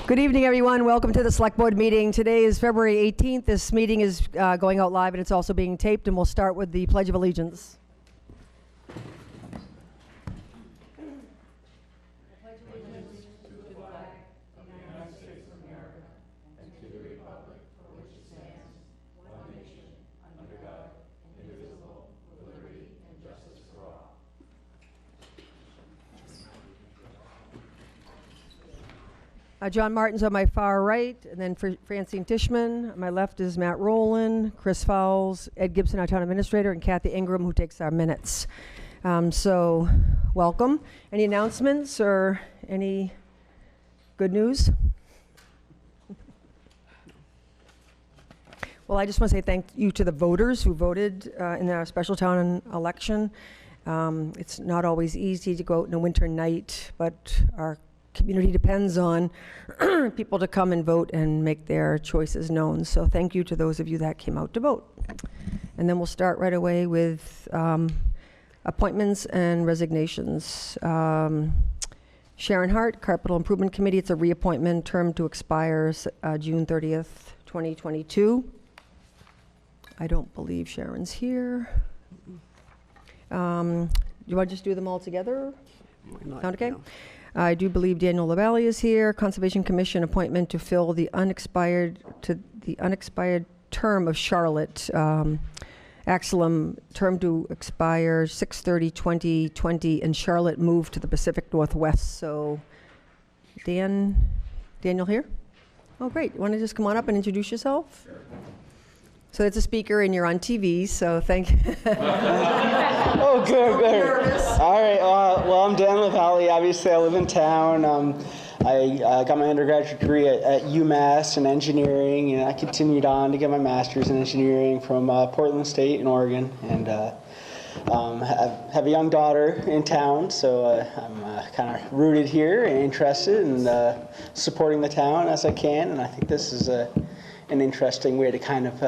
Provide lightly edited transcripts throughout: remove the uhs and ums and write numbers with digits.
Good evening, everyone. Welcome to the Select Board meeting. Today is February 18th. This meeting is going out live, and it's also being taped, and we'll start with the Pledge of Allegiance. John Martin's on my far right, and then Francine Tishman. On my left is Matt Rowland, Chris Fowles, Ed Gibson, our town administrator, and Kathy Ingram, who takes our minutes. So, welcome. Any announcements or any good news? Well, I just want to say thank you to the voters who voted in our special town election. It's not always easy to go out in a winter night, but our community depends on people to come and vote and make their choices known. So thank you to those of you that came out to vote. And then we'll start right away with appointments and resignations. Sharon Hart, Capital Improvement Committee. It's a reappointment, term to expire June 30th, 2022. I don't believe Sharon's here. You want to just do them all together? Sound okay? No. I do believe Daniel LaValle is here. Conservation Commission appointment to fill the unexpired term of Charlotte Axelum, term to expire 6/30/2020, and Charlotte moved to the Pacific Northwest. So, Daniel here? Oh, great. You want to just come on up and introduce yourself? Sure. So it's a speaker, and you're on TV, so thank you. Oh, good. All right, well, I'm Dan LaValle. Obviously, I live in town. I got my undergraduate degree at UMass in engineering, and I continued on to get my master's in engineering from Portland State in Oregon. And have a young daughter in town, so I'm kind of rooted here and interested in supporting the town as I can. And I think this is an interesting way to kind of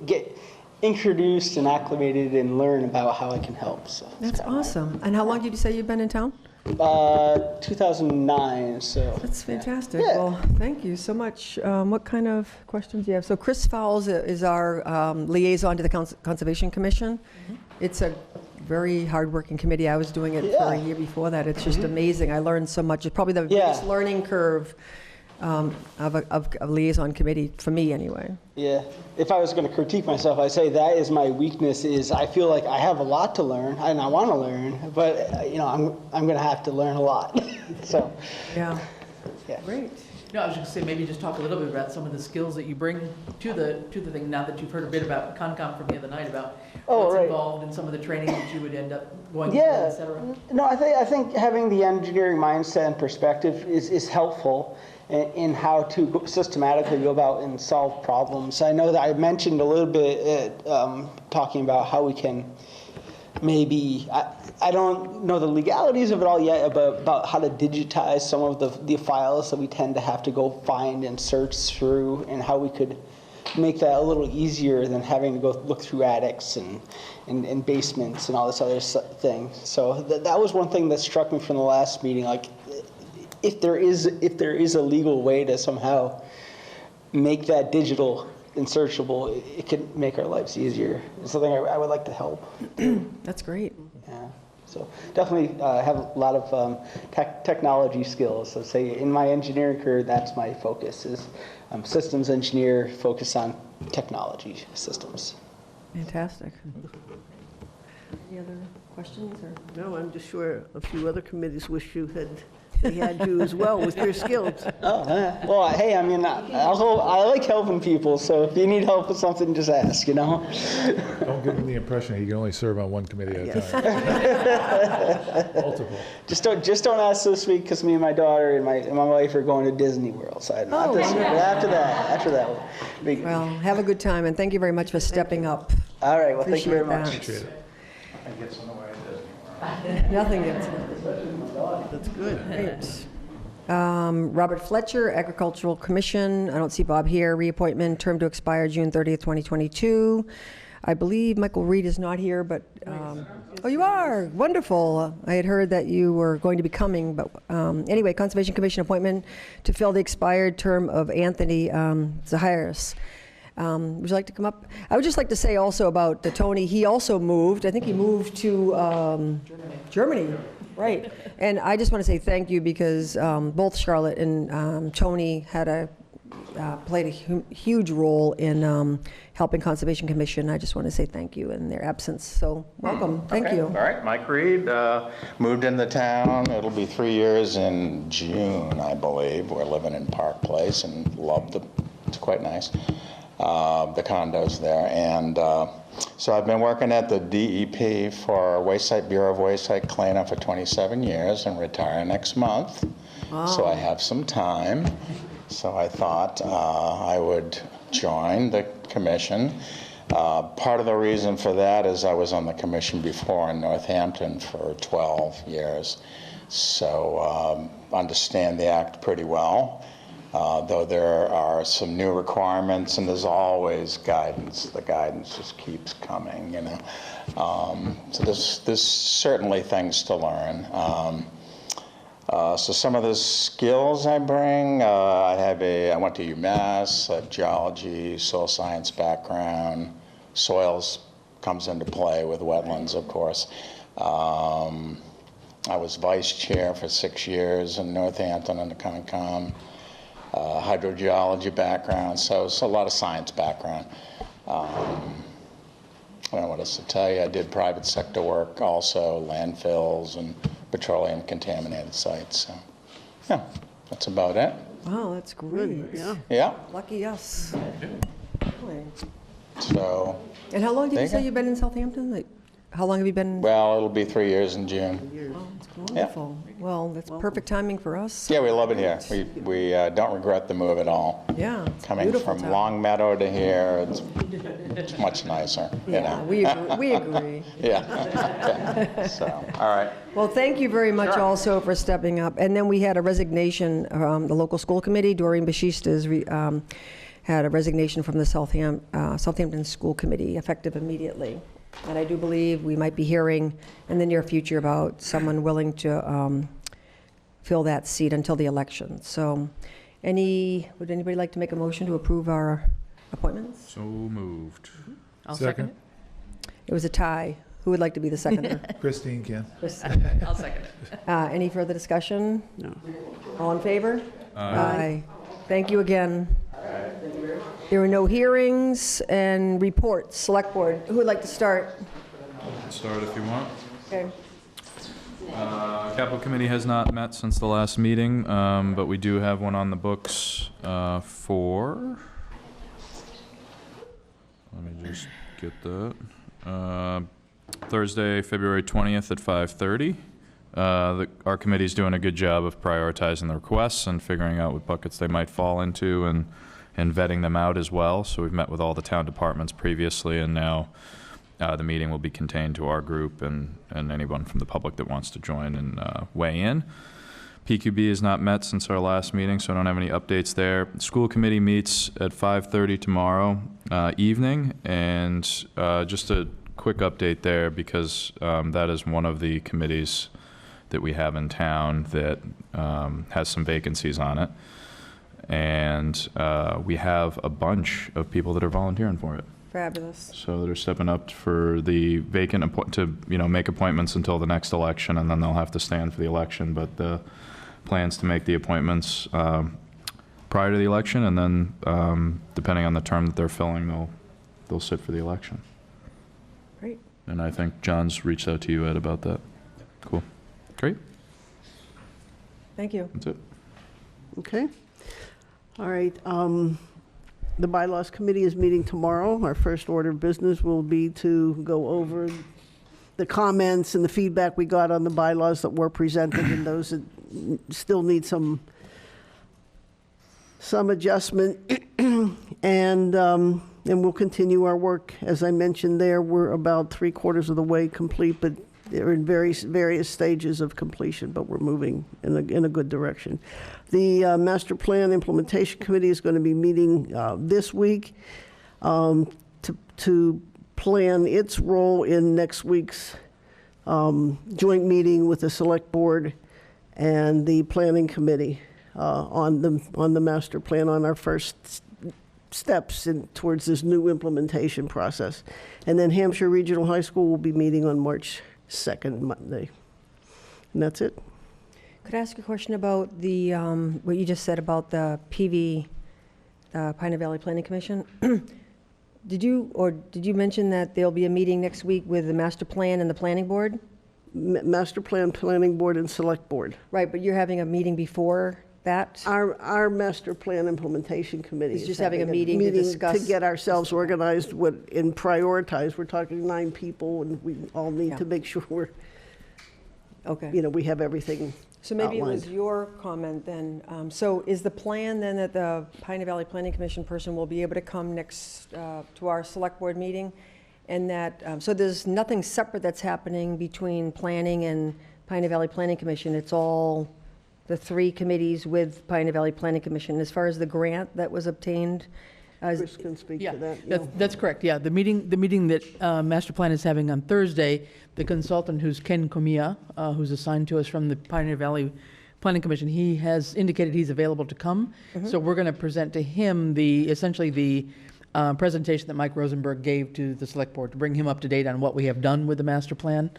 get introduced and acclimated and learn about how I can help. So that's awesome. And how long did you say you've been in town? 2009. So that's fantastic. Yeah. Well, thank you so much. What kind of questions do you have? So Chris Fowles is our liaison to the Conservation Commission. Mm-hmm. It's a very hardworking committee. I was doing it for a year before that. It's just amazing. I learned so much. It's probably the biggest learning curve of a liaison committee for me, anyway. Yeah. If I was going to critique myself, I'd say that is my weakness. Is I feel like I have a lot to learn and I want to learn, but I'm going to have to learn a lot. So. Yeah. Great. No, I was just going to say maybe just talk a little bit about some of the skills that you bring to the thing. Now that you've heard a bit about Concom from the other night about what's involved in some of the training that you would end up going through, et cetera. No, I think having the engineering mindset and perspective is helpful in how to systematically go about and solve problems. I know that I mentioned a little bit talking about how we can maybe, I don't know the legalities of it all yet, about how to digitize some of the files that we tend to have to go find and search through, and how we could make that a little easier than having to go look through attics and basements and all this other thing. So that was one thing that struck me from the last meeting. Like, if there is a legal way to somehow make that digital and searchable, it could make our lives easier. It's something I would like to help. That's great. Yeah. So definitely have a lot of technology skills. So say in my engineering career, that's my focus, is I'm systems engineer, focus on technology systems. Fantastic. Any other questions? Or? No, I'm just sure a few other committees wish they had you as well with your skills. Oh, well, hey, I mean, I like helping people, so if you need help with something, just ask, Don't give him the impression he can only serve on one committee at a time. Multiple. Just don't ask this week, because me and my daughter and my wife are going to Disney World. So not this week, but after that. Well, have a good time, and thank you very much for stepping up. All right, well, thank you very much. Appreciate it. I get some away at Disney. Nothing gets. That's good. Great. Robert Fletcher, Agricultural Commission. I don't see Bob here. Reappointment, term to expire June 30th, 2022. I believe Michael Reed is not here, but, oh, you are, wonderful. I had heard that you were going to be coming, but anyway, Conservation Commission appointment to fill the expired term of Anthony Zahiris. Would you like to come up? I would just like to say also about Tony, he also moved, I think he moved to Germany, right. And I just want to say thank you because both Charlotte and Tony had played a huge role in helping Conservation Commission. I just want to say thank you in their absence. So welcome, thank you. All right, Mike Reed, moved in the town. It'll be 3 years in June, I believe. We're living in Park Place and loved it. It's quite nice. The condos there. And so I've been working at the DEP for Bureau of Wayside Cleanup for 27 years and retire next month. Wow. So I have some time. So I thought I would join the commission. Part of the reason for that is I was on the commission before in Northampton for 12 years. So understand the act pretty well. Though there are some new requirements and there's always guidance. The guidance just keeps coming, you know. So there's certainly things to learn. So some of the skills I bring, I went to UMass, geology, soil science background, soils comes into play with wetlands, of course. I was vice chair for 6 years in Northampton on the Concom. Hydrogeology background, so it's a lot of science background. I don't know what else to tell you. I did private sector work also, landfills and petroleum contaminated sites. So, yeah, that's about it. Wow, that's great. Yeah. Lucky us. Really. So. And how long did you say you've been in Southampton? Like, how long have you been? Well, it'll be 3 years in June. Oh, that's wonderful. Yeah. Well, that's perfect timing for us. Yeah, we love it here. We don't regret the move at all. Yeah, coming from town. Long Meadow to here, it's much nicer. Yeah, you know? we agree. Yeah. So, all right. Well, thank you very much also for stepping up. And then we had a resignation, the local school committee, Doreen Bashistas had a resignation from the Southampton School Committee effective immediately. And I do believe we might be hearing in the near future about someone willing to fill that seat until the election. So would anybody like to make a motion to approve our appointments? So moved. I'll second it. It was a tie. Who would like to be the seconder? Christine can. I'll second it. Any further discussion? No. All in favor? Aye. Thank you again. There were no hearings and reports. Select Board, who would like to start? Start if you want. Okay. Capital Committee has not met since the last meeting, but we do have one on the books for, let me just get that, Thursday, February 20th at 5:30. Our committee's doing a good job of prioritizing the requests and figuring out what buckets they might fall into and vetting them out as well. So we've met with all the town departments previously, and now the meeting will be contained to our group and anyone from the public that wants to join and weigh in. PQB has not met since our last meeting, so I don't have any updates there. School committee meets at 5:30 tomorrow evening, and just a quick update there because that is one of the committees that we have in town that has some vacancies on it. And we have a bunch of people that are volunteering for it. Fabulous. So they're stepping up for the vacant to make appointments until the next election, and then they'll have to stand for the election. But the plans to make the appointments prior to the election, and then depending on the term that they're filling, they'll sit for the election. Great. And I think John's reached out to you, Ed, about that. Cool. Great. Thank you. That's it. Okay. All right. The Bylaws Committee is meeting tomorrow. Our first order of business will be to go over the comments and the feedback we got on the bylaws that were presented and those that still need some adjustment. And we'll continue our work. As I mentioned there, we're about 3/4 of the way complete, but they're in various stages of completion, but we're moving in a good direction. The Master Plan Implementation Committee is going to be meeting this week to plan its role in next week's joint meeting with the Select Board and the Planning Committee on the master plan, on our first steps towards this new implementation process. And then Hampshire Regional High School will be meeting on March 2nd, Monday. And that's it. Could I ask a question about the, what you just said about the Pioneer Valley Planning Commission? Did you mention that there'll be a meeting next week with the master plan and the planning board? Master Plan, Planning Board, and Select Board. Right, but you're having a meeting before that? Our Master Plan Implementation Committee Is is just having a meeting to discuss- to get ourselves organized and prioritize. We're talking 9 people, and we all need Yeah. to make sure we're, Okay. we have everything So maybe it was outlined. your comment then. So is the plan then that the Pioneer Valley Planning Commission person will be able to come next to our select board meeting? And that, so there's nothing separate that's happening between planning and Pioneer Valley Planning Commission? It's all the 3 committees with Pioneer Valley Planning Commission. As far as the grant that was obtained? Chris can speak Yeah, to that. that's correct, yeah. The meeting that Master Plan is having on Thursday, the consultant, who's Ken Komiya, who's assigned to us from the Pioneer Valley Planning Commission, he has indicated he's available to come. So we're going to present to him essentially the presentation that Mike Rosenberg gave to the Select Board to bring him up to date on what we have done with the master plan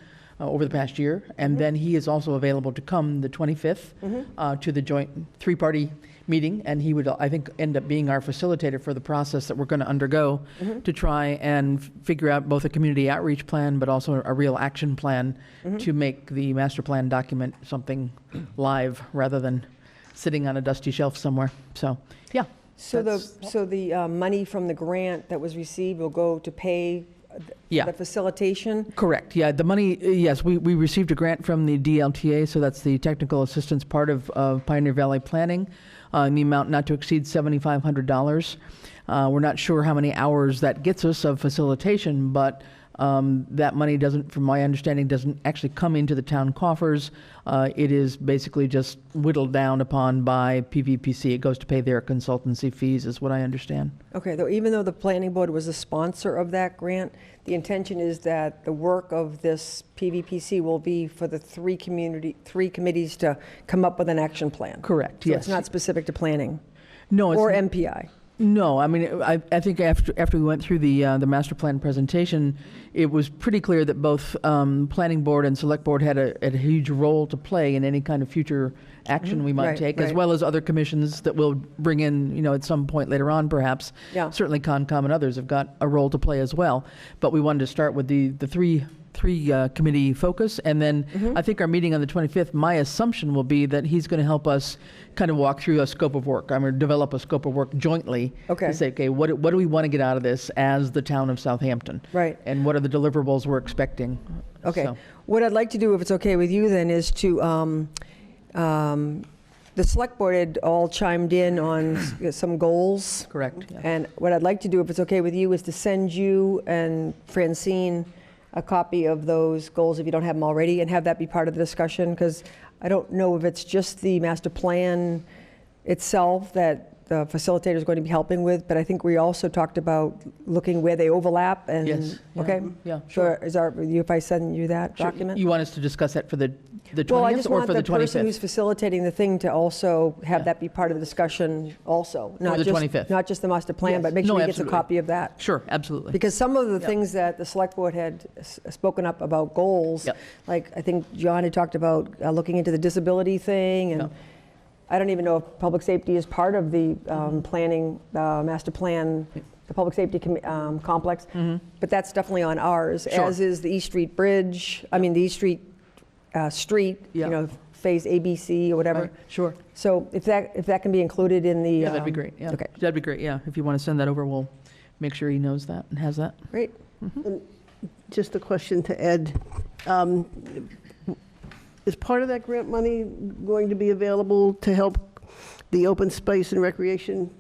over the past year. And then he is also available to come the 25th to the joint 3-party meeting, and he would, I think, end up being our facilitator for the process that we're going to undergo to try and figure out both a community outreach plan, but also a real action plan to make the master plan document something live rather than sitting on a dusty shelf somewhere. So, yeah. So the money from the grant that was received will go to pay Yeah. the facilitation? Correct, yeah, the money, yes, we received a grant from the DLTA, so that's the technical assistance part of Pioneer Valley Planning, in the amount not to exceed $7,500. We're not sure how many hours that gets us of facilitation, but that money doesn't, from my understanding, doesn't actually come into the town coffers. It is basically just whittled down upon by PVPC. It goes to pay their consultancy fees, is what I understand. Okay, though, even though the planning board was a sponsor of that grant, the intention is that the work of this PVPC will be for the 3 committees to come up with an action plan. Correct, So yes. it's not specific to planning No, it's or MPI. No, I mean, I think after we went through the master plan presentation, it was pretty clear that both planning board and select board had a huge role to play in any kind of future action we might Right, take, as right. well as other commissions that we'll bring in, at some point later on, perhaps. Yeah. Certainly Concom and others have got a role to play as well. But we wanted to start with the three committee focus, and then I think our meeting on the 25th, my assumption will be that he's going to help us kind of walk through a scope of work. I'm going to develop a scope of work jointly Okay. to say, okay, what do we want to get out of this as the town of Southampton? Right. And what are the deliverables we're expecting? Okay. So, What I'd like to do, if it's okay with you then, is to, the select board had all chimed in on some goals. correct, yeah. And what I'd like to do, if it's okay with you, is to send you and Francine a copy of those goals if you don't have them already, and have that be part of the discussion, because I don't know if it's just the master plan itself that the facilitator is going to be helping with, but I think we also talked about looking where they overlap and. Yes, yeah. Okay? Yeah, So sure. is that, if I send you that Sure. document? You want us to discuss that for the Well, I 20th just or want for the the person who's 25th? facilitating the thing to also have Yeah. that be part of the discussion also. For not the just 25th. Not just the master plan, Yes. but make No, sure he gets a absolutely. copy of that. Sure, absolutely. Because some of the Yeah. things that the select board had spoken up about goals, Yep. like I think John had talked about looking into the disability thing, and Yep. I don't even know if public safety is part of the planning, master plan, the public safety complex, but that's definitely on ours, Sure. as is the East Street Bridge, the East Street street, Yeah. phase ABC or whatever. Right, sure. So if that can be included in the. Yeah, that'd be great, yeah. Okay, That'd be great, yeah. If you want to send that over, we'll make sure he knows that and has that. great. Just a question to Ed. Is part of that grant money going to be available to help the open space and recreation?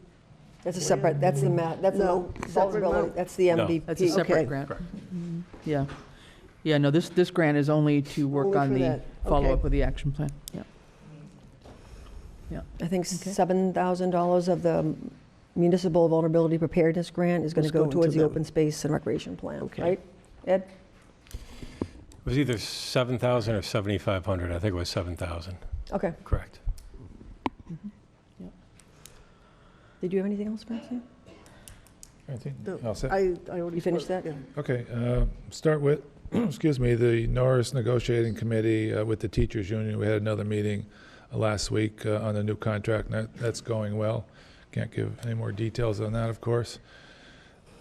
That's a separate, that's the, that's the No, separate vulnerability, amount? that's the MVP. That's a Okay. separate grant. Mhm. Yeah. Yeah, no, this grant is only to work Only on for the that. follow-up Okay. with the action plan. Yeah. I think Okay. $7,000 of the municipal vulnerability preparedness grant is going to It's go going to towards the them. open space and recreation plan, Okay. right? Ed? It was either 7,000 or 7,500. I think it was 7,000. Okay. Correct. Did you have anything else, Francine? I think, No, all set? I already. You finished that? Yeah. Okay, start with, excuse me, the Norris Negotiating Committee with the Teachers Union. We had another meeting last week on the new contract, and that's going well. Can't give any more details on that, of course.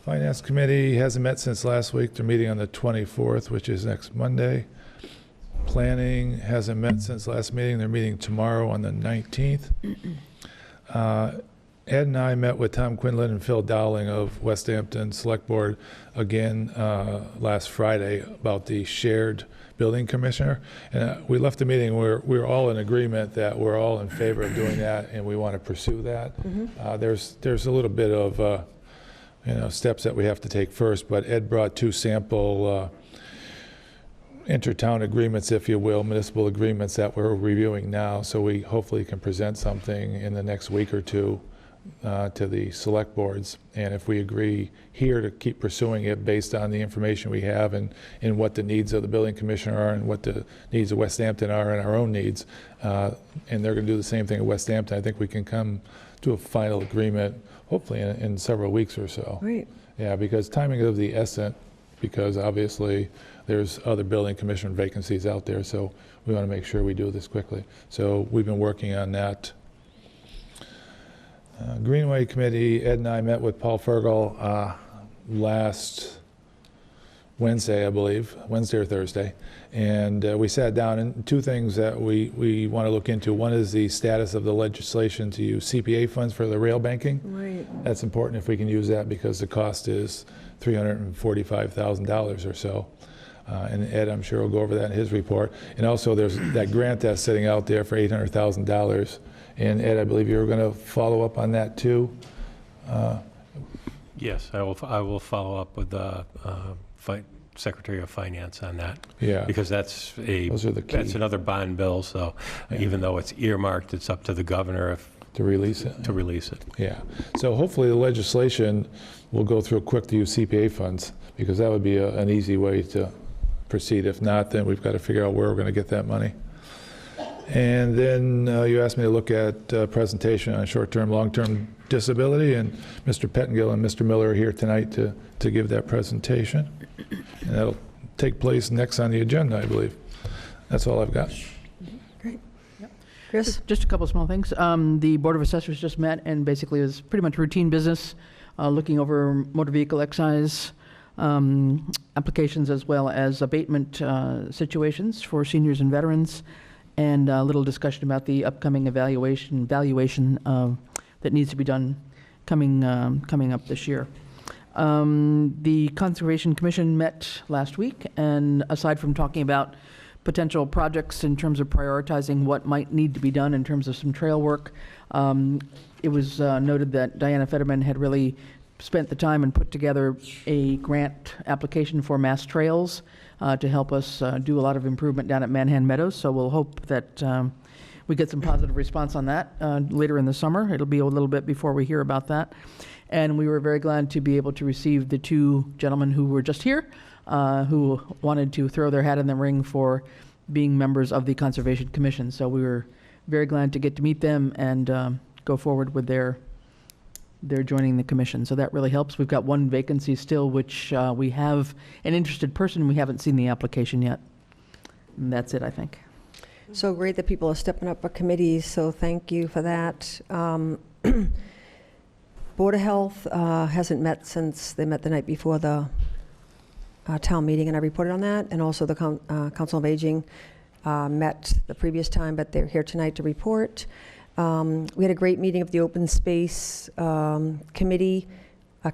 Finance Committee hasn't met since last week. They're meeting on the 24th, which is next Monday. Planning hasn't met since last meeting. They're meeting tomorrow on the 19th. Ed and I met with Tom Quinlan and Phil Dowling of Westhampton Selectboard again last Friday about the shared building commissioner. And we left the meeting where we were all in agreement that we're all in favor of doing that and we want to pursue that. There's a little bit of steps that we have to take first, but Ed brought 2 sample intertown agreements, if you will, municipal agreements that we're reviewing now, so we hopefully can present something in the next week or 2 to the select boards. And if we agree here to keep pursuing it based on the information we have and what the needs of the building commissioner are and what the needs of Westhampton are and our own needs, and they're going to do the same thing at Westhampton, I think we can come to a final agreement hopefully in several weeks or so. Great. Yeah, because timing is of the essence, because obviously there's other building commissioner vacancies out there, so we want to make sure we do this quickly. So we've been working on that. Greenway Committee, Ed and I met with Paul Fergal last Wednesday, I believe, Wednesday or Thursday, and we sat down, and 2 things that we want to look into. One is the status of the legislation to use CPA funds for the rail banking. Right. That's important if we can use that because the cost is $345,000 or so. And Ed, I'm sure, will go over that in his report. And also there's that grant that's sitting out there for $800,000. And Ed, I believe you were going to follow up on that too? Yes, I will follow up with the Secretary of Finance on that. Yeah. Because that's Those are the key. that's another bond bill, so even though it's earmarked, it's up to the governor To release it? to release it. Yeah. So hopefully the legislation will go through quick to use CPA funds, because that would be an easy way to proceed. If not, then we've got to figure out where we're going to get that money. And then you asked me to look at a presentation on short-term, long-term disability, and Mr. Pettingill and Mr. Miller are here tonight to give that presentation. And that'll take place next on the agenda, I believe. That's all I've got. Great. Chris? Just a couple of small things. The Board of Assessors just met, and basically it was pretty much routine business, looking over motor vehicle excise applications as well as abatement situations for seniors and veterans, and a little discussion about the upcoming valuation that needs to be done coming up this year. The Conservation Commission met last week, and aside from talking about potential projects in terms of prioritizing what might need to be done in terms of some trail work, it was noted that Diana Fetterman had really spent the time and put together a grant application for Mass Trails to help us do a lot of improvement down at Manhan Meadows. So we'll hope that we get some positive response on that later in the summer. It'll be a little bit before we hear about that. And we were very glad to be able to receive the 2 gentlemen who were just here, who wanted to throw their hat in the ring for being members of the Conservation Commission. So we were very glad to get to meet them and go forward with their joining the commission. So that really helps. We've got 1 vacancy still, which we have an interested person. We haven't seen the application yet. And that's it, I think. So great that people are stepping up for committees, so thank you for that. Board of Health hasn't met since they met the night before the town meeting, and I reported on that. And also the Council of Aging met the previous time, but they're here tonight to report. We had a great meeting of the Open Space Committee.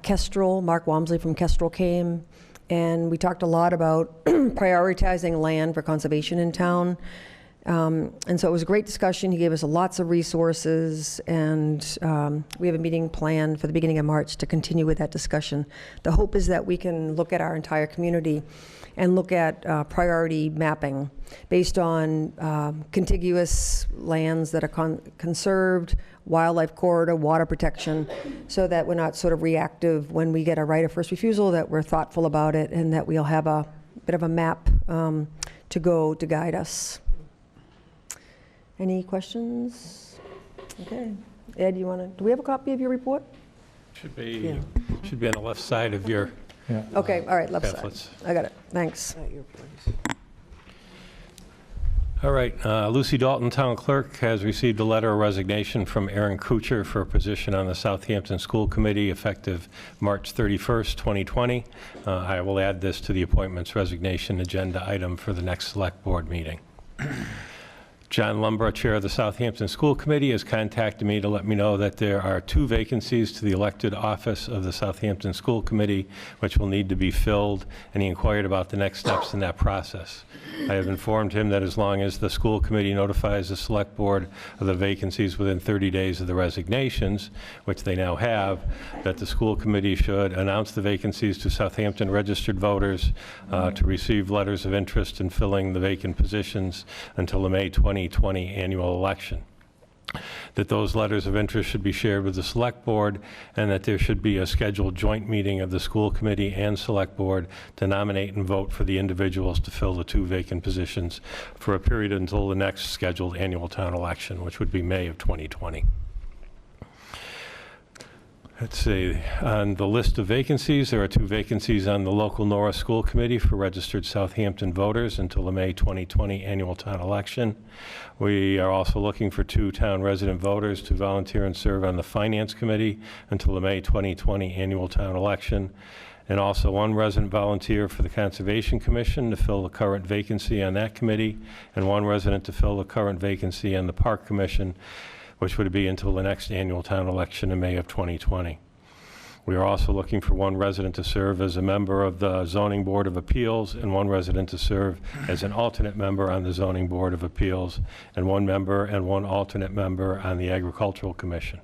Kestrel, Mark Walmsley from Kestrel came, and we talked a lot about prioritizing land for conservation in town. And so it was a great discussion. He gave us lots of resources, and we have a meeting planned for the beginning of March to continue with that discussion. The hope is that we can look at our entire community and look at priority mapping based on contiguous lands that are conserved, wildlife corridor, water protection, so that we're not sort of reactive when we get a right of first refusal, that we're thoughtful about it, and that we'll have a bit of a map to go to guide us. Any questions? Okay. Ed, do we have a copy of your report? Should be on the left side of your Okay, all right, left pamphlets. side. I got it, thanks. At your place. All right, Lucy Dalton, Town Clerk, has received a letter of resignation from Aaron Kuchar for a position on the Southampton School Committee effective March 31st, 2020. I will add this to the appointments resignation agenda item for the next Select Board meeting. John Lumbrough, Chair of the Southampton School Committee, has contacted me to let me know that there are 2 vacancies to the elected office of the Southampton School Committee, which will need to be filled, and he inquired about the next steps in that process. I have informed him that as long as the school committee notifies the Select Board of the vacancies within 30 days of the resignations, which they now have, that the school committee should announce the vacancies to Southampton registered voters to receive letters of interest in filling the vacant positions until the May 2020 annual election. That those letters of interest should be shared with the Select Board, and that there should be a scheduled joint meeting of the school committee and Select Board to nominate and vote for the individuals to fill the 2 vacant positions for a period until the next scheduled annual town election, which would be May of 2020. Let's see, on the list of vacancies, there are 2 vacancies on the local Norris School Committee for registered Southampton voters until the May 2020 annual town election. We are also looking for 2 town resident voters to volunteer and serve on the Finance Committee until the May 2020 annual town election, and also 1 resident volunteer for the Conservation Commission to fill the current vacancy on that committee, and 1 resident to fill the current vacancy on the Park Commission, which would be until the next annual town election in May of 2020. We are also looking for 1 resident to serve as a member of the Zoning Board of Appeals, and 1 resident to serve as an alternate member on the Zoning Board of Appeals, and 1 member and 1 alternate member on the Agricultural Commission.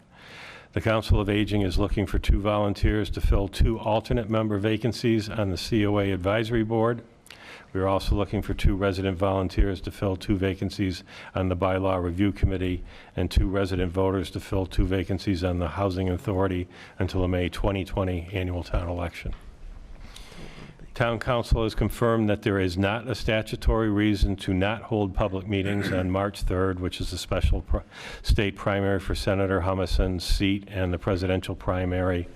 The Council of Aging is looking for 2 volunteers to fill 2 alternate member vacancies on the COA Advisory Board. We are also looking for 2 resident volunteers to fill 2 vacancies on the Bylaw Review Committee, and 2 resident voters to fill 2 vacancies on the Housing Authority until the May 2020 annual town election. Town Council has confirmed that there is not a statutory reason to not hold public meetings on March 3rd, which is the special state primary for Senator Hummerson's seat and the presidential primary,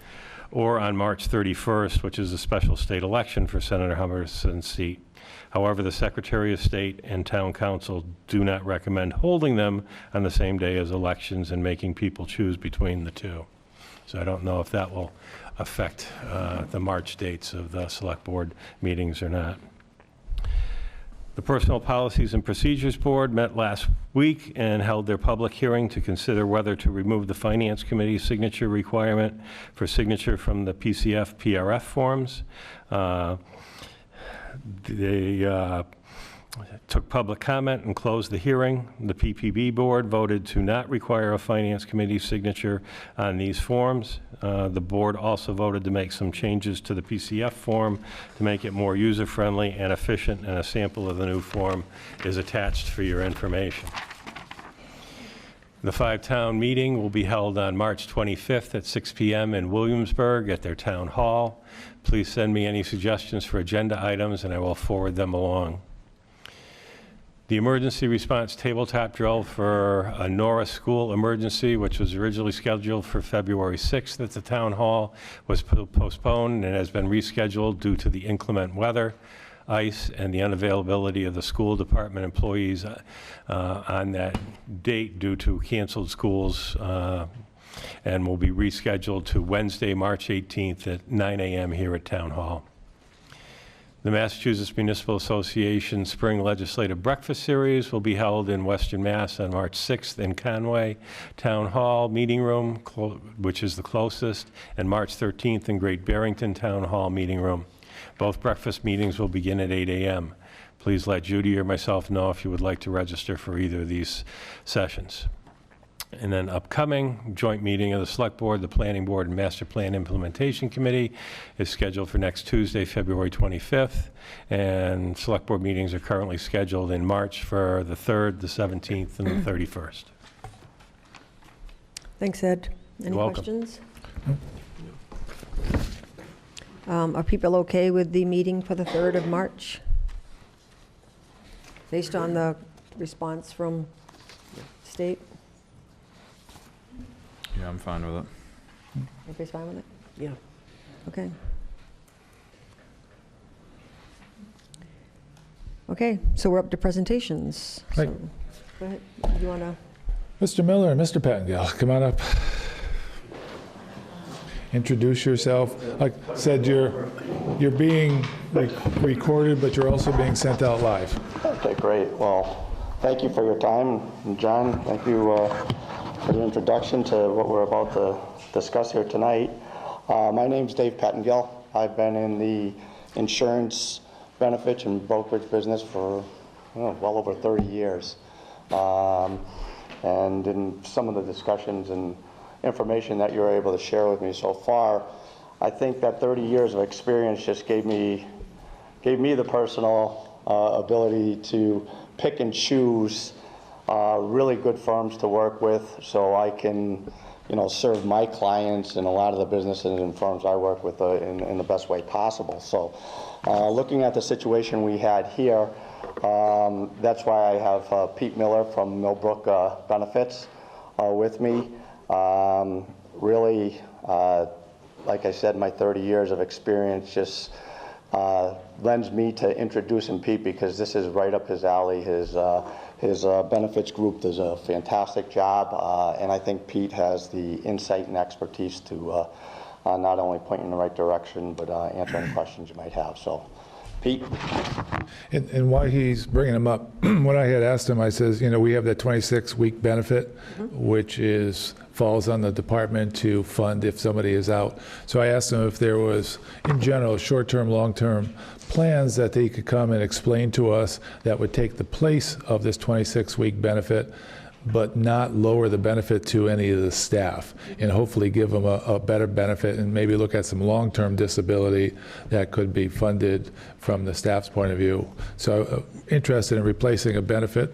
or on March 31st, which is a special state election for Senator Hummerson's seat. However, the Secretary of State and Town Council do not recommend holding them on the same day as elections and making people choose between the 2. So I don't know if that will affect the March dates of the Select Board meetings or not. The Personnel Policies and Procedures Board met last week and held their public hearing to consider whether to remove the Finance Committee's signature requirement for signature from the PCF PRF forms. They took public comment and closed the hearing. The PPB board voted to not require a Finance Committee signature on these forms. The board also voted to make some changes to the PCF form to make it more user-friendly and efficient, and a sample of the new form is attached for your information. The 5-town meeting will be held on March 25th at 6 p.m. in Williamsburg at their town hall. Please send me any suggestions for agenda items and I will forward them along. The emergency response tabletop drill for a Norris school emergency, which was originally scheduled for February 6th at the town hall, was postponed and has been rescheduled due to the inclement weather, ice, and the unavailability of the school department employees on that date due to canceled schools, and will be rescheduled to Wednesday, March 18th at 9 a.m. here at Town Hall. The Massachusetts Municipal Association Spring Legislative Breakfast Series will be held in Western Mass on March 6th in Conway Town Hall Meeting Room, which is the closest, and March 13th in Great Barrington Town Hall Meeting Room. Both breakfast meetings will begin at 8 a.m. please let Judy or myself know if you would like to register for either of these sessions. And then upcoming joint meeting of the Select Board, the Planning Board, and Master Plan Implementation Committee is scheduled for next Tuesday, February 25th. And Select Board meetings are currently scheduled in March for the 3rd, the 17th, and the 31st. Thanks, Ed. Any You're welcome. questions? Are people okay with the meeting for the 3rd of March? Based on the response from state? Yeah, I'm fine with it. Everybody's fine with it? Yeah. Okay. Okay, so we're up to presentations. Right. So, go ahead. You want to? Mr. Miller and Mr. Pettingill, come on up. Introduce yourself. Like I said, you're being recorded, but you're also being sent out live. Okay, great. Well, thank you for your time. And John, thank you for the introduction to what we're about to discuss here tonight. My name's Dave Pettingill. I've been in the insurance, benefits, and brokerage business for well over 30 years. And in some of the discussions and information that you're able to share with me so far, I think that 30 years of experience just gave me the personal ability to pick and choose really good firms to work with, so I can, serve my clients and a lot of the businesses and firms I work with in the best way possible. So, looking at the situation we had here, that's why I have Pete Miller from Millbrook Benefits with me. Really, like I said, my 30 years of experience just lends me to introducing Pete, because this is right up his alley. His benefits group does a fantastic job, and I think Pete has the insight and expertise to not only point you in the right direction, but answer any questions you might have. So, Pete? And why he's bringing him up, when I had asked him, I says, we have that 26-week benefit, which falls on the department to fund if somebody is out. So I asked him if there was, in general, short-term, long-term plans that they could come and explain to us that would take the place of this 26-week benefit, but not lower the benefit to any of the staff, and hopefully give them a better benefit, and maybe look at some long-term disability that could be funded from the staff's point of view. So interested in replacing a benefit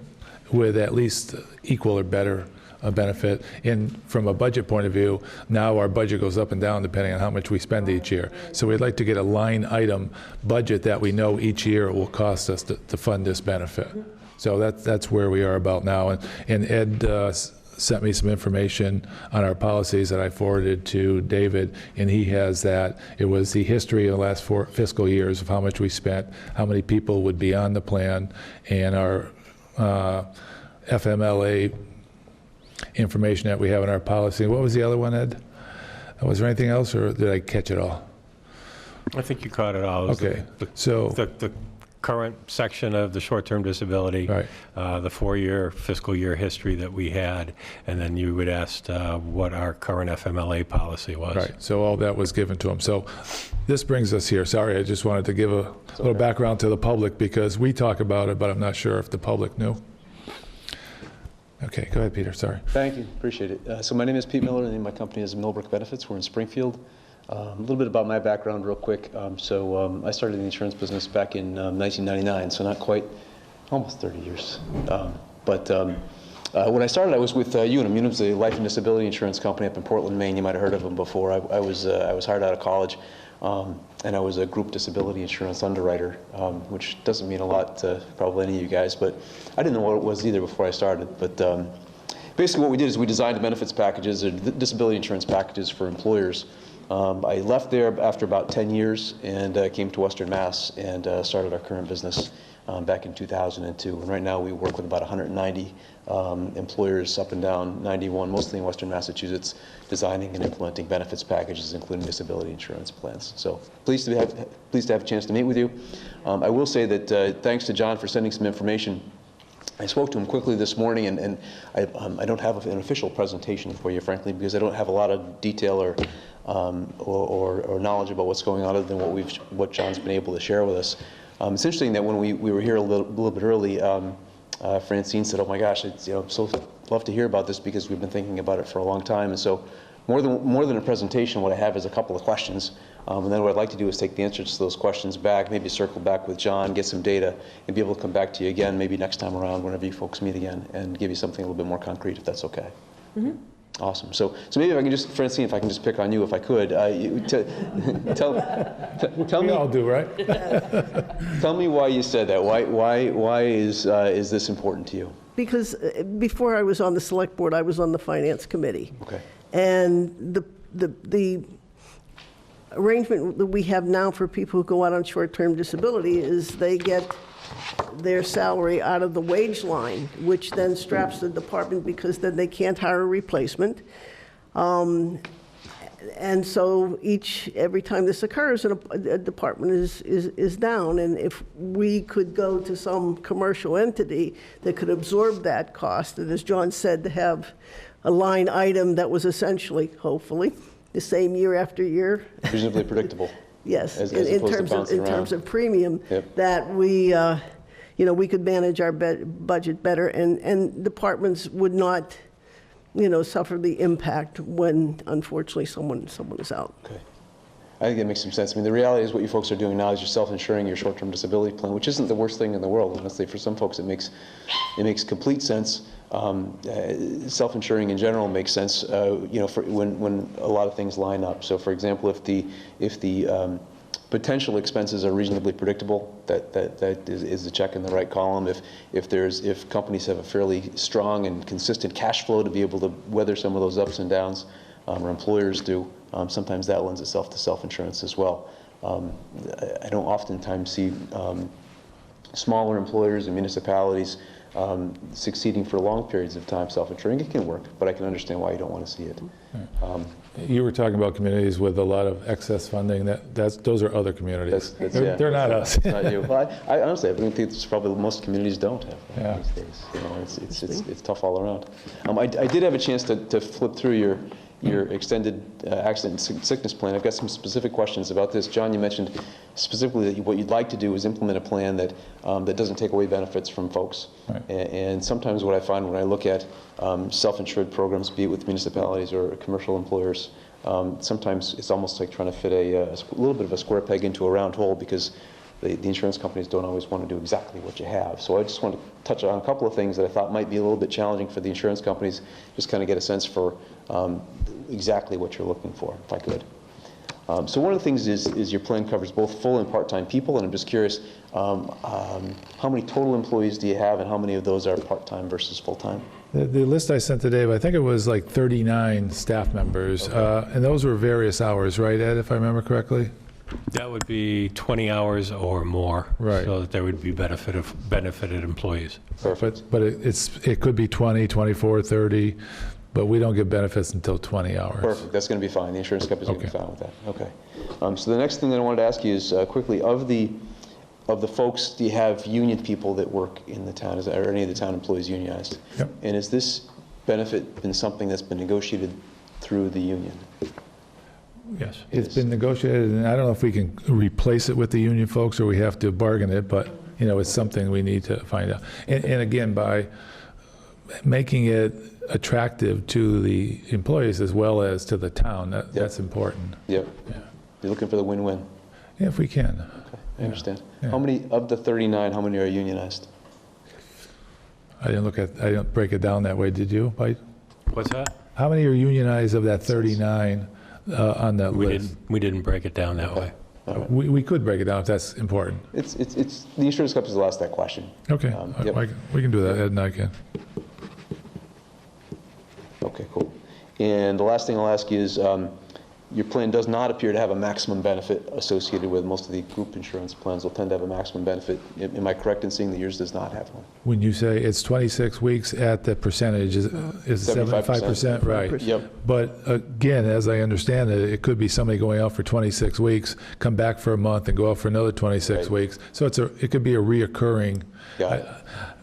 with at least equal or better a benefit. And from a budget point of view, now our budget goes up and down depending on how much we spend each year. So we'd like to get a line item budget that we know each year it will cost us to fund this benefit. So that's where we are about now. And Ed sent me some information on our policies that I forwarded to David, and he has that. It was the history of the last 4 fiscal years of how much we spent, how many people would be on the plan, and our FMLA information that we have in our policy. What was the other one, Ed? Was there anything else, or did I catch it all? I think you caught it all. It was Okay, the current section of the short-term disability, Right. The 4-year fiscal year history that we had, and then you would ask what our current FMLA policy was. Right, so all that was given to him. So this brings us here. Sorry, I just wanted to give a little background to the public, because we talk about it, but I'm not sure if the public knew. Okay, go ahead, Peter, sorry. Thank you, appreciate it. So my name is Pete Miller, and my company is Millbrook Benefits. We're in Springfield. A little bit about my background real quick. I started in the insurance business back in 1999, so not quite, almost 30 years. When I started, I was with Unum. Unum's a life and disability insurance company up in Portland, Maine. You might have heard of them before. I was hired out of college, and I was a group disability insurance underwriter, which doesn't mean a lot to probably any of you guys, but I didn't know what it was either before I started. But basically what we did is we designed benefits packages, or disability insurance packages for employers. I left there after about 10 years and came to Western Mass and started our current business back in 2002. And right now we work with about 190 employers up and down 91, mostly in Western Massachusetts, designing and implementing benefits packages, including disability insurance plans. So pleased to have a chance to meet with you. I will say that thanks to John for sending some information. I spoke to him quickly this morning, and I don't have an official presentation for you, frankly, because I don't have a lot of detail or knowledge about what's going on other than what John's been able to share with us. It's interesting that when we were here a little bit early, Francine said, "Oh my gosh, it's, so love to hear about this because we've been thinking about it for a long time." And so more than a presentation, what I have is a couple of questions. And then what I'd like to do is take the answers to those questions back, maybe circle back with John, get some data, and be able to come back to you again, maybe next time around, whenever you folks meet again, and give you something a little bit more concrete, if that's okay. Mm-hmm. Awesome. So maybe if I can just, Francine, if I can just pick on you, if I could, tell me. We all do, right? Tell me why you said that. Why is this important to you? Because before I was on the select board, I was on the finance committee. Okay. And the arrangement that we have now for people who go out on short-term disability is they get their salary out of the wage line, which then straps the department because then they can't hire a replacement. And so every time this occurs, a department is down. And if we could go to some commercial entity that could absorb that cost, and as John said, to have a line item that was essentially, hopefully, the same year after year. Reasonably predictable. Yes, as in opposed to in terms of premium, Yep. that we could manage our budget better, and departments would not, suffer the impact when, unfortunately, someone is out. Okay. I think that makes some sense. I mean, the reality is what you folks are doing now is you're self-insuring your short-term disability plan, which isn't the worst thing in the world. Honestly, for some folks, it makes complete sense. Self-insuring in general makes sense, for when a lot of things line up. So, for example, if the potential expenses are reasonably predictable, that is a check in the right column. If companies have a fairly strong and consistent cash flow to be able to weather some of those ups and downs, or employers do, sometimes that lends itself to self-insurance as well. I don't oftentimes see smaller employers and municipalities succeeding for long periods of time self-insuring. It can work, but I can understand why you don't want to see it. You were talking about communities with a lot of excess funding. Those are other communities. They're not us. It's not you. Well, I honestly, I think it's probably most communities don't have these days. It's tough all around. I did have a chance to flip through your extended accident and sickness plan. I've got some specific questions about this. John, you mentioned specifically that what you'd like to do is implement a plan that doesn't take away benefits from folks. Right. And sometimes what I find when I look at self-insured programs, be it with municipalities or commercial employers, sometimes it's almost like trying to fit a little bit of a square peg into a round hole, because the insurance companies don't always want to do exactly what you have. So I just want to touch on a couple of things that I thought might be a little bit challenging for the insurance companies, just kind of get a sense for exactly what you're looking for, if I could. So one of the things is your plan covers both full and part-time people, and I'm just curious, how many total employees do you have, and how many of those are part-time versus full-time? The list I sent to Dave, I think it was like 39 staff members, Okay. and those were various hours, right, Ed, if I remember correctly? That would be 20 hours or more. Right. So that there would be benefited employees. Perfect. But it could be 20, 24, 30, but we don't get benefits until 20 hours. Perfect. That's going to be fine. The insurance company's going to be Okay. fine with that. Okay. So the next thing that I wanted to ask you is quickly, of the folks, do you have union people that work in the town? Are any of the town employees unionized? Yep. And has this benefit been something that's been negotiated through the union? Yes. It's been negotiated, and I don't know if we can replace it with the union folks or we have to bargain it, but, it's something we need to find out. And again, by making it attractive to the employees as well as to the town, that's important. Yep. Yeah. You're looking for the win-win. Yeah, if we can. Okay, I understand. Yeah. How many of the 39, how many are unionized? I didn't break it down that way, did you, Mike? What's that? How many are unionized of that 39 on that list? We didn't break it down that way. All right. We could break it down if that's important. It's the insurance companies will ask that question. Okay, Yep. we can do that, Ed and I can. Okay, cool. And the last thing I'll ask you is, your plan does not appear to have a maximum benefit associated with. Most of the group insurance plans will tend to have a maximum benefit. Am I correct in seeing that yours does not have one? When you say it's 26 weeks at the percentage, is 75%? Right. Yep. But again, as I understand it, it could be somebody going out for 26 weeks, come back for a month and go out for another 26 Right. weeks. So it could be a reoccurring, Got it.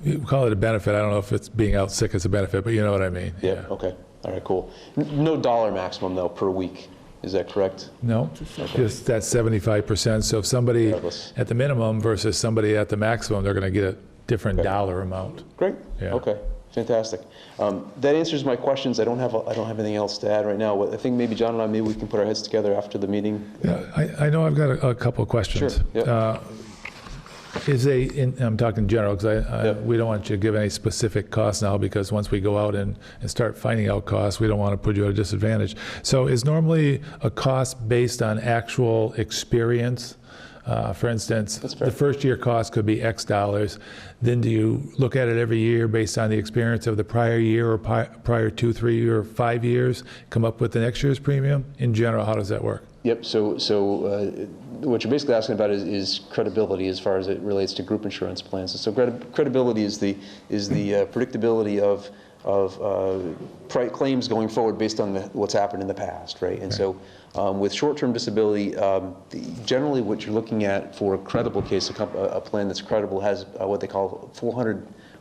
you call it a benefit. I don't know if it's being out sick is a benefit, but you know what I mean. Yeah, okay. All right, cool. No dollar maximum, though, per week. Is that correct? No, just that 75%. So if somebody Regardless. at the minimum versus somebody at the maximum, they're going to get a different dollar amount. Great. Yeah. Okay. Fantastic. That answers my questions. I don't have anything else to add right now. I think maybe John and I, maybe we can put our heads together after the meeting. Yeah, I know I've got a couple of questions. Sure. Yep. I'm talking general, because Yep. we don't want you to give any specific costs now, because once we go out and start finding out costs, we don't want to put you at a disadvantage. So is normally a cost based on actual experience? For instance, That's fair. the first year cost could be X dollars. Then do you look at it every year based on the experience of the prior year or prior 2, 3, or 5 years, come up with the next year's premium? In general, how does that work? Yep. So what you're basically asking about is credibility as far as it relates to group insurance plans. So credibility is the predictability of claims going forward based on what's happened in the past, right? And so with short-term disability, generally what you're looking at for a credible case, a plan that's credible has what they call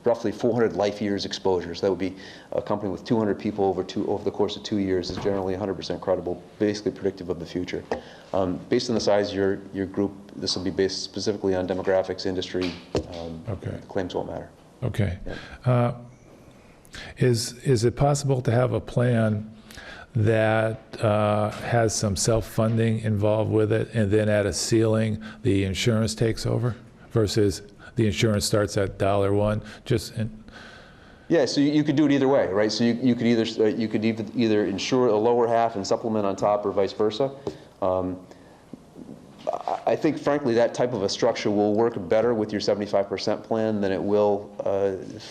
roughly 400 life years exposures. That would be a company with 200 people over the course of 2 years is generally 100% credible, basically predictive of the future. Based on the size of your group, this will be based specifically on demographics, industry. Okay. Claims won't matter. Okay. Yeah. Is it possible to have a plan that has some self-funding involved with it, and then at a ceiling, the insurance takes over, versus the insurance starts at $1? Yeah, so you could do it either way, right? So you could either insure a lower half and supplement on top, or vice versa. I think, frankly, that type of a structure will work better with your 75% plan than it will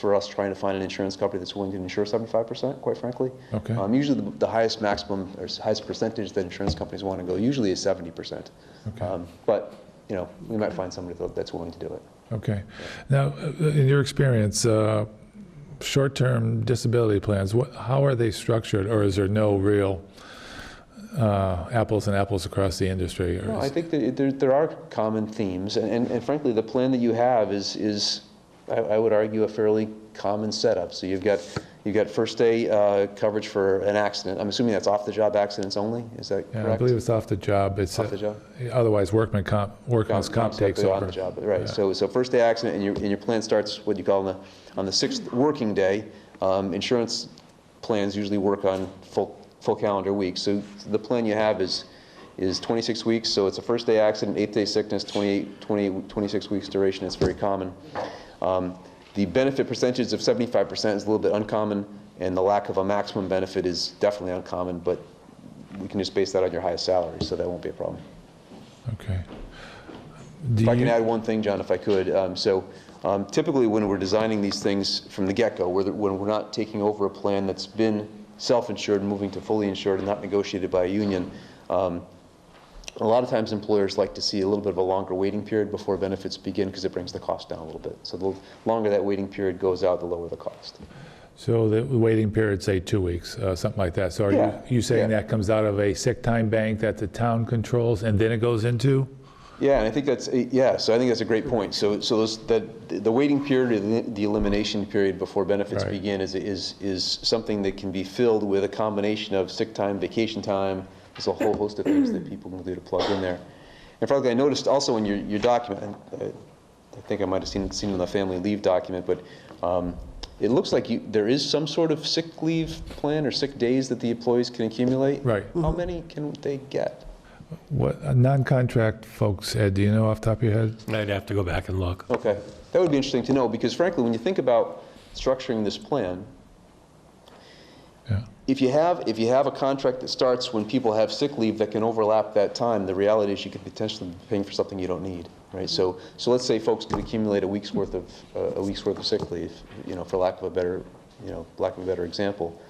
for us trying to find an insurance company that's willing to insure 75%, quite frankly. Okay. Usually the highest maximum, or highest percentage that insurance companies want to go usually is 70%. Okay. But, we might find somebody that's willing to do it. Okay. Now, in your experience, short-term disability plans, how are they structured, or is there no real apples and apples across the industry? No, I think that there are common themes, and frankly, the plan that you have is I would argue, a fairly common setup. So you've got first day coverage for an accident. I'm assuming that's off-the-job accidents only. Is that correct? I believe it's off the job. It's off the job. Otherwise, workman's comp takes over. On the job, right? Yeah. So first day accident, and your plan starts what you call on the 6th working day. Insurance plans usually work on full calendar week. So the plan you have is 26 weeks. So it's a first day accident, 8th day sickness, 26 weeks duration. It's very common. The benefit percentage of 75% is a little bit uncommon, and the lack of a maximum benefit is definitely uncommon, but we can just base that on your highest salary, so that won't be a problem. Okay. If I can add one thing, John, if I could. Typically when we're designing these things from the get-go, when we're not taking over a plan that's been self-insured and moving to fully insured and not negotiated by a union, a lot of times employers like to see a little bit of a longer waiting period before benefits begin, because it brings the cost down a little bit. So the longer that waiting period goes out, the lower the cost. So the waiting period, say 2 weeks, something like that. So are you saying that comes out of a sick time bank that the town controls, and then it goes into? Yeah, and I think that's So I think that's a great point. So the waiting period, the elimination period before benefits begin, is something that can be filled with a combination of sick time, vacation time. There's a whole host of things that people can do to plug in there. And frankly, I noticed also in your document, I think I might have seen it in the family leave document, but it looks like there is some sort of sick leave plan or sick days that the employees can accumulate. Right. How many can they get? What non-contract folks, Ed, do you know off the top of your head? I'd have to go back and look. Okay, that would be interesting to know, because frankly, when you think about structuring this plan, if you have a contract that starts when people have sick leave that can overlap that time, the reality is you could potentially be paying for something you don't need, right? So let's say folks could accumulate a week's worth of sick leave, for lack of a better example.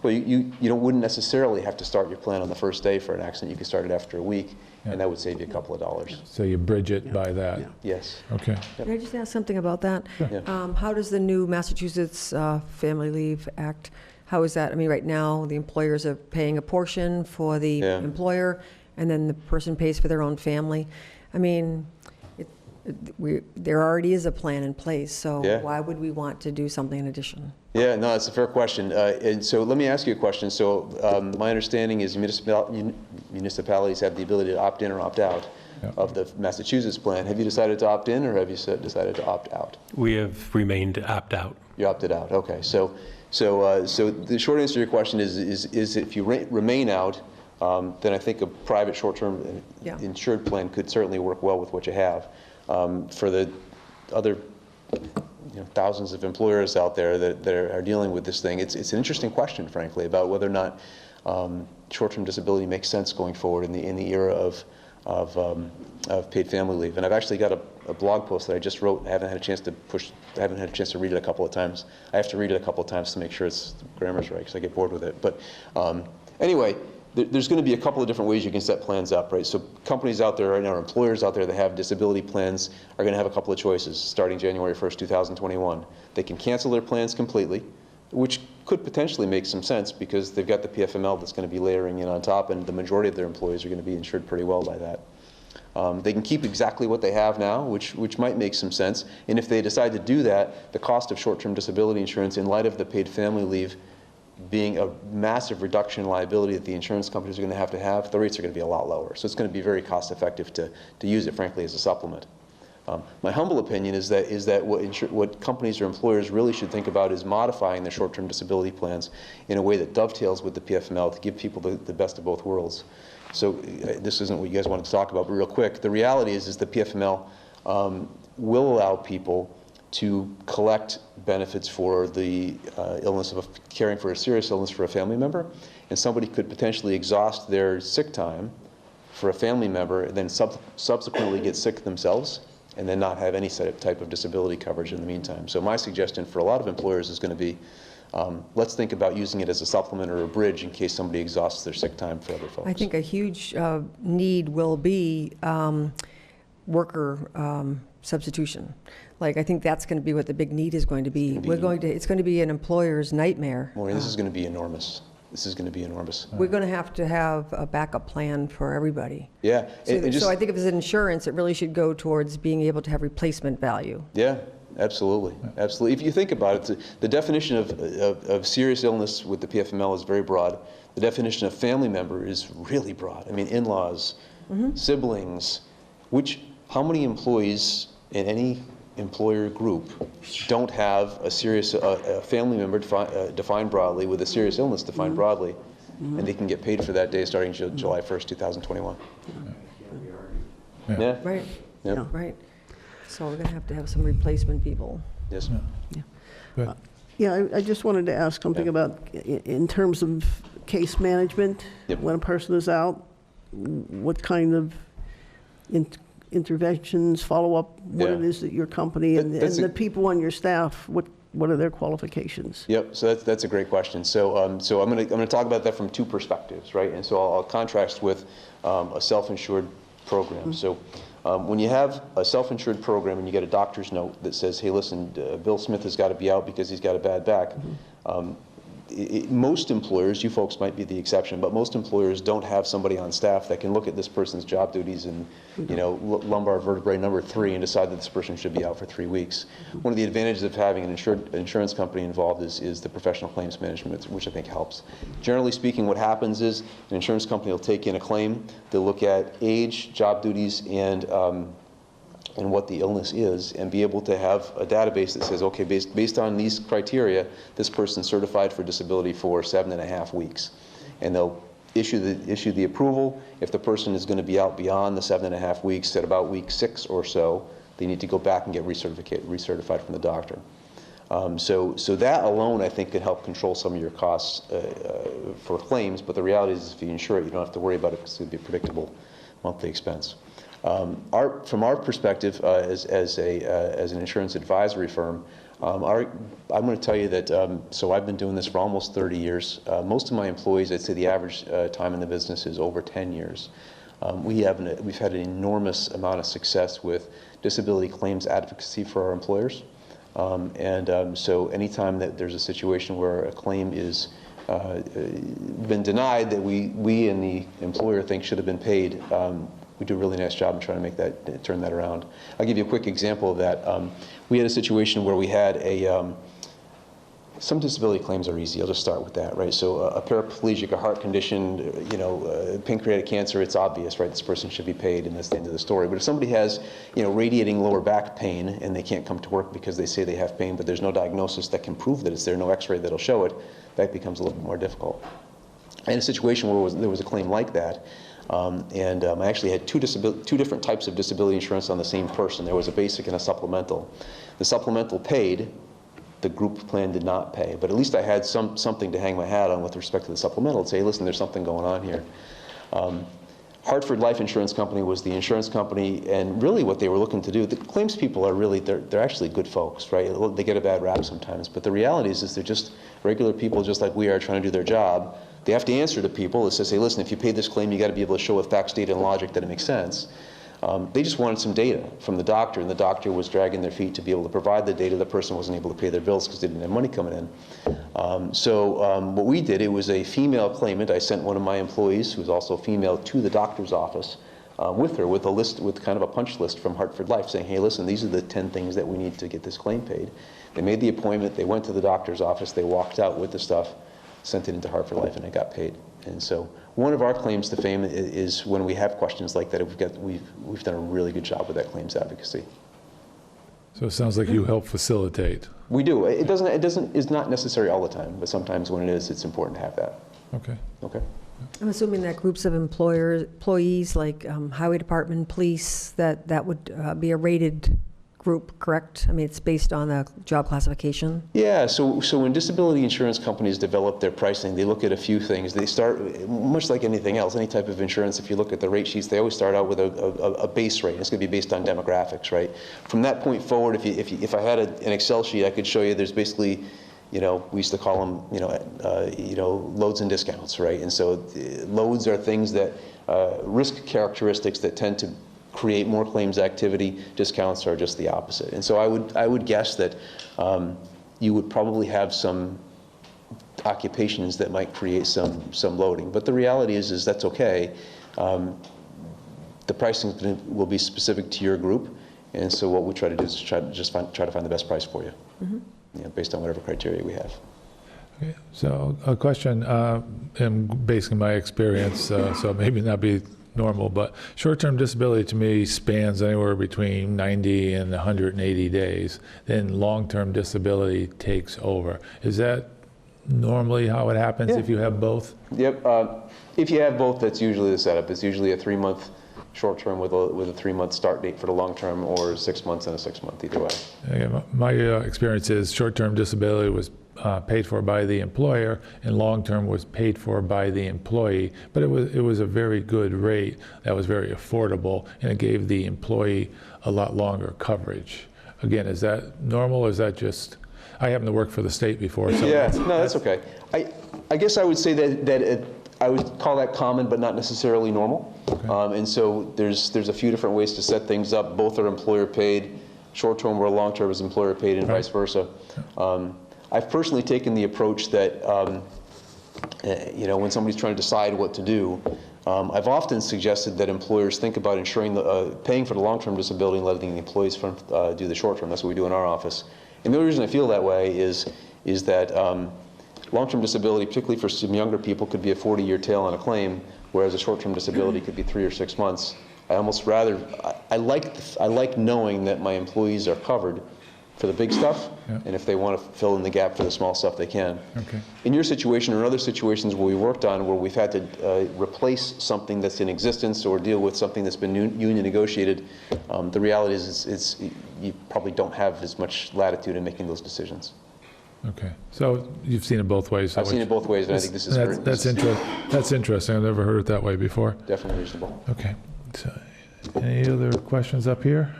Well, you wouldn't necessarily have to start your plan on the first day for an accident. You could start it after a week, and that would save you a couple of dollars. So you bridge it by that? Yes. Okay. Can I just ask something about that? Yeah. How does the new Massachusetts Family Leave Act, how is that? I mean, right now, the employers are paying a portion for the employer, and then the person pays for their own family. I mean, there already is a plan in place, so Yeah. why would we want to do something in addition? Yeah, no, that's a fair question. And so let me ask you a question. So my understanding is municipalities have the ability to opt in or opt out of the Massachusetts plan. Have you decided to opt in, or have you decided to opt out? We have remained opt-out. You opted out, okay. So the short answer to your question is if you remain out, then I think a private short-term Yeah. insured plan could certainly work well with what you have. For the other thousands of employers out there that are dealing with this thing, it's an interesting question, frankly, about whether or not short-term disability makes sense going forward in the era of paid family leave. And I've actually got a blog post that I just wrote. I haven't had a chance to read it a couple of times. I have to read it a couple of times to make sure its grammar's right, because I get bored with it. But anyway, there's going to be a couple of different ways you can set plans up, right? So companies out there right now, or employers out there that have disability plans are going to have a couple of choices starting January 1st, 2021. They can cancel their plans completely, which could potentially make some sense because they've got the PFML that's going to be layering in on top, and the majority of their employees are going to be insured pretty well by that. They can keep exactly what they have now, which might make some sense. And if they decide to do that, the cost of short-term disability insurance in light of the paid family leave being a massive reduction in liability that the insurance companies are going to have, the rates are going to be a lot lower. So it's going to be very cost effective to use it, frankly, as a supplement. My humble opinion is that what companies or employers really should think about is modifying their short-term disability plans in a way that dovetails with the PFML to give people the best of both worlds. So this isn't what you guys wanted to talk about, but real quick, the reality is the PFML will allow people to collect benefits for the illness of caring for a serious illness for a family member, and somebody could potentially exhaust their sick time for a family member and then subsequently get sick themselves and then not have any type of disability coverage in the meantime. So my suggestion for a lot of employers is going to be, let's think about using it as a supplement or a bridge in case somebody exhausts their sick time for other folks. I think a huge need will be worker substitution. Like, I think that's going to be what the big need is going to be. It's going to be an employer's nightmare. Maureen, this is going to be enormous. This is going to be enormous. We're going to have a backup plan for everybody. Yeah. So I think if it's insurance, it really should go towards being able to have replacement value. Yeah, absolutely. Absolutely. If you think about it, the definition of serious illness with the PFML is very broad. The definition of family member is really broad. I mean, in-laws, siblings, how many employees in any employer group don't have a family member defined broadly with a serious illness defined broadly, and they can get paid for that day starting July 1st, 2021. Yeah. Right. Yep. Right. So we're going to have some replacement people. Yes. Good. Yeah, I just wanted to ask something about, in terms of case management, Yep. when a person is out, what kind of interventions, follow-up, what it is that your company and the people on your staff, what are their qualifications? Yep. So that's a great question. So I'm going to talk about that from two perspectives, right? And so I'll contrast with a self-insured program. So when you have a self-insured program and you get a doctor's note that says, hey, listen, Bill Smith has got to be out because he's got a bad back. Most employers, you folks might be the exception, but most employers don't have somebody on staff that can look at this person's job duties and, lumbar vertebrae number 3 and decide that this person should be out for 3 weeks. One of the advantages of having an insurance company involved is the professional claims management, which I think helps. Generally speaking, what happens is an insurance company will take in a claim, they'll look at age, job duties, and what the illness is, and be able to have a database that says, okay, based on these criteria, this person's certified for disability for 7.5 weeks. And they'll issue the approval. If the person is going to be out beyond the 7.5 weeks, at about week 6 or so, they need to go back and get recertified from the doctor. So that alone, I think, could help control some of your costs for claims, but the reality is if you insure it, you don't have to worry about it because it'll be a predictable monthly expense. From our perspective, as an insurance advisory firm, I'm going to tell you that, so I've been doing this for almost 30 years. Most of my employees, I'd say the average time in the business is over 10 years. We've had an enormous amount of success with disability claims advocacy for our employers. So anytime that there's a situation where a claim is been denied that we and the employer think should have been paid, we do a really nice job in trying to make that, turn that around. I'll give you a quick example of that. We had a situation where we had some disability claims are easy. I'll just start with that, right? So a paraplegic, a heart condition, pancreatic cancer, it's obvious, right? This person should be paid, and that's the end of the story. But if somebody has, radiating lower back pain and they can't come to work because they say they have pain, but there's no diagnosis that can prove that it's there, no x-ray that'll show it, that becomes a little bit more difficult. I had a situation where there was a claim like that, I actually had two different types of disability insurance on the same person. There was a basic and a supplemental. The supplemental paid, the group plan did not pay, but at least I had something to hang my hat on with respect to the supplemental and say, listen, there's something going on here. Hartford Life Insurance Company was the insurance company, and really what they were looking to do, the claims people are really, they're actually good folks, right? They get a bad rap sometimes, but the reality is they're just regular people just like we are trying to do their job. They have to answer to people that says, hey, listen, if you pay this claim, you got to be able to show with facts, data, and logic that it makes sense. They just wanted some data from the doctor, and the doctor was dragging their feet to be able to provide the data. The person wasn't able to pay their bills because they didn't have money coming in. What we did, it was a female claimant. I sent one of my employees, who's also female, to the doctor's office with her, with a list, with kind of a punch list from Hartford Life saying, hey, listen, these are the 10 things that we need to get this claim paid. They made the appointment, they went to the doctor's office, they walked out with the stuff, sent it into Hartford Life, and it got paid. And so one of our claims to fame is when we have questions like that, we've done a really good job with that claims advocacy. So it sounds like you help facilitate. We do. It's not necessary all the time, but sometimes when it is, it's important to have that. Okay. Okay. I'm assuming that groups of employees like highway department, police, that would be a rated group, correct? I mean, it's based on a job classification? Yeah, so when disability insurance companies develop their pricing, they look at a few things. They start, much like anything else, any type of insurance, if you look at the rate sheets, they always start out with a base rate. It's going to be based on demographics, right? From that point forward, if I had an Excel sheet, I could show you there's basically, we used to call them, loads and discounts, right? And so loads are things that, risk characteristics that tend to create more claims activity. Discounts are just the opposite. And so I would guess that you would probably have some occupations that might create some loading. But the reality is that's okay. The pricing will be specific to your group. And so what we try to do is try to find the best price for you, based on whatever criteria we have. Okay. So a question, and based on my experience, so maybe not be normal, but short-term disability to me spans anywhere between 90 and 180 days. Then long-term disability takes over. Is that normally how it happens if you have both? Yep. If you have both, that's usually the setup. It's usually a 3-month short-term with a 3-month start date for the long-term, or 6 months and a 6-month, either way. Okay, my experience is short-term disability was paid for by the employer, and long-term was paid for by the employee. But it was a very good rate that was very affordable, and it gave the employee a lot longer coverage. Again, is that normal, or is that just? I happen to work for the state before. So yeah, no, that's okay. I guess I would say that I would call that common, but not necessarily normal. Okay. And so there's a few different ways to set things up. Both are employer paid. Short-term or long-term is employer paid, and vice versa. I've personally taken the approach that, when somebody's trying to decide what to do, I've often suggested that employers think about insuring paying for the long-term disability and letting the employees do the short-term. That's what we do in our office. And the only reason I feel that way is that long-term disability, particularly for some younger people, could be a 40-year tail on a claim, whereas a short-term disability could be 3 or 6 months. I like knowing that my employees are covered for the big stuff, and if they want to fill in the gap for the small stuff, they can. Okay. In your situation or in other situations where we worked on, where we've had to replace something that's in existence or deal with something that's been union negotiated, the reality is you probably don't have as much latitude in making those decisions. Okay, so you've seen it both ways. I've seen it both ways, and I think this is that's interesting. I've never heard it that way before. Definitely reasonable. Okay. So, any other questions up here?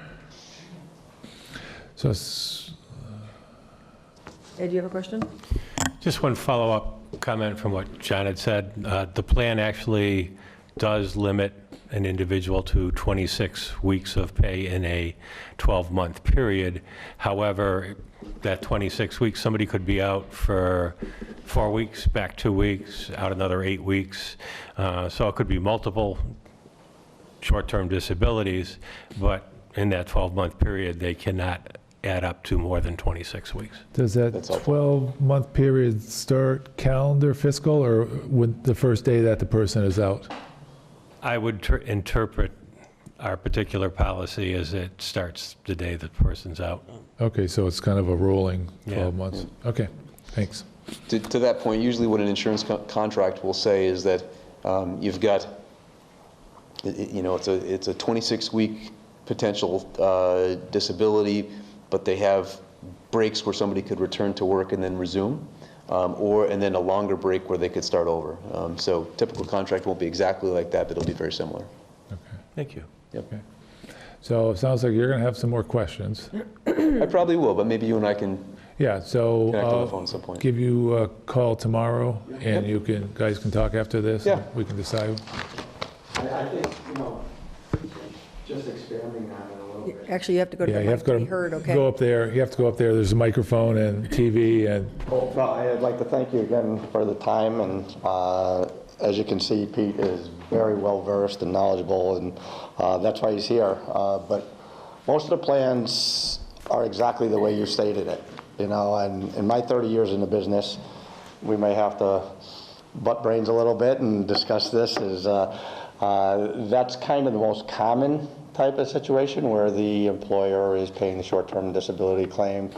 So, Ed, do you have a question? Just one follow-up comment from what John had said. The plan actually does limit an individual to 26 weeks of pay in a 12-month period. However, that 26 weeks, somebody could be out for 4 weeks, back 2 weeks, out another 8 weeks. So it could be multiple short-term disabilities, but in that 12-month period, they cannot add up to more than 26 weeks. Does that That's helpful. 12-month period start calendar fiscal, or with the first day that the person is out? I would interpret our particular policy as it starts the day the person's out. Okay, so it's kind of a rolling Yeah. 12 months. Okay, thanks. To that point, usually what an insurance contract will say is that you've got, you know, it's a 26-week potential disability, but they have breaks where somebody could return to work and then resume, and then a longer break where they could start over. So typical contract won't be exactly like that, but it'll be very similar. Thank you. Okay. So it sounds like you're going to have some more questions. I probably will, but maybe you and I can Yeah, so connect on the phone I'll at some point. give you a call tomorrow, and you guys can talk after this. Yeah. And we can decide. I think, you know, just expanding on it a little bit. Actually, you have to go to Yeah, the you have mic to to be heard, okay? go up there. You have to go up there. There's a microphone and TV, and Well, no, I'd like to thank you again for the time, and as you can see, Pete is very well-versed and knowledgeable, and that's why he's here. But most of the plans are exactly the way you stated it, you know, and in my 30 years in the business, we may have to butt brains a little bit and discuss this, that's kind of the most common type of situation where the employer is paying the short-term disability claim,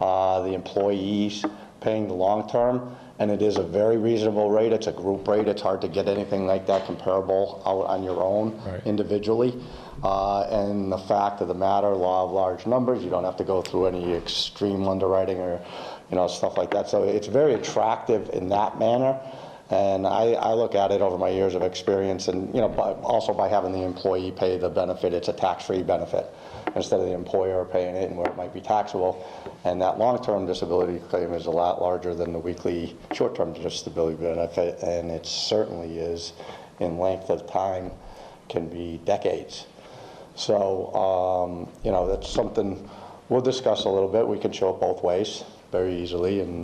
the employees paying the long-term, and it is a very reasonable rate. It's a group rate. It's hard to get anything like that comparable out on your own individually. And the fact of the matter, law of large numbers, you don't have to go through any extreme underwriting or, you know, stuff like that. So it's very attractive in that manner. And I look at it over my years of experience, and, you know, also by having the employee pay the benefit, it's a tax-free benefit instead of the employer paying it and where it might be taxable. And that long-term disability claim is a lot larger than the weekly short-term disability benefit, and it certainly is in length of time, can be decades. So, you know, that's something we'll discuss a little bit. We can show it both ways very easily. And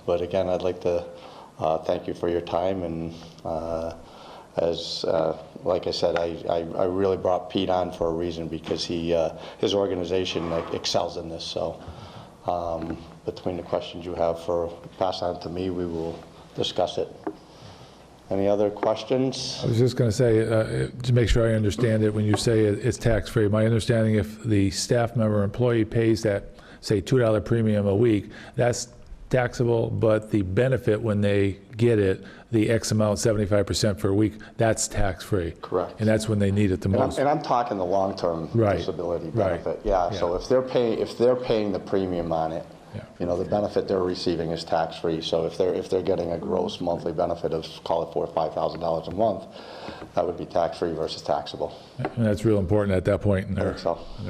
but again, I'd like to thank you for your time. And like I said, I really brought Pete on for a reason, because his organization excels in this. So between the questions you have pass on to me, we will discuss it. Any other questions? I was just going to say, to make sure I understand it, when you say it's tax-free, my understanding, if the staff member or employee pays that, say, $2 premium a week, that's taxable, but the benefit when they get it, the X amount, 75% for a week, that's tax-free. Correct. And that's when they need it the most. And I'm talking the long-term disability benefit. Yeah. So if they're paying the premium on it, you know, the benefit they're receiving is tax-free. So if they're getting a gross monthly benefit of, call it $4,000 or $5,000 a month, that would be tax-free versus taxable. And that's real important at that point in their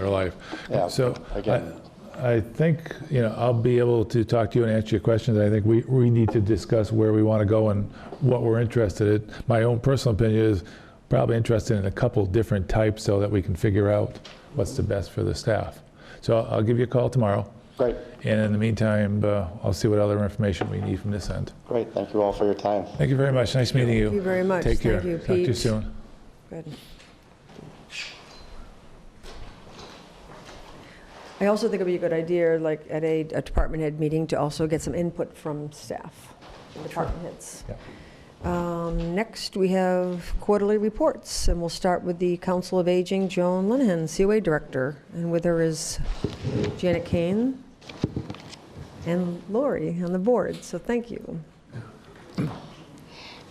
life. Yeah. So Again, I think, you know, I'll be able to talk to you and answer your questions. I think we need to discuss where we want to go and what we're interested in. My own personal opinion is probably interested in a couple different types so that we can figure out what's the best for the staff. So I'll give you a call tomorrow. Great. And in the meantime, I'll see what other information we need from this end. Great. Thank you all for your time. Thank you very much. Nice meeting you. Thank you very much. Take care. Thank you, Talk to you Pete. soon. Good. I also think it'd be a good idea, like at a department head meeting, to also get some input from staff, department heads. Next, we have quarterly reports, and we'll start with the Council of Aging, Joan Linehan, COA Director, and with her is Janet Kane and Lori on the board, so thank you.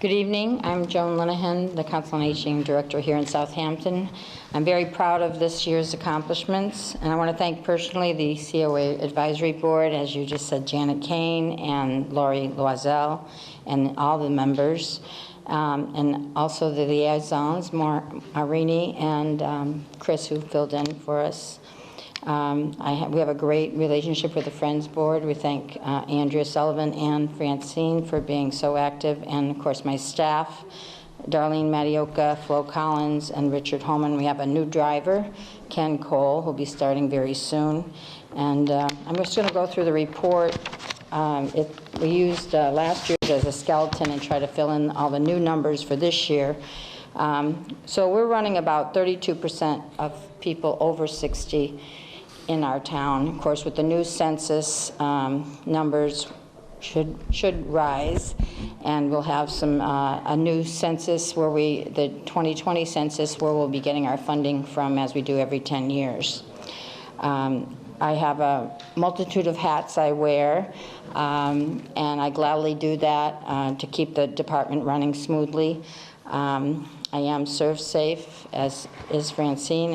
Good evening. I'm Joan Linehan, the Council on Aging Director here in Southampton. I'm very proud of this year's accomplishments, and I want to thank personally the COA Advisory Board, as you just said, Janet Kane and Lori Loisel, and all the members, and also the liaisons, Marini and Chris, who filled in for us. We have a great relationship with the Friends Board. We thank Andrea Sullivan and Francine for being so active, and of course my staff, Darlene Matioka, Flo Collins, and Richard Holman. We have a new driver, Ken Cole, who'll be starting very soon. And I'm just going to go through the report. We used last year as a skeleton and try to fill in all the new numbers for this year. So we're running about 32% of people over 60 in our town. Of course, with the new census, numbers should rise, and we'll have some a new census where the 2020 census, where we'll be getting our funding from, as we do every 10 years. I have a multitude of hats I wear, and I gladly do that to keep the department running smoothly. I am Serve Safe, as is Francine,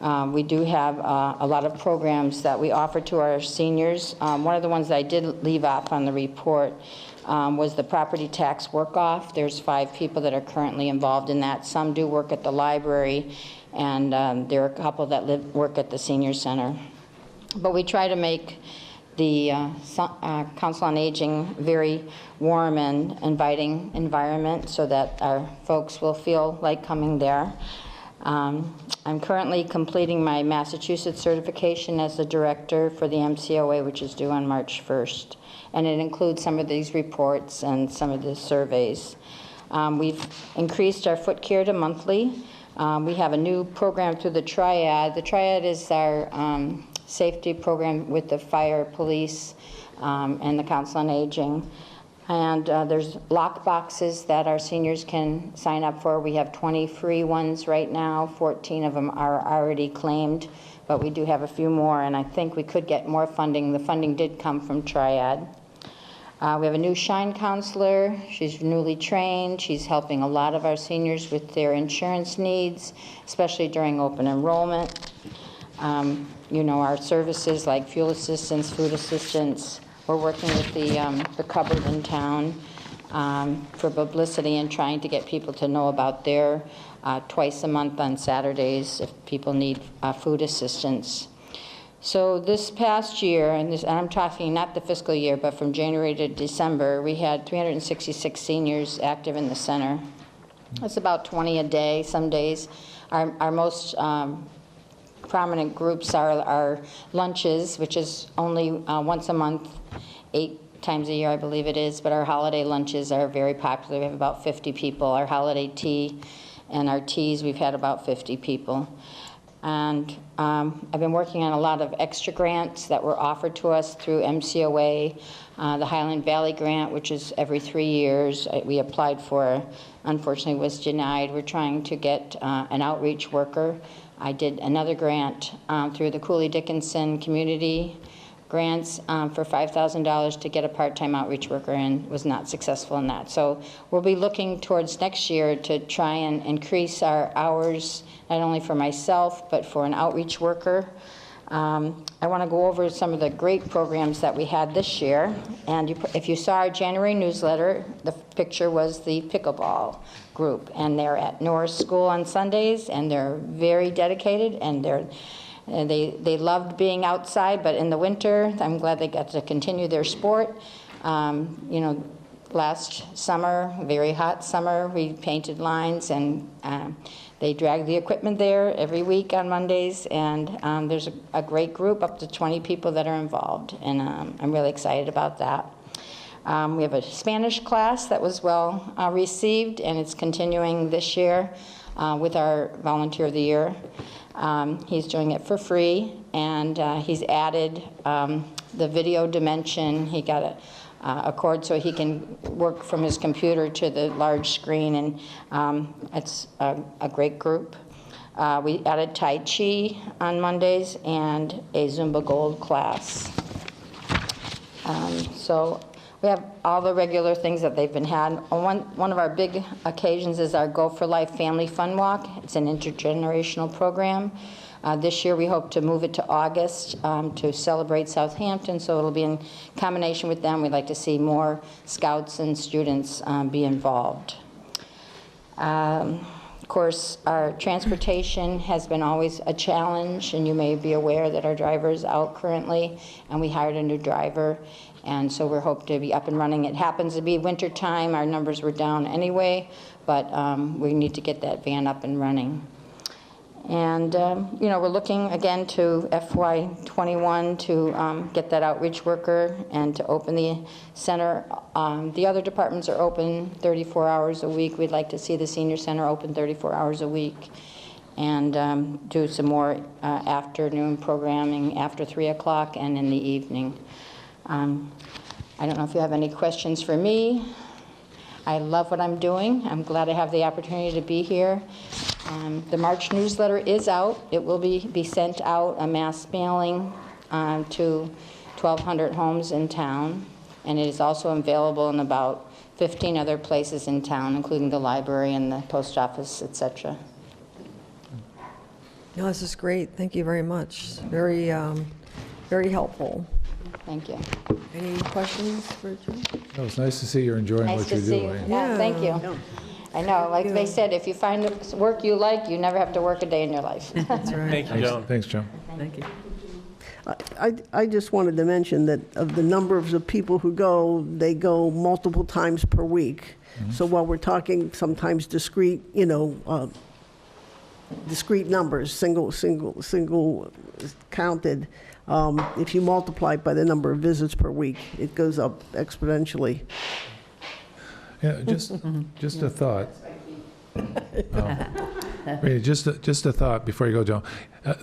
and we do have a lot of programs that we offer to our seniors. One of the ones that I did leave off on the report was the property tax work-off. There's 5 people that are currently involved in that. Some do work at the library, and there are a couple that work at the senior center. But we try to make the Council on Aging very warm and inviting environment so that our folks will feel like coming there. I'm currently completing my Massachusetts certification as the director for the MCOA, which is due on March 1st. And it includes some of these reports and some of the surveys. We've increased our foot care to monthly. We have a new program through the Triad. The Triad is our safety program with the fire, police, and the Council on Aging. And there's lock boxes that our seniors can sign up for. We have 20 free ones right now. 14 of them are already claimed, but we do have a few more, and I think we could get more funding. The funding did come from Triad. We have a new Shine counselor. She's newly trained. She's helping a lot of our seniors with their insurance needs, especially during open enrollment. You know, our services like fuel assistance, food assistance. We're working with the cupboard in town for publicity and trying to get people to know about their twice a month on Saturdays if people need food assistance. So this past year, and I'm talking not the fiscal year, but from January to December, we had 366 seniors active in the center. That's about 20 a day some days. Our most prominent groups are our lunches, which is only once a month, 8 times a year, I believe it is, but our holiday lunches are very popular. We have about 50 people. Our holiday tea and our teas, we've had about 50 people. And I've been working on a lot of extra grants that were offered to us through MCOA, the Highland Valley grant, which is every 3 years. We applied for, unfortunately was denied. We're trying to get an outreach worker. I did another grant through the Cooley Dickinson community grants for $5,000 to get a part-time outreach worker, and was not successful in that. So we'll be looking towards next year to try and increase our hours, not only for myself, but for an outreach worker. I want to go over some of the great programs that we had this year. And if you saw our January newsletter, the picture was the pickleball group. And they're at Norris School on Sundays, and they're very dedicated, and they loved being outside, but in the winter, I'm glad they got to continue their sport. You know, last summer, very hot summer, we painted lines, and they drag the equipment there every week on Mondays, and there's a great group, up to 20 people that are involved, and I'm really excited about that. We have a Spanish class that was well received, and it's continuing this year with our Volunteer of the Year. He's doing it for free, and he's added the video dimension. He got a cord so he can work from his computer to the large screen, and it's a great group. We added Tai Chi on Mondays and a Zumba Gold class. So we have all the regular things that they've been had. One of our big occasions is our Go for Life Family Fun Walk. It's an intergenerational program. This year we hope to move it to August to celebrate Southampton, so it'll be in combination with them. We'd like to see more scouts and students be involved. Of course, our transportation has been always a challenge, and you may be aware that our driver is out currently, and we hired a new driver. And so we're hoping to be up and running. It happens to be winter time. Our numbers were down anyway, but we need to get that van up and running. And, we're looking again to FY21 to get that outreach worker and to open the center. The other departments are open 34 hours a week. We'd like to see the senior center open 34 hours a week and do some more afternoon programming after 3 o'clock and in the evening. I don't know if you have any questions for me. I love what I'm doing. I'm glad I have the opportunity to be here. The March newsletter is out. It will be sent out, a mass mailing to 1,200 homes in town. And it is also available in about 15 other places in town, including the library and the post office, etc. No, this is great. Thank you very much. Very, very helpful. Thank you. Any questions for Jim? It was nice to see you're enjoying Nice what to you're see you. doing. Yeah, thank you. I know, like they said, if you find work you like, you never have to work a day in your life. That's right. Thank you, Joan. Thanks, Joan. Thank you. I just wanted to mention that of the numbers of people who go, they go multiple times per week. So while we're talking sometimes discrete, discrete numbers, single counted, if you multiply it by the number of visits per week, it goes up exponentially. Yeah, just a thought. Really, just a thought before you go, Joan.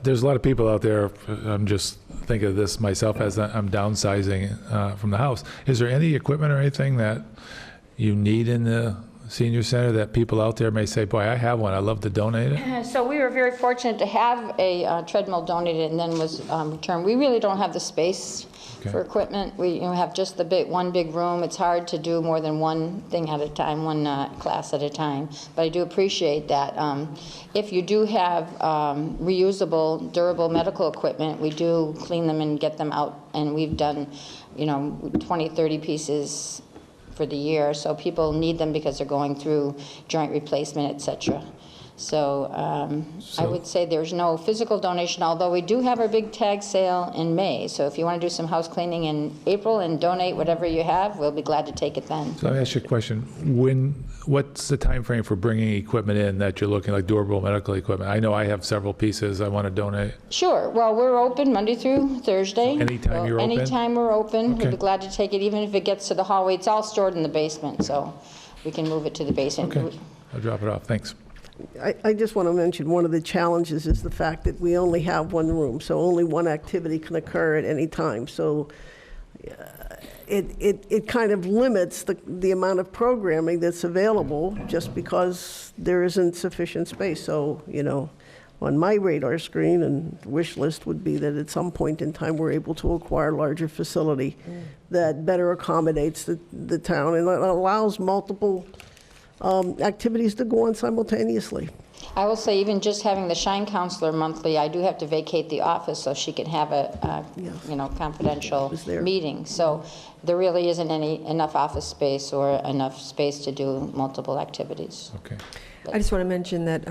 There's a lot of people out there, I'm just thinking of this myself as I'm downsizing from the house. Is there any equipment or anything that you need in the senior center that people out there may say, boy, I have one, I'd love to donate it? So we were very fortunate to have a treadmill donated and then was returned. We really don't have the space for equipment. We have just one big room. It's hard to do more than one thing at a time, one class at a time. But I do appreciate that. If you do have reusable, durable medical equipment, we do clean them and get them out. And we've done, 20, 30 pieces for the year. So people need them because they're going through joint replacement, et cetera. So I would say there's no physical donation, although we do have our big tag sale in May. So if you want to do some house cleaning in April and donate whatever you have, we'll be glad to take it then. So let me ask you a question. What's the time frame for bringing equipment in that you're looking, like durable medical equipment? I know I have several pieces I want to donate. Sure. Well, we're open Monday through Thursday. So anytime you're open? Anytime we're open. Okay. We'd be glad to take it, even if it gets to the hallway. It's all stored in the basement, so we can move it to the basement. Okay, I'll drop it off. Thanks. I just want to mention, one of the challenges is the fact that we only have one room, so only one activity can occur at any time. So it kind of limits the amount of programming that's available just because there isn't sufficient space. So, on my radar screen and wish list would be that at some point in time, we're able to acquire a larger facility that better accommodates the town and allows multiple activities to go on simultaneously. I will say, even just having the Shine Counselor monthly, I do have to vacate the office so she can have a confidential meeting. So there really isn't enough office space or enough space to do multiple activities. Okay. I just want to mention that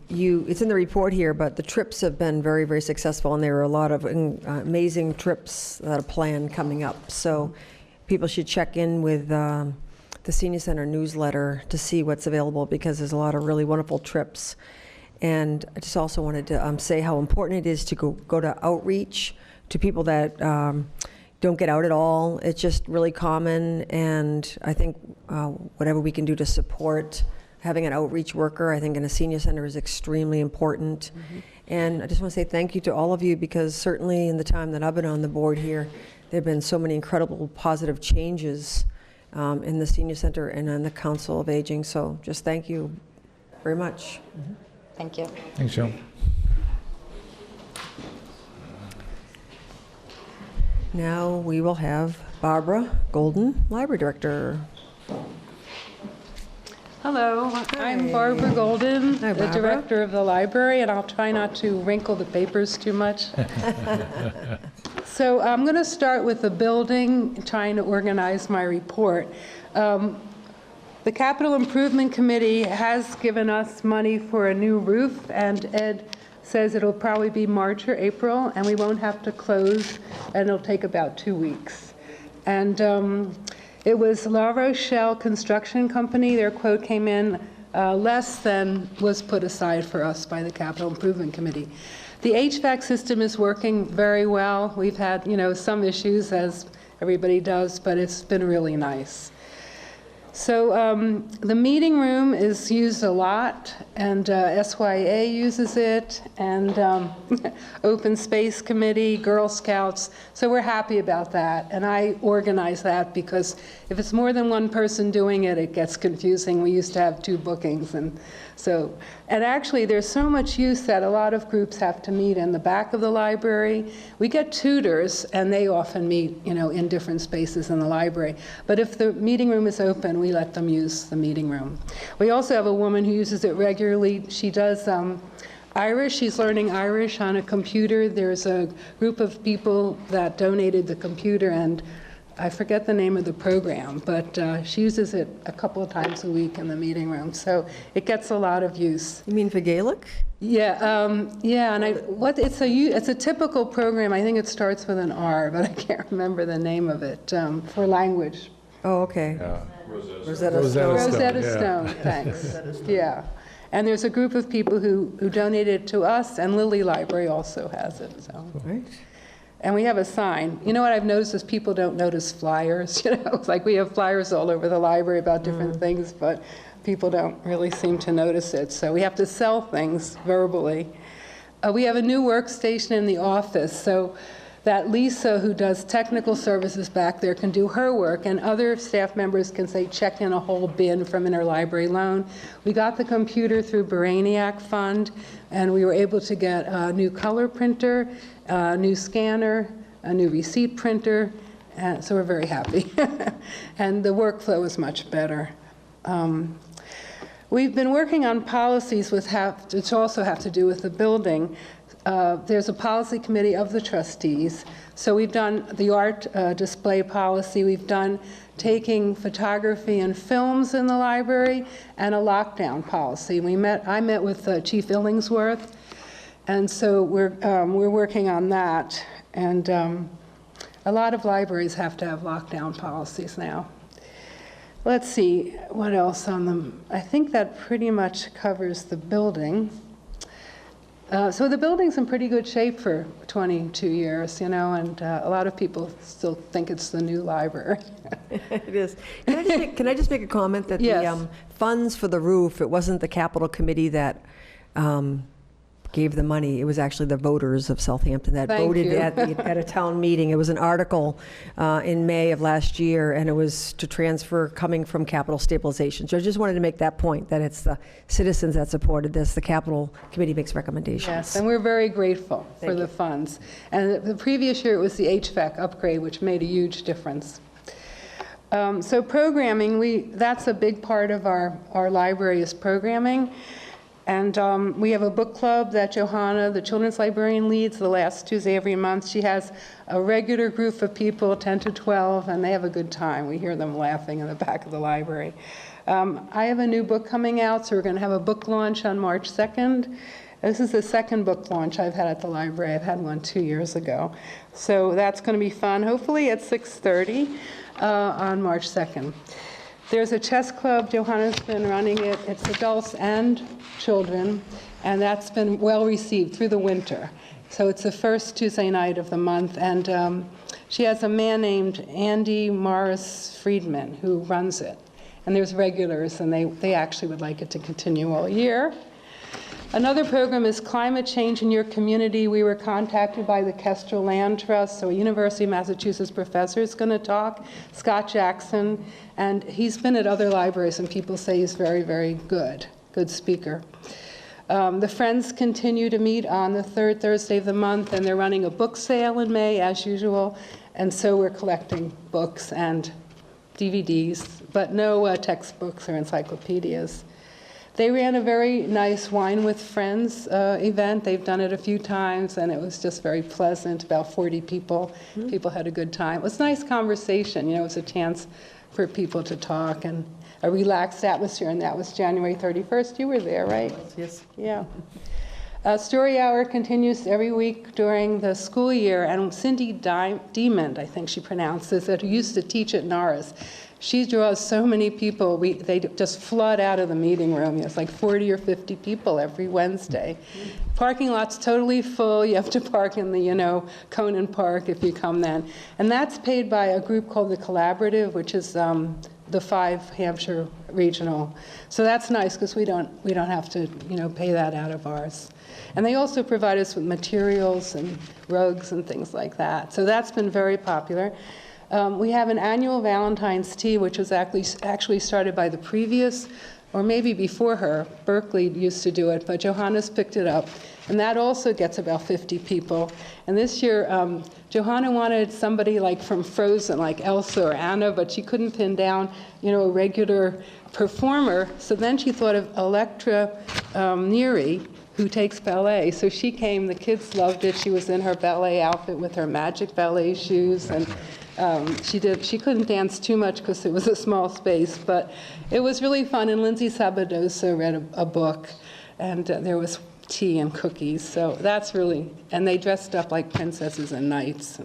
it's in the report here, but the trips have been very, very successful, and there are a lot of amazing trips that are planned coming up. So people should check in with the Senior Center newsletter to see what's available, because there's a lot of really wonderful trips. And I just also wanted to say how important it is to go to outreach to people that don't get out at all. It's just really common, and I think whatever we can do to support having an outreach worker, I think in a senior center, is extremely important. And I just want to say thank you to all of you, because certainly in the time that I've been on the board here, there have been so many incredible positive changes in the Senior Center and on the Council of Aging. So just thank you very much. Thank you. Thanks, Joan. Now we will have Barbara Golden, Library Director. Hello, I'm Barbara Golden, Hi, the Barbara. Director of the Library, and I'll try not to wrinkle the papers too much. So I'm going to start with the building, trying to organize my report. The Capital Improvement Committee has given us money for a new roof, and Ed says it'll probably be March or April, and we won't have to close, and it'll take about 2 weeks. And it was La Rochelle Construction Company. Their quote came in less than was put aside for us by the Capital Improvement Committee. The HVAC system is working very well. We've had, some issues, as everybody does, but it's been really nice. So the meeting room is used a lot, and SYA uses it, and Open Space Committee, Girl Scouts. So we're happy about that, and I organize that because if it's more than one person doing it, it gets confusing. We used to have 2 bookings, and actually there's so much use that a lot of groups have to meet in the back of the library. We get tutors, and they often meet, in different spaces in the library. But if the meeting room is open, we let them use the meeting room. We also have a woman who uses it regularly. She does Irish. She's learning Irish on a computer. There's a group of people that donated the computer, and I forget the name of the program, but she uses it a couple of times a week in the meeting room, so it gets a lot of use. You mean for Gaelic? Yeah, and it's a typical program. I think it starts with an R, but I can't remember the name of it for language. Oh, okay. Yeah. Rosetta Stone, thanks. Yeah, and there's a group of people who donated to us, and Lilly Library also has it. So. Right. And we have a sign. You know what I've noticed is people don't notice flyers. It's like we have flyers all over the library about different things, but people don't really seem to notice it. So we have to sell things verbally. We have a new workstation in the office, so that Lisa, who does technical services back there, can do her work, and other staff members can, say, check in a whole bin from interlibrary loan. We got the computer through Baraniac Fund, and we were able to get a new color printer, a new scanner, a new receipt printer, so we're very happy. And the workflow is much better. We've been working on policies which also have to do with the building. There's a policy committee of the trustees. So we've done the art display policy. We've done taking photography and films in the library, and a lockdown policy. I met with Chief Illingsworth, and so we're working on that. And a lot of libraries have to have lockdown policies now. Let's see, what else on them? I think that pretty much covers the building. So the building's in pretty good shape for 22 years, and a lot of people still think it's the new library. It is. Can I just make a comment that Yes. the funds for the roof, it wasn't the capital committee that gave the money. It was actually the voters of Southampton that Thank voted you. at a town meeting. It was an article in May of last year, and it was to transfer coming from capital stabilization. So I just wanted to make that point, that it's the citizens that supported this. The capital committee makes recommendations. Yes, and we're very grateful for the funds. And the previous year, it was the HVAC upgrade, which made a huge difference. So programming, that's a big part of our library is programming. And we have a book club that Johanna, the children's librarian, leads the last Tuesday every month. She has a regular group of people, 10 to 12, and they have a good time. We hear them laughing in the back of the library. I have a new book coming out, so we're going to have a book launch on March 2nd. This is the second book launch I've had at the library. I've had one 2 years ago. So that's going to be fun, hopefully at 6:30 on March 2nd. There's a chess club. Johanna's been running it. It's adults and children, and that's been well received through the winter. So it's the first Tuesday night of the month, and she has a man named Andy Morris Friedman who runs it. And there's regulars, and they actually would like it to continue all year. Another program is Climate Change in Your Community. We were contacted by the Kestrel Land Trust, so a University of Massachusetts professor is going to talk, Scott Jackson, and he's been at other libraries, and people say he's very, very good speaker. The Friends continue to meet on the third Thursday of the month, and they're running a book sale in May, as usual, and so we're collecting books and DVDs, but no textbooks or encyclopedias. They ran a very nice Wine with Friends event. They've done it a few times, and it was just very pleasant, about 40 people. People had a good time. It was a nice conversation. It was a chance for people to talk and a relaxed atmosphere, and that was January 31st. You were there, right? Yes. Yeah. Story Hour continues every week during the school year, and Cindy Diamond, I think she pronounces it, who used to teach at Norris. She draws so many people, they just flood out of the meeting room. It's like 40 or 50 people every Wednesday. Parking lot's totally full. You have to park in the, Conan Park if you come then. And that's paid by a group called the Collaborative, which is the 5 Hampshire regional. So that's nice because we don't have to, pay that out of ours. And they also provide us with materials and rugs and things like that. So that's been very popular. We have an annual Valentine's Tea, which was actually started by the previous, or maybe before her. Berkeley used to do it, but Johanna's picked it up. And that also gets about 50 people. And this year, Johanna wanted somebody like from Frozen, like Elsa or Anna, but she couldn't pin down, a regular performer. So then she thought of Electra Neary, who takes ballet. So she came, the kids loved it. She was in her ballet outfit with her magic ballet shoes, and she couldn't dance too much because it was a small space, but it was really fun. And Lindsay Sabadosa read a book, and there was tea and cookies. So that's really, and they dressed up like princesses and knights.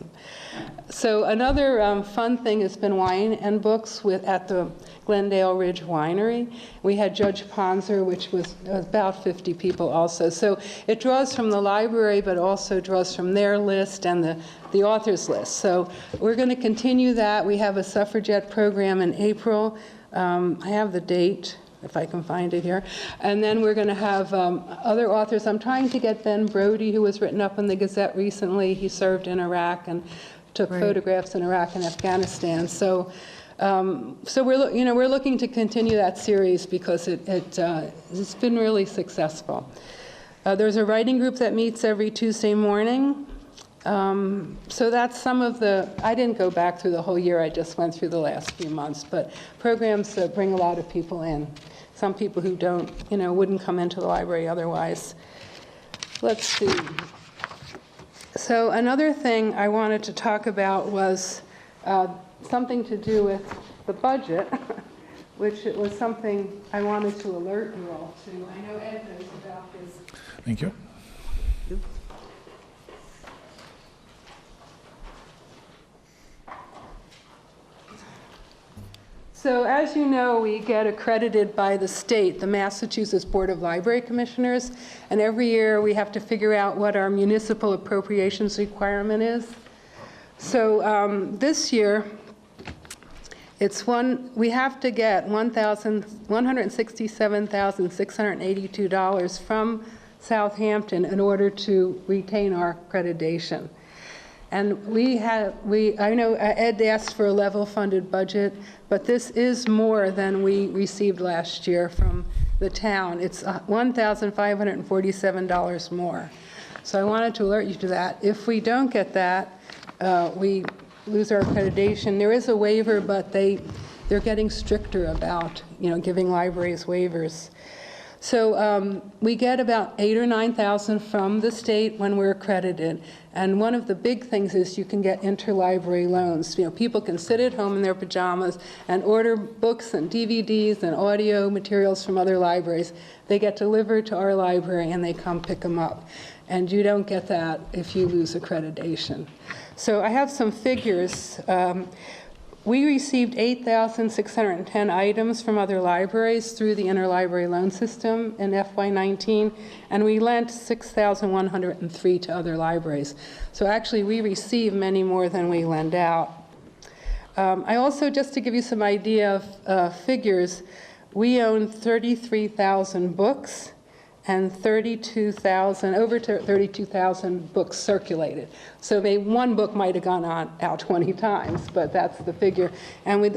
So another fun thing has been wine and books at the Glendale Ridge Winery. We had Judge Ponzer, which was about 50 people also. So it draws from the library, but also draws from their list and the author's list. So we're going to continue that. We have a suffragette program in April. I have the date, if I can find it here. And then we're going to have other authors. I'm trying to get Ben Brody, who was written up in the Gazette recently. He served in Iraq and took photographs in Iraq and Afghanistan. So we're looking to continue that series because it's been really successful. There's a writing group that meets every Tuesday morning. So that's some of I didn't go back through the whole year, I just went through the last few months, but programs that bring a lot of people in. Some people who don't, wouldn't come into the library otherwise. Let's see. So another thing I wanted to talk about was something to do with the budget, which it was something I wanted to alert you all to. I know Ed knows about this. Thank you. So as you know, we get accredited by the state, the Massachusetts Board of Library Commissioners, and every year we have to figure out what our municipal appropriations requirement is. So this year, we have to get $167,682 from Southampton in order to retain our accreditation. And I know Ed asked for a level-funded budget, but this is more than we received last year from the town. It's $1,547 more. So I wanted to alert you to that. If we don't get that, we lose our accreditation. There is a waiver, but they're getting stricter about, giving libraries waivers. So we get about $8,000 or $9,000 from the state when we're accredited. And one of the big things is you can get interlibrary loans. People can sit at home in their pajamas and order books and DVDs and audio materials from other libraries. They get delivered to our library and they come pick them up. And you don't get that if you lose accreditation. So I have some figures. We received 8,610 items from other libraries through the interlibrary loan system in FY19, and we lent 6,103 to other libraries. So actually, we receive many more than we lend out. I also, just to give you some idea of figures, we own 33,000 books and over 32,000 books circulated. So one book might have gone out 20 times, but that's the figure. And I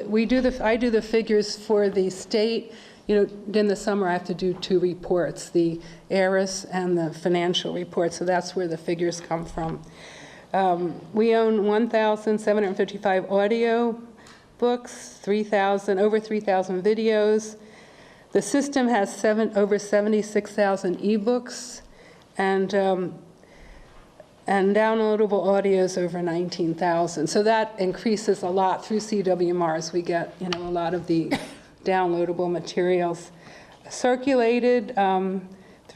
do the figures for the state. In the summer I have to do 2 reports, the ARIS and the financial report, so that's where the figures come from. We own 1,755 audio books, over 3,000 videos. The system has over 76,000 ebooks, and downloadable audios over 19,000. So that increases a lot through CWMRs. We get a lot of the downloadable materials circulated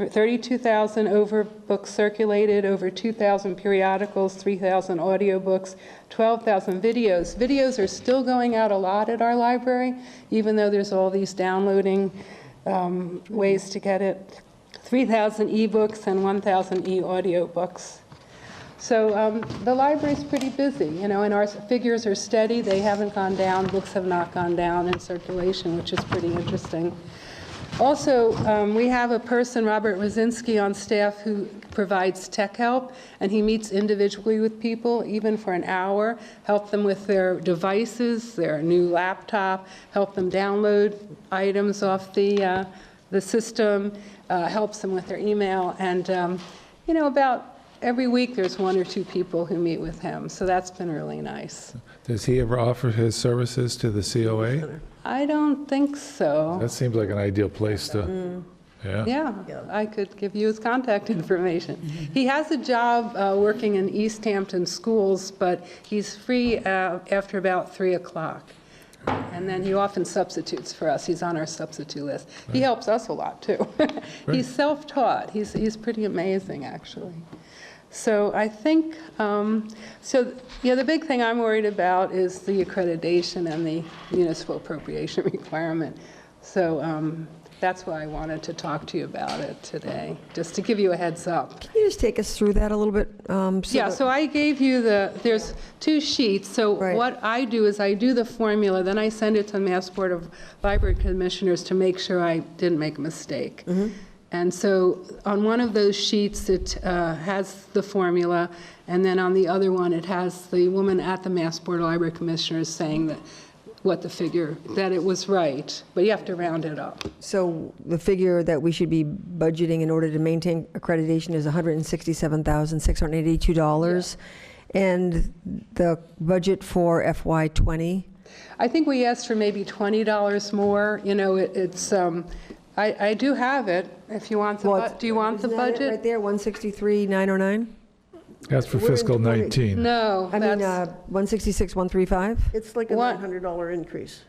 32,000 over books circulated, over 2,000 periodicals, 3,000 audiobooks, 12,000 videos. Videos are still going out a lot at our library, even though there's all these downloading ways to get it. 3,000 ebooks and 1,000 e-audiobooks. So the library's pretty busy, you know, and our figures are steady. They haven't gone down. Books have not gone down in circulation, which is pretty interesting. Also, we have a person, Robert Rosinski, on staff who provides tech help, and he meets individually with people, even for an hour, help them with their devices, their new laptop, help them download items off the system, helps them with their email, and, you know, about every week there's 1 or 2 people who meet with him, so that's been really nice. Does he ever offer his services to the COA? I don't think so. That seems like an ideal place to, yeah. Yeah, I could give you his contact information. He has a job working in Easthampton schools, but he's free after about 3 o'clock. And then he often substitutes for us. He's on our substitute list. He helps us a lot, too. He's self-taught. He's pretty amazing, actually. So I think, the big thing I'm worried about is the accreditation and the municipal appropriation requirement. So that's why I wanted to talk to you about it today, just to give you a heads up. Can you just take us through that a little bit? So I gave you there's 2 sheets. So what I do is I do the formula, then I send it to the Mass Board of Library Commissioners to make sure I didn't make a mistake. And so on one of those sheets, it has the formula, and then on the other one, it has the woman at the Mass Board of Library Commissioners saying that that it was right, but you have to round it up. So the figure that we should be budgeting in order to maintain accreditation is $167,682. And the budget for FY20? I think we asked for maybe $20 more. You know, it's I do have it. If you want the do you want the budget? Right there, 163,909? That's for fiscal 19. No, I mean, 166,135? It's like a $900 increase.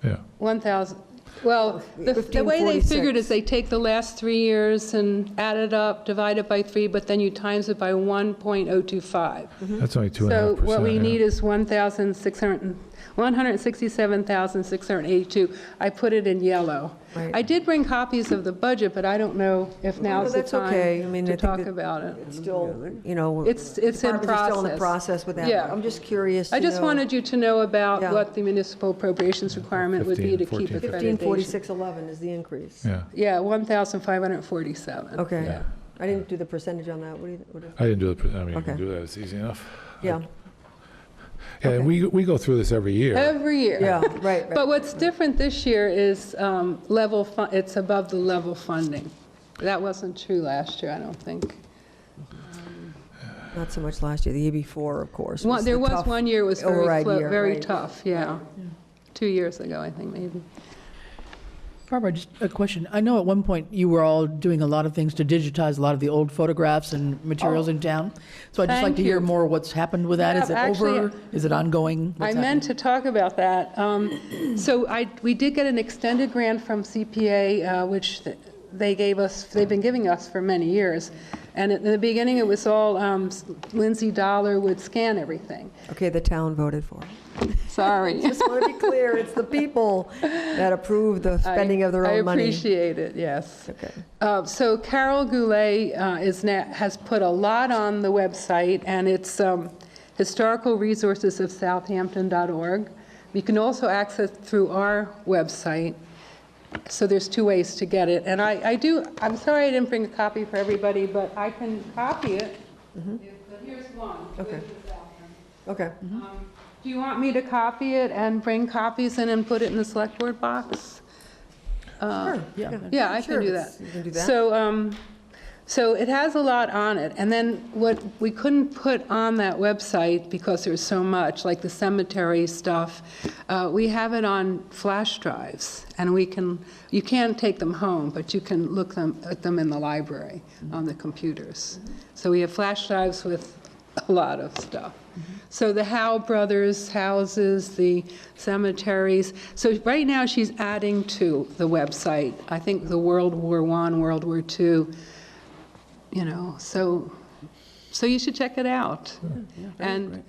Yeah. 1,000. Well, the way they figured is they take the last 3 years and add it up, divide it by 3, but then you times it by 1.025. That's only 2.5%. So what we need is 167,682. I put it in yellow. Right. I did bring copies of the budget, but I don't know if now's the time to talk about it. It's still, you know, It's in still in the process. process with that. Yeah. I'm just curious. I just wanted you to know about Yeah. what the municipal appropriations requirement would be to keep 15, accreditation. 154611 is the increase. Yeah. Yeah, 1,547. Okay. Yeah. I didn't do the percentage on that. What I didn't do it, I mean, you Okay. can do that, it's easy enough. yeah. Yeah, and we go through this every year. Every year. Yeah, right. But what's different this year is it's above the level funding. That wasn't true last year, I don't think. Not so much last year. The year before, of course. There was tough one year was override year, very right. tough, yeah. 2 years ago, I think, maybe. Barbara, just a question. I know at one point you were all doing a lot of things to digitize a lot of the old photographs and materials in town. So I'd just like Thank to hear you. more what's happened with that. Yeah, Is it actually, over? Is it ongoing? I meant to talk about that. We did get an extended grant from CPA, which they've been giving us for many years. And in the beginning, it was all Lindsay Dollar would scan everything. Okay, the town voted for it. Sorry. Just want to be clear, it's the people that approve the spending of their own money. I appreciate it, yes. Okay. So Carol Goulet has put a lot on the website, and it's historicalresourcesofsouthampton.org. You can also access through our website. So there's 2 ways to get it. And I'm sorry I didn't bring a copy for everybody, but I can copy it. But here's one. Okay. Okay. Do you want me to copy it and bring copies in and put it in the select board box? Yeah. Yeah, I Sure, can do that. you can do that. So it has a lot on it. And then what we couldn't put on that website because there's so much, like the cemetery stuff, we have it on flash drives. And you can't take them home, but you can look at them in the library on the computers. So we have flash drives with a lot of stuff. So the Howe brothers' houses, the cemeteries. So right now she's adding to the website, I think the World War I, World War II so you should check it out. And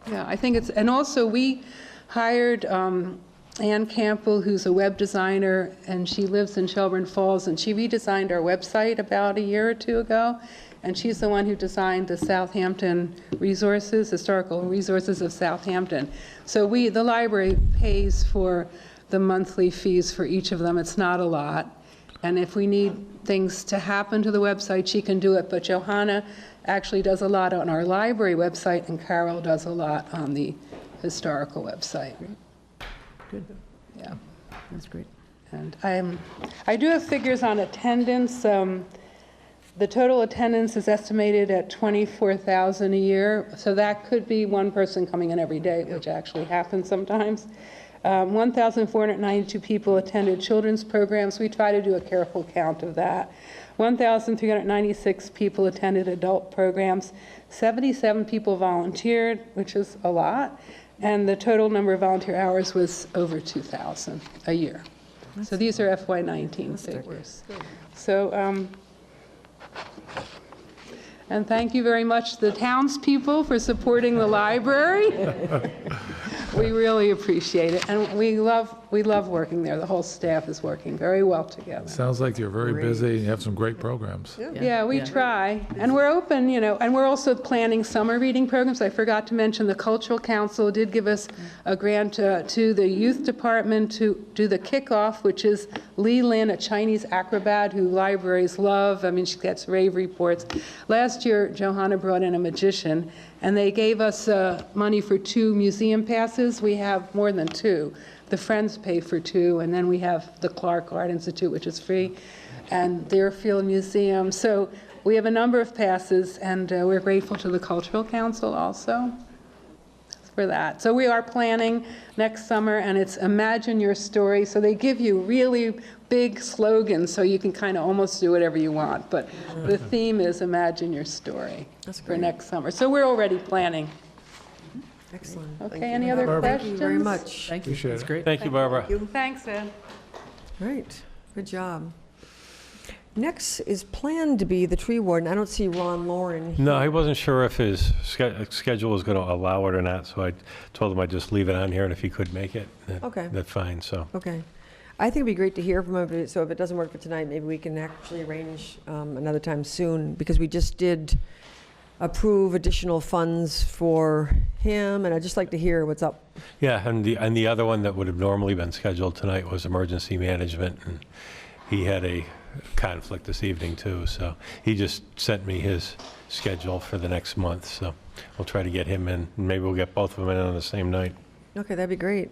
yeah, I think and also we hired Ann Campbell, who's a web designer, and she lives in Shelburne Falls, and she redesigned our website about a year or two ago. And she's the one who designed the Southampton resources, historical resources of Southampton. So the library pays for the monthly fees for each of them. It's not a lot. And if we need things to happen to the website, she can do it. But Johanna actually does a lot on our library website, and Carol does a lot on the historical website. Good. Yeah. That's great. And I do have figures on attendance. The total attendance is estimated at 24,000 a year, so that could be one person coming in every day, which actually happens sometimes. 1,492 people attended children's programs. We try to do a careful count of that. 1,396 people attended adult programs. 77 people volunteered, which is a lot, and the total number of volunteer hours was over 2,000 a year. So these are FY19 figures. So, and thank you very much to the townspeople for supporting the library. We really appreciate it, and we love working there. The whole staff is working very well together. Sounds like you're very busy and you have some great programs. Yeah, we try, and we're open, and we're also planning summer reading programs. I forgot to mention the Cultural Council did give us a grant to the youth department to do the kickoff, which is Lee Lin, a Chinese acrobat who libraries love. I mean, she gets rave reports. Last year, Johanna brought in a magician, and they gave us money for 2 museum passes. We have more than 2. The Friends pay for 2, and then we have the Clark Art Institute, which is free, and Deerfield Museum. So we have a number of passes, and we're grateful to the Cultural Council also for that. So we are planning next summer, and it's Imagine Your Story. So they give you really big slogans, so you can kind of almost do whatever you want. But the theme is Imagine Your Story for next summer. So we're already planning. Excellent. Okay, any other Barbara. questions? Thank you very much. Thank you. Appreciate That's it. great. Thank you, Barbara. Thanks, Ed. Great, good job. Next is planned to be the tree warden. I don't see Ron Lauren here. No, I wasn't sure if his schedule was going to allow it or not, so I told him I'd just leave it on here, and if he could make it, Okay. that's fine, so. Okay. I think it'd be great to hear from him, so if it doesn't work for tonight, maybe we can actually arrange another time soon, because we just did approve additional funds for him, and I'd just like to hear what's up. Yeah, and the other one that would have normally been scheduled tonight was emergency management, and he had a conflict this evening too, so he just sent me his schedule for the next month, so we'll try to get him in, and maybe we'll get both of them in on the same night. Okay, that'd be great.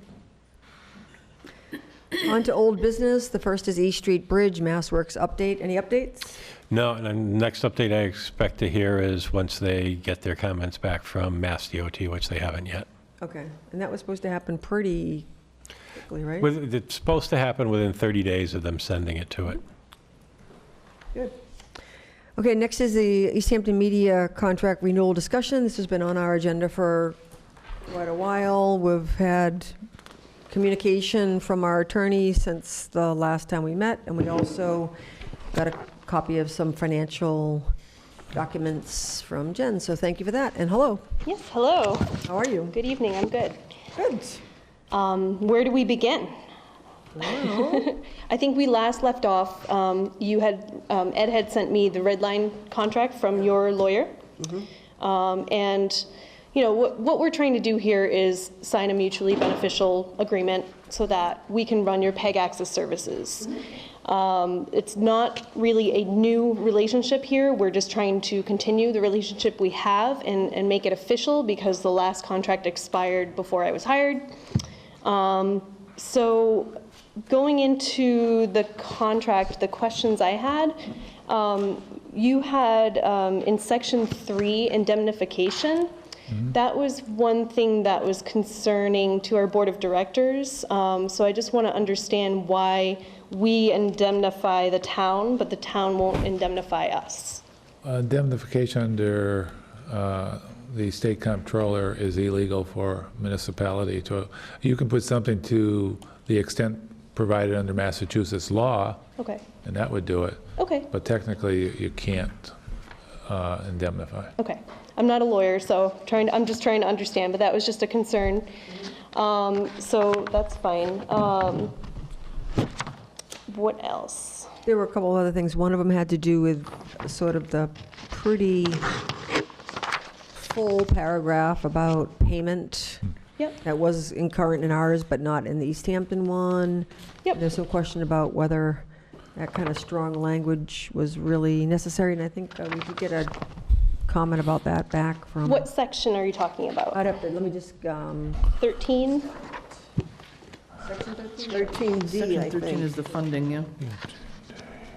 On to old business. The first is East Street Bridge, Mass Works update. Any updates? No, and the next update I expect to hear is once they get their comments back from Mass DOT, which they haven't yet. Okay, and that was supposed to happen pretty quickly, right? It's supposed to happen within 30 days of them sending it to it. Good. Okay, next is the Easthampton Media contract renewal discussion. This has been on our agenda for quite a while. We've had communication from our attorney since the last time we met, and we also got a copy of some financial documents from Jen, so thank you for that, and hello. Yes, hello. How are you? Good evening, I'm good. Good. Where do we begin? I think we last left off, Ed had sent me the red line contract from your lawyer. And you know, what we're trying to do here is sign a mutually beneficial agreement so that we can run your PEG access services. It's not really a new relationship here. We're just trying to continue the relationship we have and make it official because the last contract expired before I was hired. So going into the contract, the questions I had, you had in section 3, indemnification. That was one thing that was concerning to our board of directors. So I just want to understand why we indemnify the town, but the town won't indemnify us. Indemnification under the state comptroller is illegal for municipality to. You can put something to the extent provided under Massachusetts law, Okay. and that would do it. Okay. But technically, you can't indemnify. Okay. I'm not a lawyer, so I'm just trying to understand, but that was just a concern. So that's fine. What else? There were a couple other things. One of them had to do with sort of the pretty full paragraph about payment. Yep. That was current in ours, but not in the Easthampton one. Yep. There's some question about whether that kind of strong language was really necessary, and I think we did get a comment about that back from. What section are you talking about? I'd have to, let me just, 13? section 13? 13D, Section I 13 think. is the funding, yeah.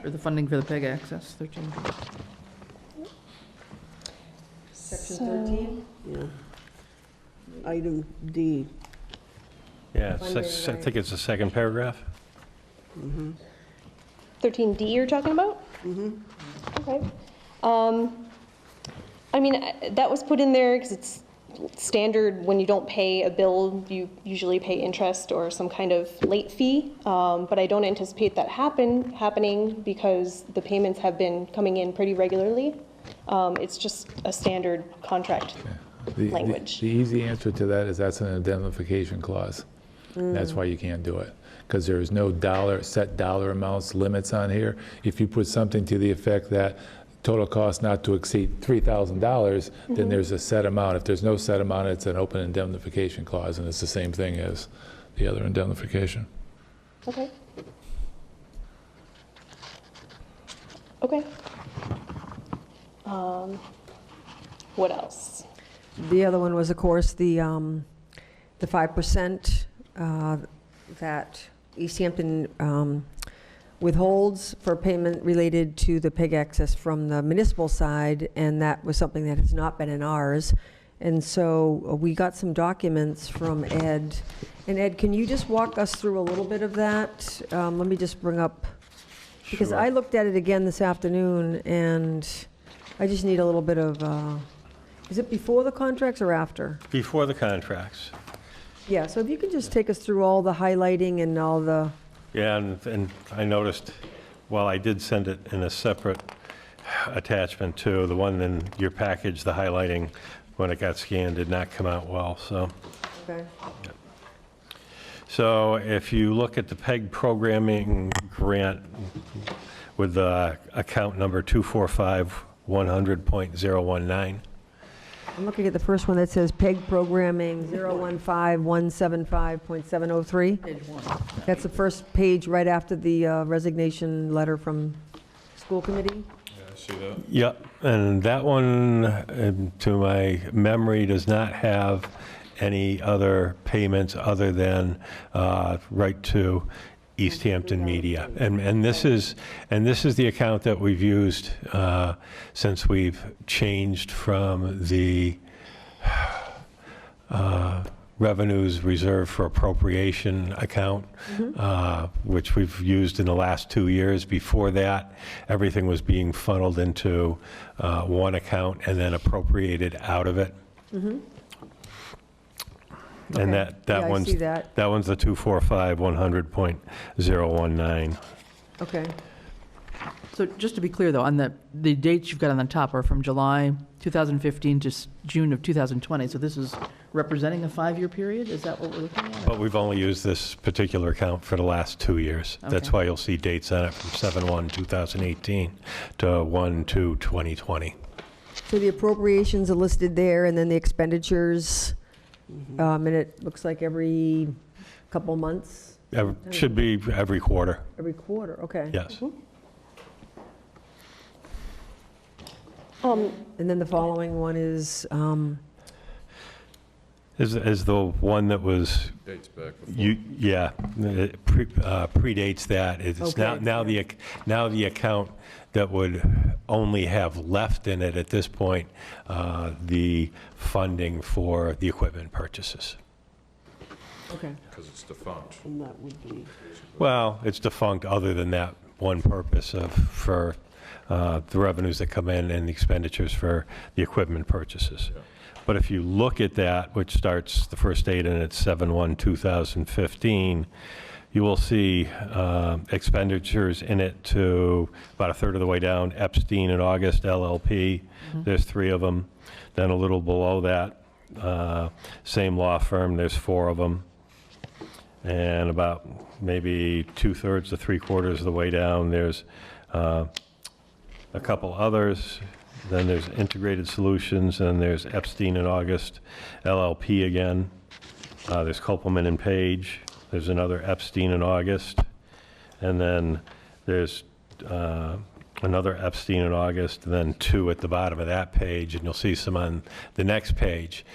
Or the funding for the PEG access, 13. Section 13? Yeah. Item D. Yeah, Funding, I right. think it's the second paragraph. 13D you're talking about? Okay. I mean, that was put in there because it's standard. When you don't pay a bill, you usually pay interest or some kind of late fee. But I don't anticipate that happening because the payments have been coming in pretty regularly. It's just a standard contract language. The easy answer to that is that's an indemnification clause. That's why you can't do it, because there is no set dollar amounts, limits on here. If you put something to the effect that total cost not to exceed $3,000, then there's a set amount. If there's no set amount, it's an open indemnification clause, and it's the same thing as the other indemnification. Okay. Okay. What else? The other one was, of course, the 5% that Easthampton withholds for payment related to the PEG access from the municipal side, and that was something that has not been in ours. And so we got some documents from Ed. And Ed, can you just walk us through a little bit of that? Let me just bring up, because Sure. I looked at it again this afternoon, and I just need a little bit of, is it before the contracts or after? Before the contracts. Yeah, so if you could just take us through all the highlighting and all the, Yeah, and I noticed, while I did send it in a separate attachment too, the one in your package, the highlighting, when it got scanned, did not come out well, so. okay. So if you look at the PEG programming grant with the account number 245-100.019, I'm looking at the first one that says PEG programming 015-175.703. Page 1. That's the first page right after the resignation letter from school committee. Yeah, I see that. Yep, and that one, to my memory, does not have any other payments other than right to Easthampton Media. And this is the account that we've used since we've changed from the revenues reserved for appropriation account, which we've used in the last 2 years. Before that, everything was being funneled into one account and then appropriated out of it. And Okay. that Yeah, I one's see that. that one's the 245-100.019. Okay. So just to be clear, though, on the dates you've got on the top are from July 2015 to June of 2020. So this is representing a 5-year period? Is that what we're looking at? But we've only used this particular account for the last 2 years. That's Okay. why you'll see dates on it from 7/1/2018 to 1/2/2020. So the appropriations are listed there, and then the expenditures, and it looks like every couple months, Should be every quarter, every quarter, okay. yes. And then the following one is, Is the one that was, Dates back before. it predates that. It's Okay. now the account that would only have left in it at this point, the funding for the equipment purchases. okay. Because it's defunct. And that would be, Well, it's defunct other than that one purpose for the revenues that come in and the expenditures for the equipment purchases. But if you look at that, which starts the first date and it's 7/1/2015, you will see expenditures in it to about a third of the way down. Epstein and August LLP, there's 3 of them. Then a little below that, same law firm, there's 4 of them. And about maybe 2/3 to 3/4 of the way down, there's a couple others. Then there's Integrated Solutions, and there's Epstein and August LLP again. There's Kopelman and Page. There's another Epstein and August. And then there's another Epstein and August, and then 2 at the bottom of that page, and you'll see some on the next page.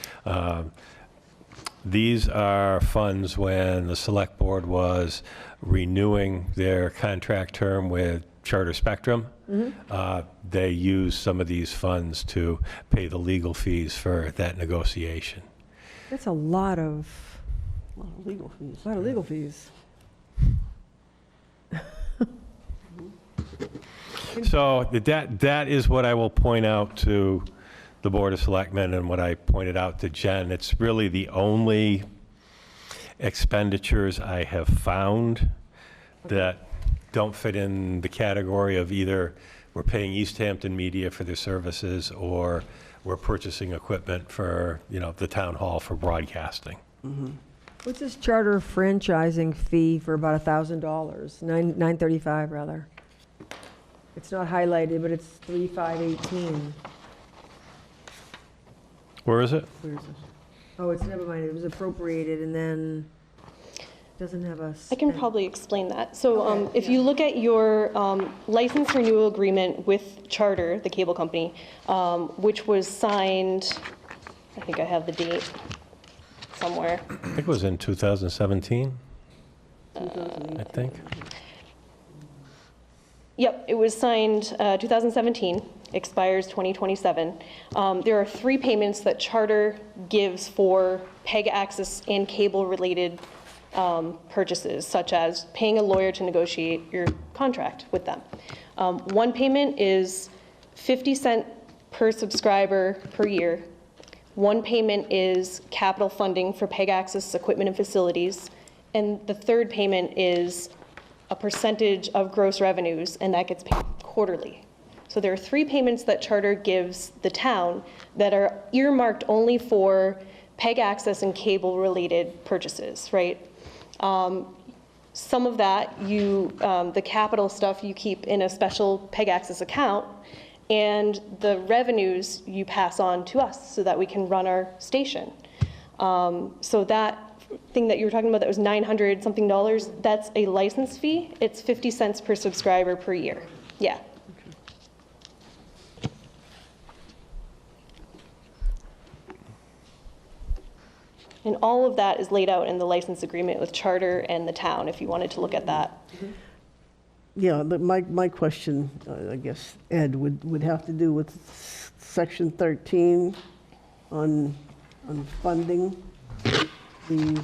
These are funds when the Select Board was renewing their contract term with Charter Spectrum. They used some of these funds to pay the legal fees for that negotiation. That's a lot of Legal fees. legal fees. So that is what I will point out to the Board of Selectmen and what I pointed out to Jen. It's really the only expenditures I have found that don't fit in the category of either we're paying Easthampton Media for their services or we're purchasing equipment for, the town hall for broadcasting. What's this charter franchising fee for about $1,000? $935 rather. It's not highlighted, but it's 3518. Where is it? Where is it? Oh, it's, never mind, it was appropriated and then doesn't have a. I can probably explain that. So if you look at your license renewal agreement with Charter, the cable company, which was signed, I think I have the date somewhere. I think it was in 2017, I think. Yep, it was signed 2017, expires 2027. There are 3 payments that Charter gives for PEG access and cable-related purchases, such as paying a lawyer to negotiate your contract with them. One payment is 50 cents per subscriber per year. One payment is capital funding for PEG access equipment and facilities. And the third payment is a percentage of gross revenues, and that gets paid quarterly. So there are 3 payments that Charter gives the town that are earmarked only for PEG access and cable-related purchases, right? Some of that, the capital stuff you keep in a special PEG access account, and the revenues you pass on to us so that we can run our station. So that thing that you were talking about that was $900 something, that's a license fee. It's 50 cents per subscriber per year. Yeah. And all of that is laid out in the license agreement with Charter and the town, if you wanted to look at that. Yeah, my question, I guess, Ed, would have to do with section 13 on funding. The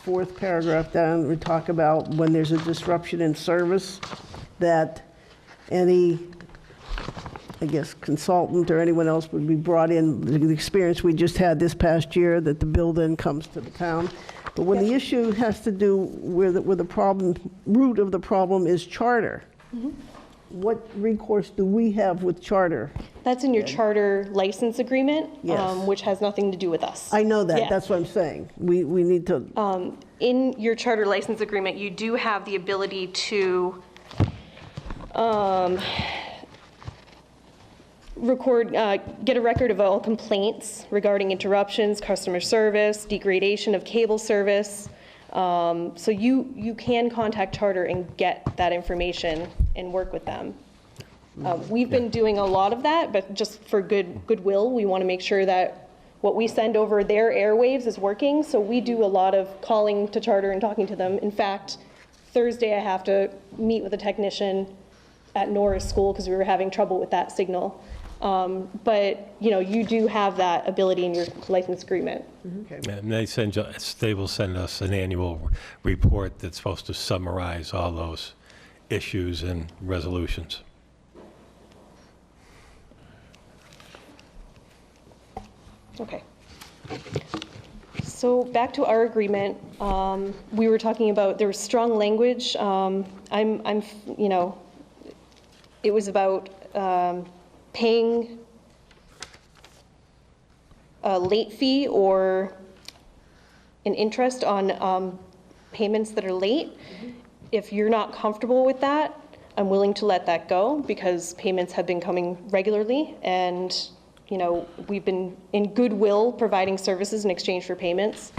4th paragraph down, we talk about when there's a disruption in service, that any, I guess, consultant or anyone else would be brought in. The experience we just had this past year, that the bill then comes to the town. But when the issue has to do where the problem, root of the problem is Charter, what recourse do we have with Charter? That's in your Charter license agreement, Yes. which has nothing to do with us. I know that, Yeah. that's what I'm saying. We need to, In your Charter license agreement, you do have the ability to get a record of all complaints regarding interruptions, customer service, degradation of cable service. So you can contact Charter and get that information and work with them. We've been doing a lot of that, but just for goodwill, we want to make sure that what we send over their airwaves is working. So we do a lot of calling to Charter and talking to them. In fact, Thursday I have to meet with a technician at Norris School because we were having trouble with that signal. But you do have that ability in your license agreement. And they will send us an annual report that's supposed to summarize all those issues and resolutions. Okay. So back to our agreement, we were talking about, there was strong language. You know, it was about paying a late fee or an interest on payments that are late. If you're not comfortable with that, I'm willing to let that go because payments have been coming regularly and, you know, we've been in goodwill providing services in exchange for payments.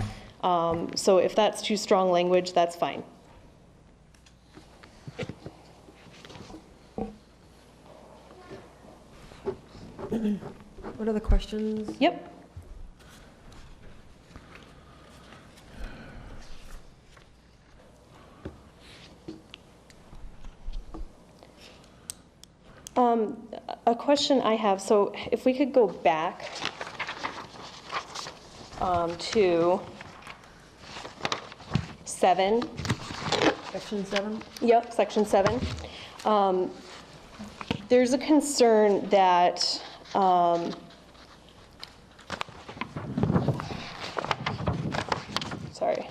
So if that's too strong language, that's fine. What other questions? Yep. A question I have, so if we could go back to 7. Section 7? Yep, section 7. There's a concern that sorry.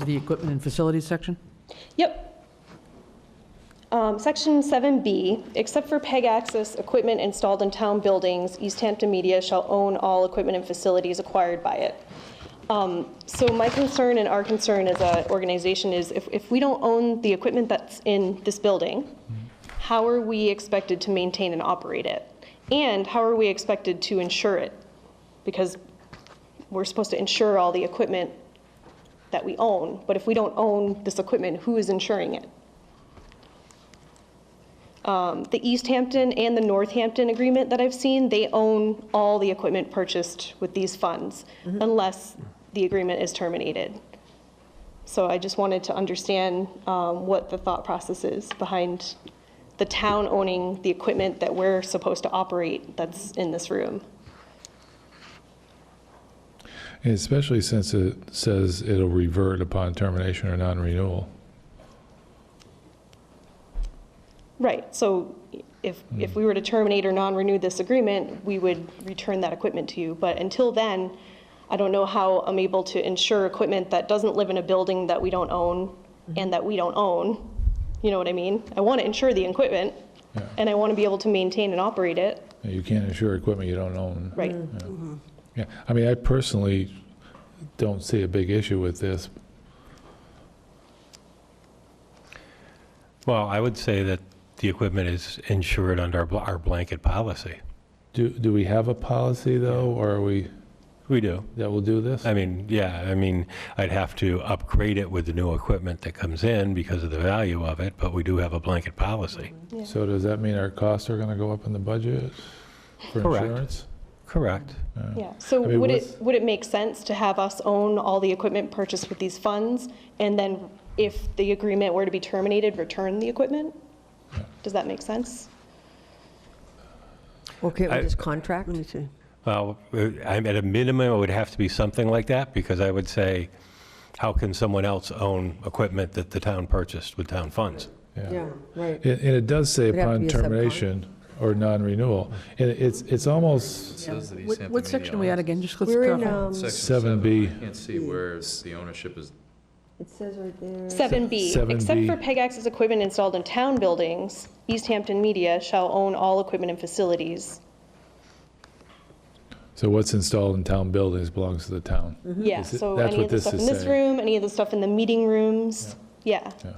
The equipment and facilities section? Yep. Section 7B, except for PEG access equipment installed in town buildings, Easthampton Media shall own all equipment and facilities acquired by it. So my concern and our concern as an organization is if we don't own the equipment that's in this building, how are we expected to maintain and operate it? And how are we expected to insure it? Because we're supposed to insure all the equipment that we own, but if we don't own this equipment, who is insuring it? The Easthampton and the Northampton agreement that I've seen, they own all the equipment purchased with these funds, unless the agreement is terminated. So I just wanted to understand what the thought process is behind the town owning the equipment that we're supposed to operate that's in this room. And especially since it says it'll revert upon termination or non-renewal. Right, so if we were to terminate or non-renew this agreement, we would return that equipment to you. But until then, I don't know how I'm able to insure equipment that doesn't live in a building that we don't own and that we don't own. You know what I mean? I want to insure the equipment, and I want to be able to maintain and operate it. You can't insure equipment you don't own. Right. Yeah, I mean, I personally don't see a big issue with this. Well, I would say that the equipment is insured under our blanket policy. Do we have a policy, though, or are we? We do. That will do this? I mean, yeah, I mean, I'd have to upgrade it with the new equipment that comes in because of the value of it, but we do have a blanket policy. Yeah. So does that mean our costs are going to go up in the budget for Correct. insurance? Correct. Yeah, so I mean, would it make sense to have us own all the equipment purchased with these funds, and then if the agreement were to be terminated, return the equipment? Does that make sense? Or can't we just contract? Let me see. Well, I'm at a minimum, it would have to be something like that, because I would say, how can someone else own equipment that the town purchased with town funds? Yeah, right. And it does say It'd have to upon be a subcon. termination or non-renewal. And it's almost It says that What Easthampton what section are we Media at again? Just let's We're in, clarify. Section 7B. I can't see where the ownership is. it says right there. 7B, 7B. except for PEG access equipment installed in town buildings, Easthampton Media shall own all equipment and facilities. So what's installed in town buildings belongs to the town. Yeah, Is it- so that's any what of the this stuff in is this saying. room, any of the stuff in the meeting rooms, yeah. Yeah.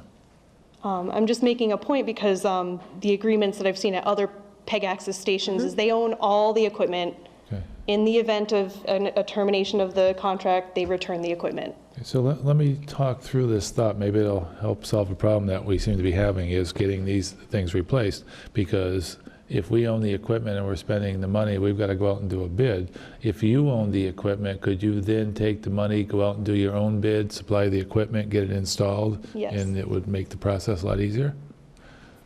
I'm just making a point because the agreements that I've seen at other PEG access stations is they own all the equipment. Okay. In the event of a termination of the contract, they return the equipment. So let me talk through this thought. Maybe it'll help solve a problem that we seem to be having, is getting these things replaced. Because if we own the equipment and we're spending the money, we've got to go out and do a bid. If you own the equipment, could you then take the money, go out and do your own bid, supply the equipment, get it installed? Yes. And it would make the process a lot easier?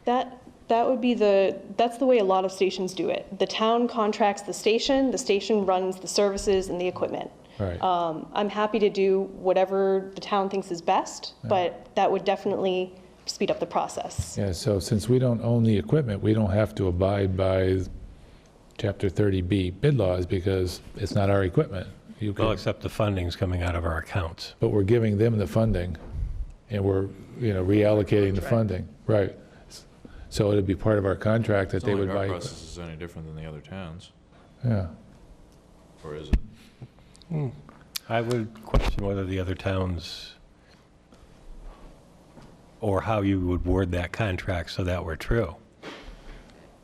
That would be that's the way a lot of stations do it. The town contracts the station runs the services and the equipment. Right. I'm happy to do whatever the town thinks is best, but that would definitely speed up the process. Yeah, so since we don't own the equipment, we don't have to abide by Chapter 30B bid laws because it's not our equipment. Well, except the funding's coming out of our accounts. But we're giving them the funding, and we're, reallocating the funding. Right. So it'd be part of our contract that they would buy. Our process is any different than the other towns, Yeah. or is it? I would question whether the other towns, or how you would word that contract so that were true.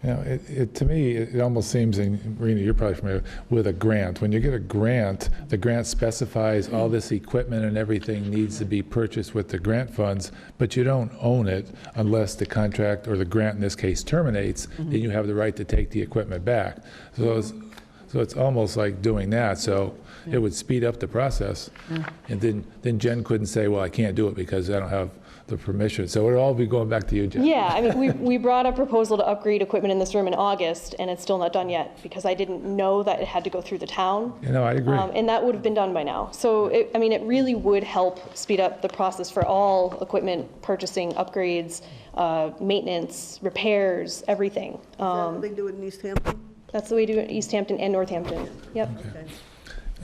To me, it almost seems, and Marina, you're probably familiar with a grant. When you get a grant, the grant specifies all this equipment and everything needs to be purchased with the grant funds, but you don't own it unless the contract, or the grant in this case, terminates, then you have the right to take the equipment back. So it's almost like doing that. So it would speed up the process. And then Jen couldn't say, well, I can't do it because I don't have the permission. So it'll all be going back to you, Jen. Yeah, I mean, we brought a proposal to upgrade equipment in this room in August, and it's still not done yet because I didn't know that it had to go through the town. I agree. And that would have been done by now. So, it really would help speed up the process for all equipment purchasing, upgrades, maintenance, repairs, everything. Is that how they do it in Easthampton? That's the way to do it in Easthampton and Northampton. Yep. Okay.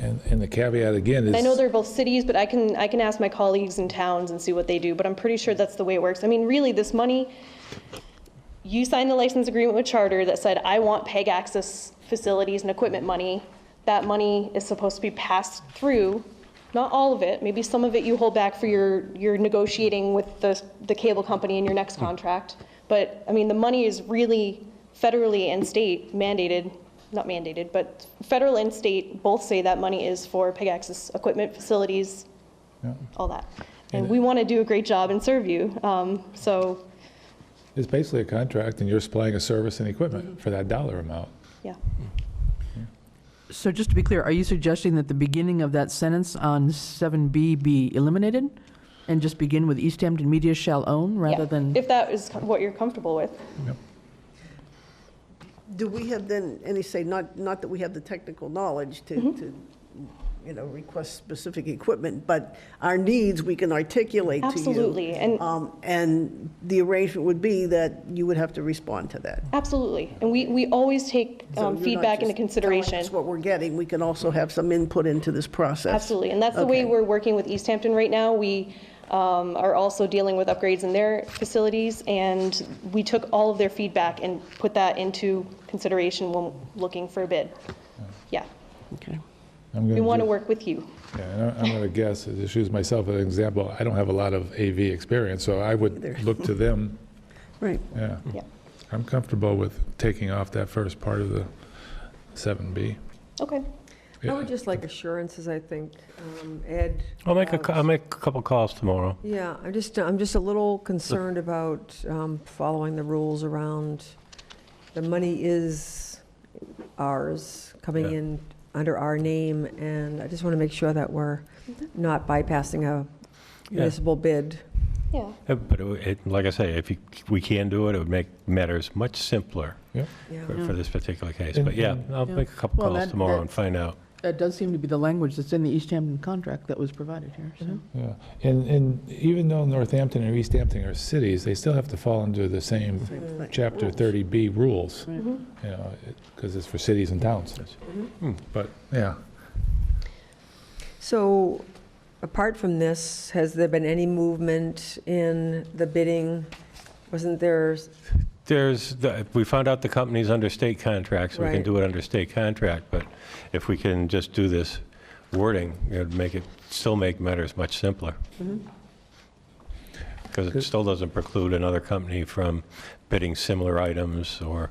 And the caveat again is... I know they're both cities, but I can ask my colleagues in towns and see what they do, but I'm pretty sure that's the way it works. I mean, really, this money, you signed the license agreement with Charter that said, I want PEG access facilities and equipment money. That money is supposed to be passed through, not all of it, maybe some of it you hold back for your negotiating with the cable company in your next contract. But, I mean, the money is really federally and state mandated, not mandated, but federal and state both say that money is for PEG access equipment, facilities, all that. And we want to do a great job and serve you. So it's basically a contract, and you're supplying a service and equipment for that dollar amount. yeah. So just to be clear, are you suggesting that the beginning of that sentence on 7B be eliminated and just begin with Easthampton Media shall own rather than? If that is what you're comfortable with. Yep. Do we have then any say, not that we have the technical knowledge to request specific equipment, but our needs we can articulate to you? Absolutely. And the arrangement would be that you would have to respond to that. Absolutely. And we always take So you're not feedback into just consideration. telling us what we're getting, we can also have some input into this process. Absolutely. And that's the way Okay. we're working with Easthampton right now. We are also dealing with upgrades in their facilities, and we took all of their feedback and put that into consideration when looking for a bid. Yeah. Okay. We want to work with you. Yeah, and I'm going to guess, just use myself as an example, I don't have a lot of AV experience, so I would look to them. Right. Yeah. Yeah. I'm comfortable with taking off that first part of the 7B. Okay. I would just like assurances, I think, Ed. I'll make a couple calls tomorrow. Yeah, I'm just a little concerned about following the rules around, the money is ours, coming in under our name, and I just want to make sure that we're not bypassing a municipal bid. Yeah. But like I say, if we can do it, it would make matters much simpler for this particular case. But I'll make a couple Well, calls tomorrow and find out. That does seem to be the language that's in the Easthampton contract that was provided here, so. Yeah, and even though Northampton and Easthampton are cities, they still have to fall under the same Chapter 30B rules, because it's for cities and towns. But, yeah. So, apart from this, has there been any movement in the bidding? Wasn't there? We found out the company's under state contract, so we can Right. do it under state contract, but if we can just do this wording, it would still make matters much simpler. Because it still doesn't preclude another company from bidding similar items or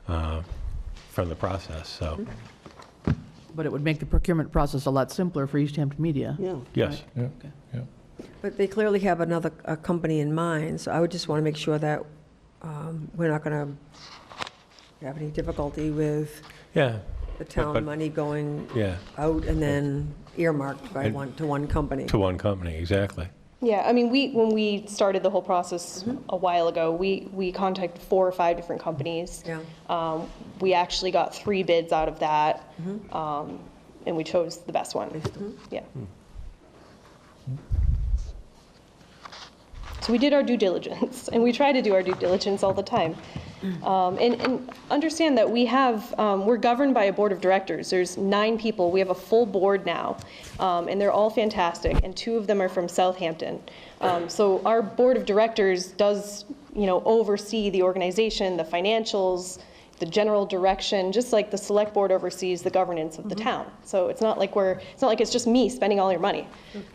from the process, so. But it would make the procurement process a lot simpler for Easthampton Media. Yeah. Yes. Yeah. But they clearly have a company in mind, so I would just want to make sure that we're not going to have any difficulty with the town money going out and then earmarked by one company. To one company, exactly. Yeah, I mean, when we started the whole process a while ago, we contacted 4 or 5 different companies. Yeah. We actually got 3 bids out of that, and we chose the best one. Yeah. So we did our due diligence, and we try to do our due diligence all the time. And understand that we're governed by a board of directors. There's 9 people. We have a full board now, and they're all fantastic, and 2 of them are from Southampton. So our board of directors does, oversee the organization, the financials, the general direction, just like the select board oversees the governance of the town. So it's not like it's just me spending all your money.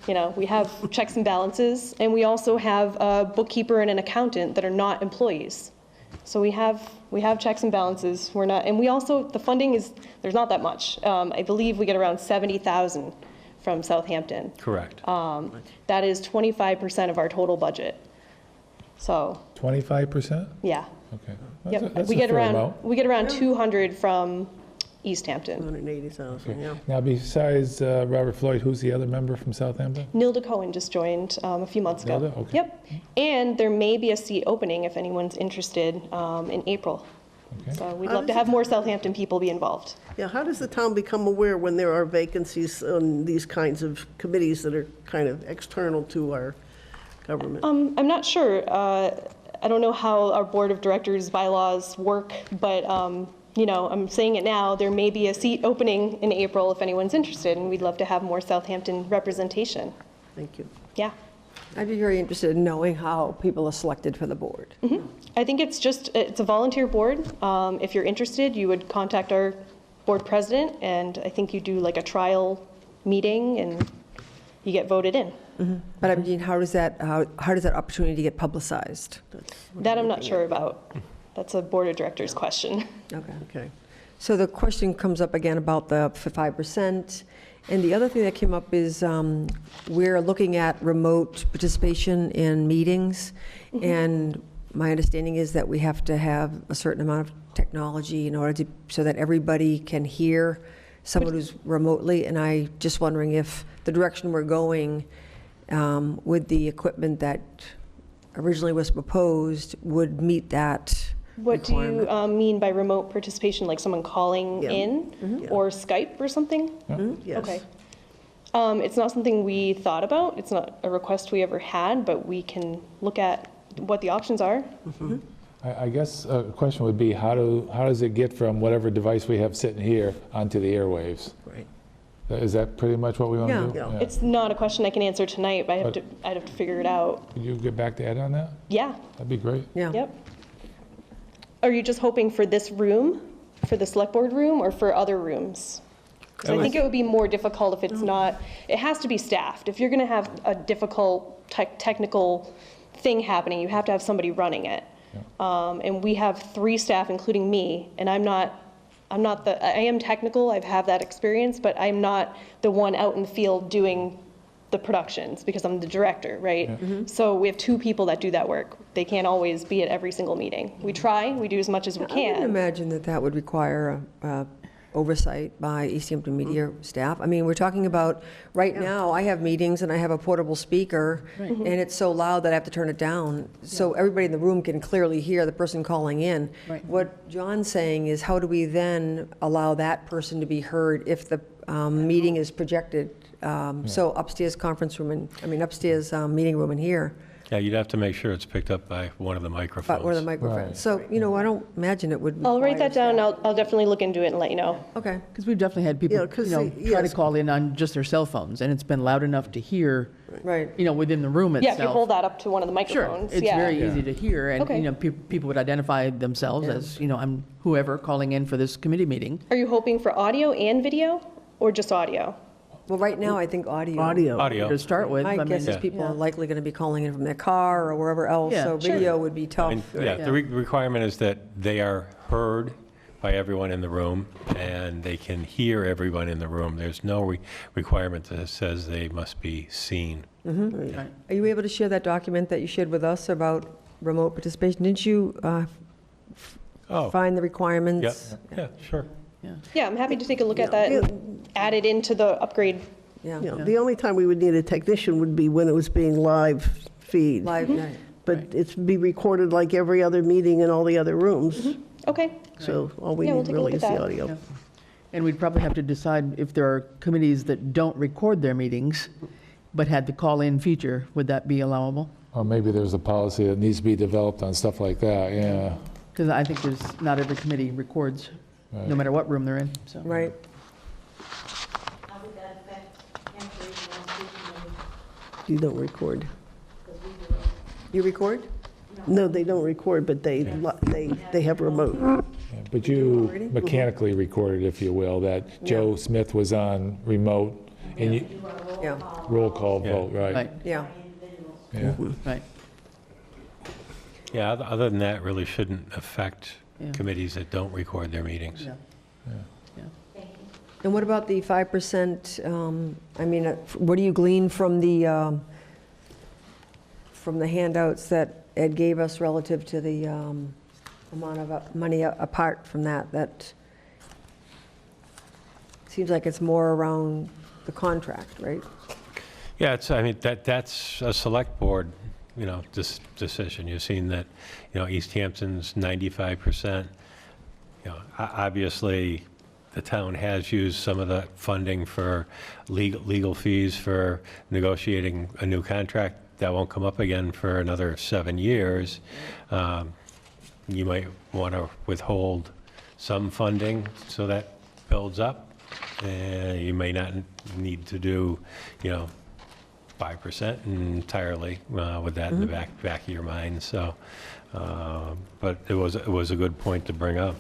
We have checks and balances, and we also have a bookkeeper and an accountant that are not employees. So we have checks and balances. And we also, the funding there's not that much. I believe we get around 70,000 from Southampton. Correct. That is 25% of our total budget. So 25%? yeah. Okay. Yep. That's We a get fair around amount. 200 from Easthampton. 180,000, yeah. Now, besides Robert Floyd, who's the other member from Southampton? Nilda Cohen just joined a few months ago. Nilda? Okay. Yep. And there may be a seat opening if anyone's interested in April. Okay. So we'd love to have more Southampton people be involved. Yeah, how does the town become aware when there are vacancies on these kinds of committees that are kind of external to our government? I'm not sure. I don't know how our board of directors bylaws work, but I'm saying it now. There may be a seat opening in April if anyone's interested, and we'd love to have more Southampton representation. Thank you. Yeah. I'd be very interested in knowing how people are selected for the board. I think it's a volunteer board. If you're interested, you would contact our board president, and I think you do like a trial meeting, and you get voted in. But I mean, how does that opportunity get publicized? That I'm not sure about. That's a board of directors question. Okay. So the question comes up again about the 5%. And the other thing that came up is we're looking at remote participation in meetings. And my understanding is that we have to have a certain amount of technology in order so that everybody can hear someone who's remotely. And I just wondering if the direction we're going with the equipment that originally was proposed would meet that What do requirement. you mean by remote participation, like someone calling in or Skype or something? Yes. Okay. It's not something we thought about. It's not a request we ever had, but we can look at what the options are. I guess a question would be, how does it get from whatever device we have sitting here onto the airwaves? Right. Is that pretty much what we want to do? Yeah. It's not a question I can answer tonight, but I'd have to figure it out. Could you get back to Ed on that? Yeah. That'd be great. Yeah. Yep. Are you just hoping for this room, for the select board room, or for other rooms? Because I think it would be more difficult if it's not, it has to be staffed. If you're going to have a difficult technical thing happening, you have to have somebody running it. And we have 3 staff, including me, and I am technical, I have that experience, but I'm not the one out in the field doing the productions because I'm the director, right? So we have 2 people that do that work. They can't always be at every single meeting. We try, we do as much as we I would can. imagine that would require oversight by Easthampton Media staff. I mean, we're talking about, right now, I have meetings and I have a portable speaker, and it's so loud that I have to turn it down, so everybody in the room can clearly hear the person calling in. Right. What John's saying is, how do we then allow that person to be heard if the meeting is projected? So upstairs conference room, upstairs meeting room in here, Yeah, you'd have to make sure it's picked up by one of the microphones. or the microphone. Right. So, I don't imagine it would. I'll write that require down, staff. I'll definitely look into it and let you know. Okay. Because we've definitely had people, Yeah, 'cause try to yes. call in on just their cell phones, and it's been loud enough to hear, Right. within the room Yeah, itself. if you hold that up to one of the Sure, microphones, it's yeah. very easy to hear, and, Okay. people would identify themselves as, I'm whoever calling in for this committee meeting. Are you hoping for audio and video, or just audio? Well, right now, I think audio. Audio. To start with, My guess is Yeah. people are likely going to be calling in from their car or wherever else, Yeah, so sure. video would be tough. Yeah, the requirement is that they are heard by everyone in the room, and they can hear everyone in the room. There's no requirement that says they must be seen. Are you able to share that document that you shared with us about remote participation? Didn't you find the requirements? Yeah, sure. Yeah, I'm happy to take a look at that and add it into the upgrade. Yeah, The only time we would need a technician would be when it was being live feed. live night. But it's be recorded like every other meeting in all the other rooms. Okay, So all we Yeah, we'll need take a look really is at the that. audio. Yeah. And we'd probably have to decide if there are committees that don't record their meetings, but had the call-in feature, would that be allowable? Or maybe there's a policy that needs to be developed on stuff like that, yeah. Because I think not every committee records, no matter what room they're in, so. Right. You don't record. You record? No, they don't record, but they have remote. Yeah, but you mechanically recorded, if you will, that Joe Smith was on remote, and you, Yeah, roll call vote, Right, right? yeah. Yeah. right. Yeah, other than that, really shouldn't affect Yeah. committees that don't record their meetings. Yeah. And what about the 5%, I mean, what do you glean from the handouts that Ed gave us relative to the amount of money apart from that? That seems like it's more around the contract, right? Yeah, I mean, that's a select board, decision. You've seen that, Easthampton's 95%. Obviously, the town has used some of the funding for legal fees for negotiating a new contract. That won't come up again for another 7 years. You might want to withhold some funding so that builds up. You may not need to do, 5% entirely with that in the back of your mind. So, but it was a good point to bring up.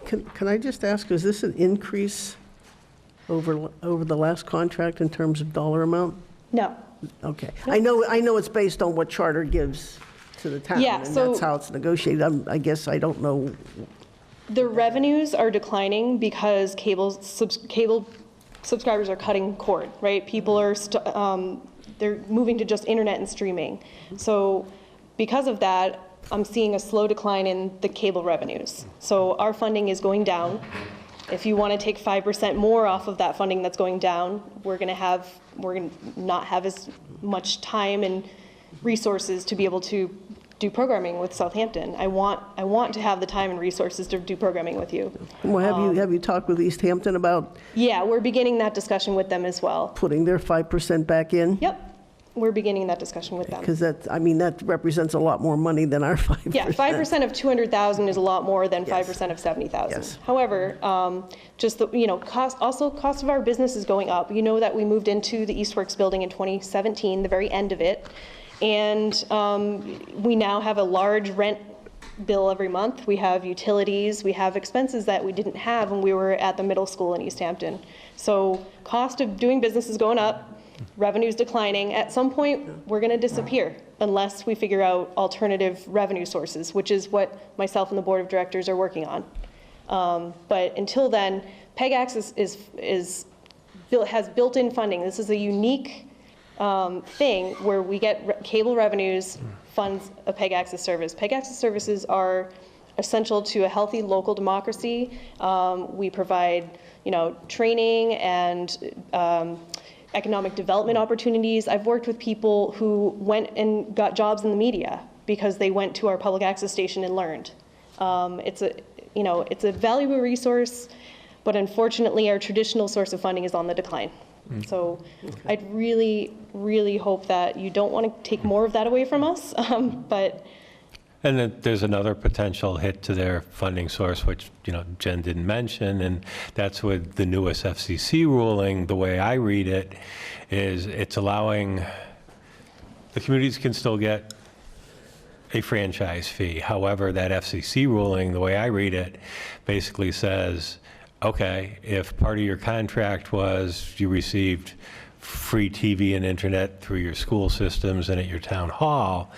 Can I just ask, is this an increase over the last contract in terms of dollar amount? No. Okay. I know it's based on what charter gives to the town. Yeah, And so- that's how it's negotiated. I guess I don't know. The revenues are declining because cable subscribers are cutting cord, right? People are, they're moving to just internet and streaming. So because of that, I'm seeing a slow decline in the cable revenues. So our funding is going down. If you want to take 5% more off of that funding that's going down, we're going to not have as much time and resources to be able to do programming with Southampton. I want to have the time and resources to do programming with you. Well, have you talked with Easthampton about Yeah, we're beginning that discussion with them as well. putting their 5% back in? Yep, we're beginning that discussion with them. Because that represents a lot more money than our 5%. Yeah, 5% of 200,000 is a lot more than 5% of 70,000. Yes. However, just the, cost of our business is going up. You know that we moved into the Eastworks building in 2017, the very end of it. And we now have a large rent bill every month. We have utilities, we have expenses that we didn't have when we were at the middle school in Easthampton. So cost of doing business is going up, revenue's declining. At some point, we're going to disappear unless we figure out alternative revenue sources, which is what myself and the board of directors are working on. But until then, PEG Access has built-in funding. This is a unique thing where we get cable revenues funds a PEG Access service. PEG Access services are essential to a healthy local democracy. We provide, training and economic development opportunities. I've worked with people who went and got jobs in the media because they went to our public access station and learned. It's a valuable resource, but unfortunately our traditional source of funding is on the decline. So I'd really, really hope that you don't want to take more of that away from us, but. And then there's another potential hit to their funding source, which, Jen didn't mention, and that's with the newest FCC ruling. The way I read it is it's allowing, the communities can still get a franchise fee. However, that FCC ruling, the way I read it, basically says, okay, if part of your contract was you received free TV and internet through your school systems and at your town hall,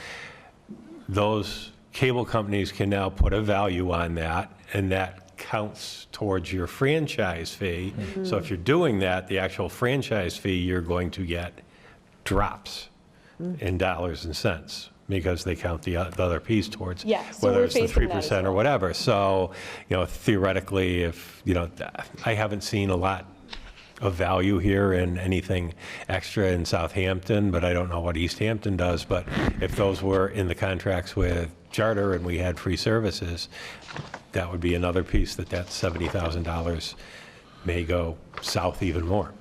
those cable companies can now put a value on that, and that counts towards your franchise fee. So if you're doing that, the actual franchise fee you're going to get drops in dollars and cents, because they count the other piece towards, Yeah, so whether we're it's the facing that 3% as or well. whatever. So, theoretically, if, I haven't seen a lot of value here in anything extra in Southampton, but I don't know what Easthampton does. But if those were in the contracts with Charter and we had free services, that would be another piece that $70,000 may go south even more.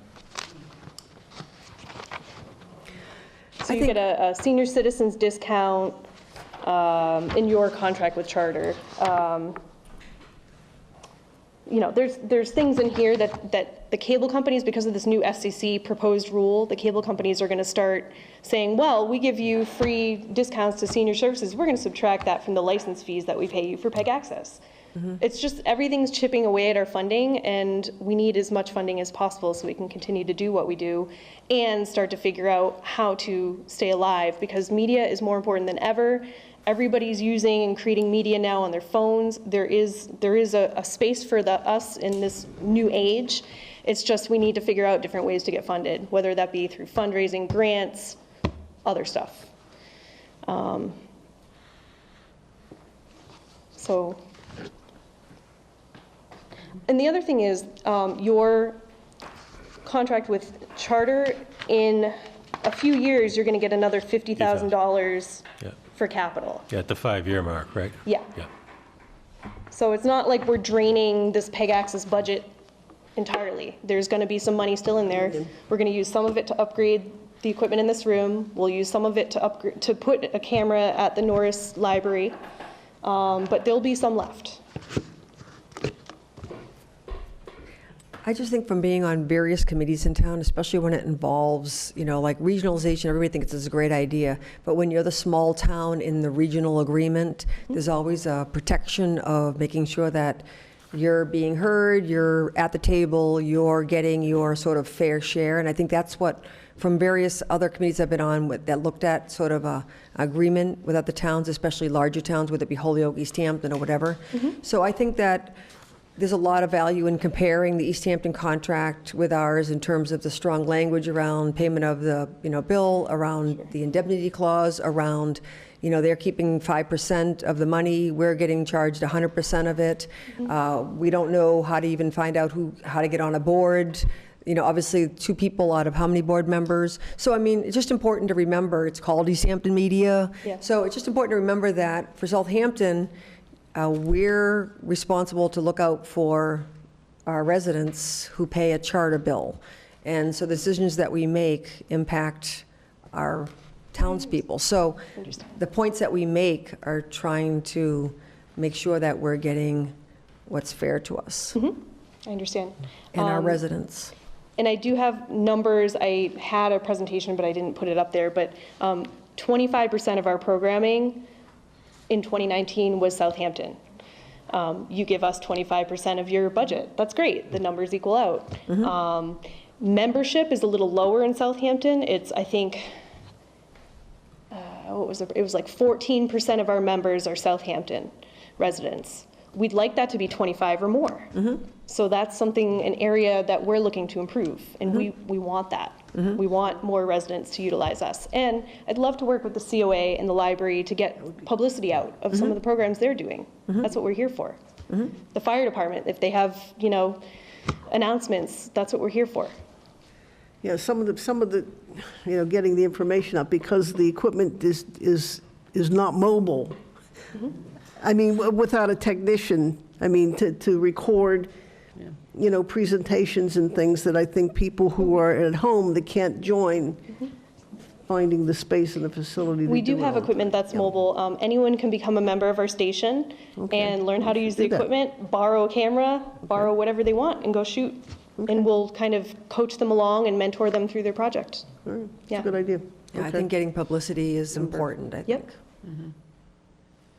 So you get a senior citizens discount, in your contract with Charter. You know, there's things in here that the cable companies, because of this new FCC proposed rule, the cable companies are going to start saying, well, we give you free discounts to senior services. We're going to subtract that from the license fees that we pay you for PEG access. It's just everything's chipping away at our funding, and we need as much funding as possible so we can continue to do what we do and start to figure out how to stay alive, because media is more important than ever. Everybody's using and creating media now on their phones. There is a space for us in this new age. It's just we need to figure out different ways to get funded, whether that be through fundraising, grants, other stuff. And the other thing is your contract with Charter, in a few years, you're going to get another $50,000 for capital. Yeah, at the 5-year mark, right? Yeah. Yeah. So it's not like we're draining this PEG access budget entirely. There's going to be some money still in there. We're going to use some of it to upgrade the equipment in this room. We'll use some of it to put a camera at the Norris Library, but there'll be some left. I just think from being on various committees in town, especially when it involves, you know, like regionalization, everybody thinks it's a great idea. But when you're the small town in the regional agreement, there's always a protection of making sure that you're being heard, you're at the table, you're getting your sort of fair share. And I think that's what, from various other committees I've been on that looked at sort of a agreement with other towns, especially larger towns, whether it be Holyoke, Easthampton, or whatever. So I think that there's a lot of value in comparing the Easthampton contract with ours in terms of the strong language around payment of the, you know, bill, around the indemnity clause, around, you know, they're keeping 5% of the money, we're getting charged 100% of it. We don't know how to even find out how to get on a board. You know, obviously 2 people out of how many board members? So, I mean, it's just important to remember, it's called Easthampton Media. Yeah. So it's just important to remember that for Southampton, we're responsible to look out for our residents who pay a Charter bill. And so the decisions that we make impact our townspeople. So the points that we make are trying to make sure that we're getting what's fair to us I understand. and our residents. And I do have numbers. I had a presentation, but I didn't put it up there. But 25% of our programming in 2019 was Southampton. You give us 25% of your budget. That's great. The numbers equal out. Membership is a little lower in Southampton. It's, I think, what was it? It was like 14% of our members are Southampton residents. We'd like that to be 25 or more. So that's something, an area that we're looking to improve, and we want that. We want more residents to utilize us. And I'd love to work with the COA and the library to get publicity out of some of the programs they're doing. That's what we're here for. The fire department, if they have, you know, announcements, that's what we're here for. Yeah, some of the, you know, getting the information up, because the equipment is not mobile. I mean, without a technician, I mean, to record, you know, presentations and things that I think people who are at home that can't join, finding the space and the facility to We do it have all. equipment that's mobile. Anyone can become a member of our station and learn how to use the do that. equipment, borrow a camera, borrow whatever they want, and go shoot. And we'll kind of coach them along and mentor them through their project. All right, that's Yeah. a good idea. Yeah, I Okay. think getting publicity is important, I think. Yep.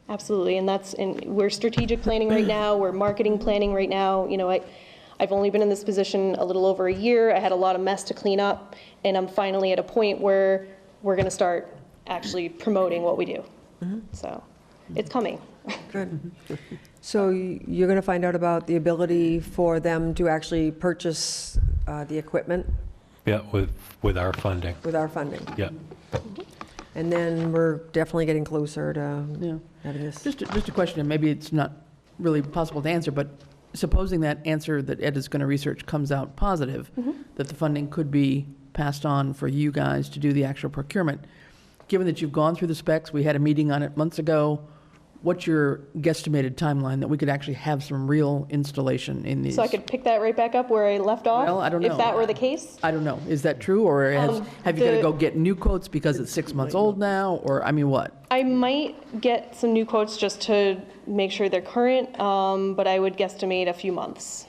Absolutely, and we're strategic planning right now, we're marketing planning right now. You know, I've only been in this position a little over a year. I had a lot of mess to clean up, and I'm finally at a point where we're going to start actually promoting what we do. So it's coming. Good. So you're going to find out about the ability for them to actually purchase the equipment Yeah, with our funding. with our funding? Yeah. And then we're definitely getting closer to having this. Just a question, and maybe it's not really possible to answer, but supposing that answer that Ed is going to research comes out positive, that the funding could be passed on for you guys to do the actual procurement, given that you've gone through the specs, we had a meeting on it months ago, what's your guesstimated timeline that we could actually have some real installation in these? So I could pick that right back up where I left off? Well, I don't know. If that were the case? I don't know. Is that true, or have you got to go get new quotes because it's 6 months old now, or, I mean, what? I might get some new quotes just to make sure they're current, but I would guesstimate a few months.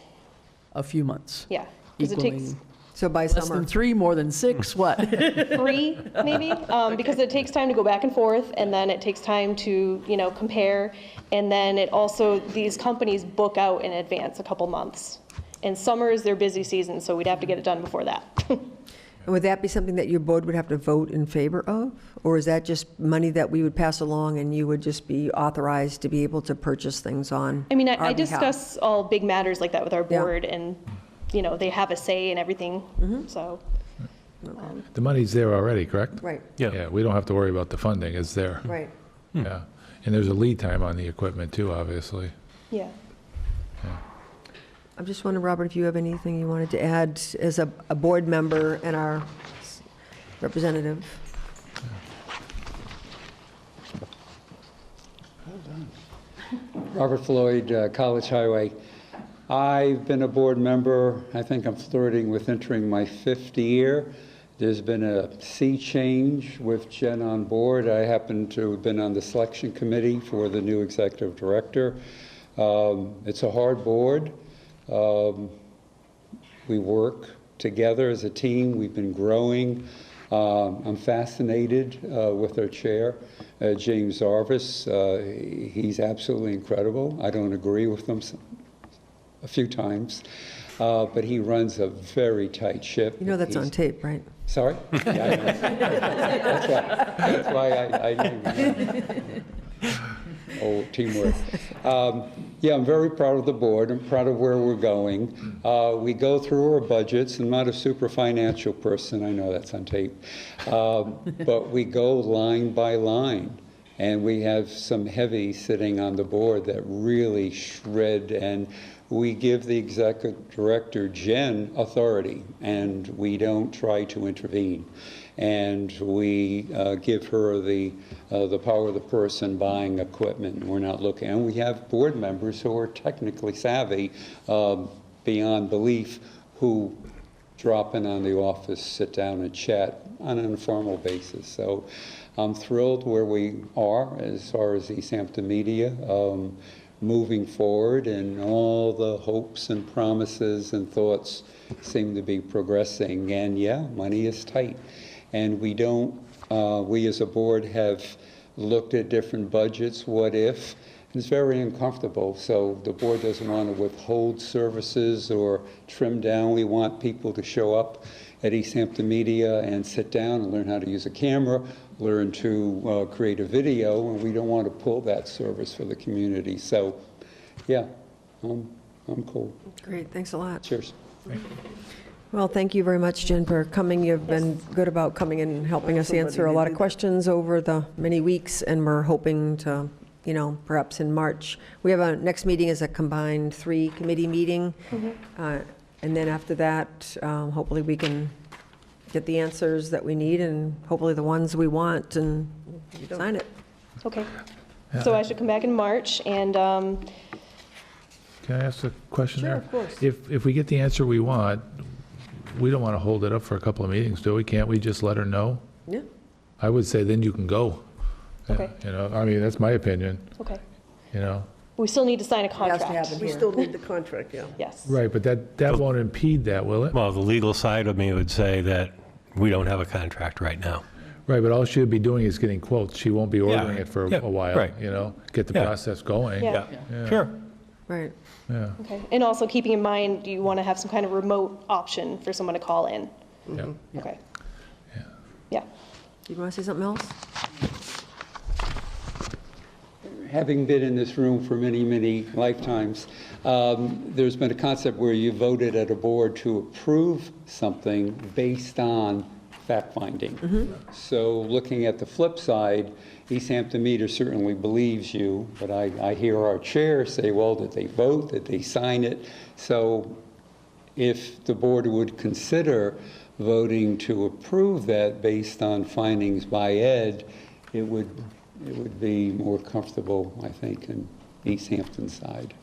A few months? Yeah, because it takes Equaling So by less summer. than 3, more than 6, what? 3, maybe, because it takes time to go back and forth, and then it takes time to, compare, and then it also, these companies book out in advance a couple months. And summer is their busy season, so we'd have to get it done before that. And would that be something that your board would have to vote in favor of? Or is that just money that we would pass along and you would just be authorized to be able to purchase things on I mean, our I behalf? discuss all big matters like that with our Yeah. board, and, they have a say in everything, so. The money's there already, correct? Right, Yeah, we don't have to worry about the funding, it's there. right. Yeah, and there's a lead time on the equipment too, obviously. Yeah. I'm just wondering, Robert, if you have anything you wanted to add as a board member and our representative? Robert Floyd, College Highway. I've been a board member, I think I'm flirting with entering my 5th year. There's been a sea change with Jen on board. I happen to have been on the selection committee for the new executive director. It's a hard board. We work together as a team. We've been growing. I'm fascinated with our chair, James Arvis. He's absolutely incredible. I don't agree with him a few times, but he runs a very tight ship. You know that's on tape, right? Sorry? Yeah, I know. That's why I oh, teamwork. Yeah, I'm very proud of the board. I'm proud of where we're going. We go through our budgets. I'm not a super financial person. I know that's on tape. But we go line by line. And we have some heavies sitting on the board that really shred, and we give the executive director, Jen, authority, and we don't try to intervene. And we give her the power of the person buying equipment. We're not looking, and we have board members who are technically savvy beyond belief, who drop in on the office, sit down and chat on an informal basis. So I'm thrilled where we are as far as Easthampton Media, moving forward, and all the hopes and promises and thoughts seem to be progressing. And yeah, money is tight. And we don't, we as a board have looked at different budgets, what if, and it's very uncomfortable. So the board doesn't want to withhold services or trim down. We want people to show up at Easthampton Media and sit down and learn how to use a camera, learn to create a video, and we don't want to pull that service for the community. So yeah, I'm cool. Great, thanks a lot. Cheers. Well, thank you very much, Jen, for coming. You've been good about coming and helping us answer a lot of questions over the many weeks, and we're hoping to, perhaps in March. We have a next meeting is a combined 3 committee meeting. And then after that, hopefully we can get the answers that we need, and hopefully the ones we want, and sign it. Okay. So I should come back in March, and Can I ask a question there? Sure, of course. If we get the answer we want, we don't want to hold it up for a couple of meetings, do we? Can't we just let her know? Yeah. I would say then you can go. Okay. I mean, that's my opinion, okay. We still need to sign a It has to contract. happen We here. still need the contract, yeah. Yes. Right, but that won't impede that, will it? Well, the legal side of me would say that we don't have a contract right now. Right, but all she'll be doing is getting quotes. She won't be ordering it for Yeah, a while, right. get the Yeah. process going. Yeah. Sure. Right. Yeah. Okay. And also keeping in mind, you want to have some kind of remote option for someone to call in. Yeah. Okay. Yeah. Yeah. Do you want to say something else? Having been in this room for many, many lifetimes, there's been a concept where you voted at a board to approve something based on fact-finding. So looking at the flip side, Easthampton Media certainly believes you, but I hear our chair say, well, did they vote? Did they sign it? So if the board would consider voting to approve that based on findings by Ed, it would it would be more comfortable, I think, in Easthampton side.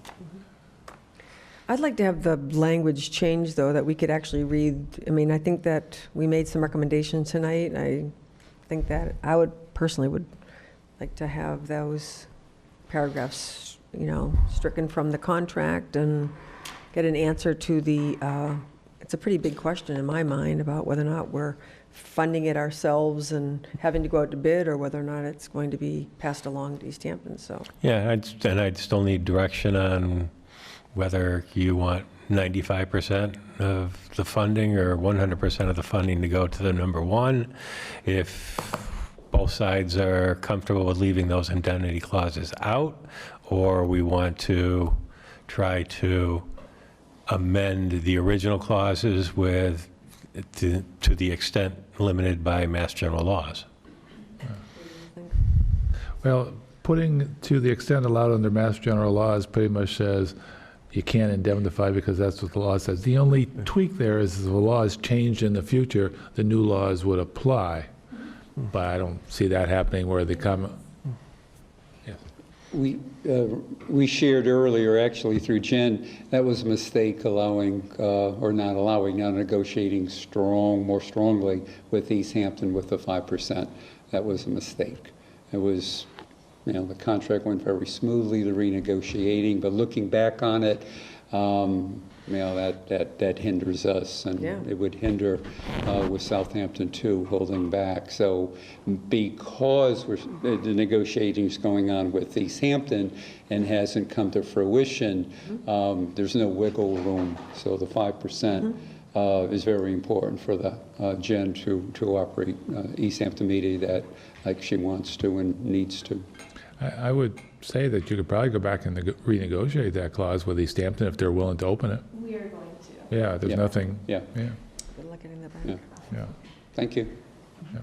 I'd like to have the language changed, though, that we could actually read. I mean, I think that we made some recommendations tonight. I think that I would personally like to have those paragraphs, stricken from the contract and get an answer to the, it's a pretty big question in my mind about whether or not we're funding it ourselves and having to go out to bid, or whether or not it's going to be passed along to Easthampton, so. Yeah, I'd still need direction on whether you want 95% of the funding or 100% of the funding to go to the number one. If both sides are comfortable with leaving those indemnity clauses out, or we want to try to amend the original clauses with, to the extent limited by Mass General laws. Well, putting to the extent allowed under Mass General laws pretty much says you can't indemnify because that's what the law says. The only tweak there is if the law is changed in the future, the new laws would apply. But I don't see that happening where the comment. Yes. We shared earlier, actually through Jen, that was a mistake allowing, or not allowing, not negotiating more strongly with Easthampton with the 5%. That was a mistake. It was, the contract went very smoothly, the renegotiating, but looking back on it, that hinders us, and it would hinder with Southampton too, holding back. So because the negotiating's going on with Easthampton and hasn't come to fruition, there's no wiggle room. So the 5% is very important for the Jen to operate Easthampton Media that like she wants to and needs to. I would say that you could probably go back and renegotiate that clause with Easthampton if they're willing to open it. We are going to. Yeah, there's nothing. Yeah. Good luck getting that back. Yeah. Thank you. Yeah.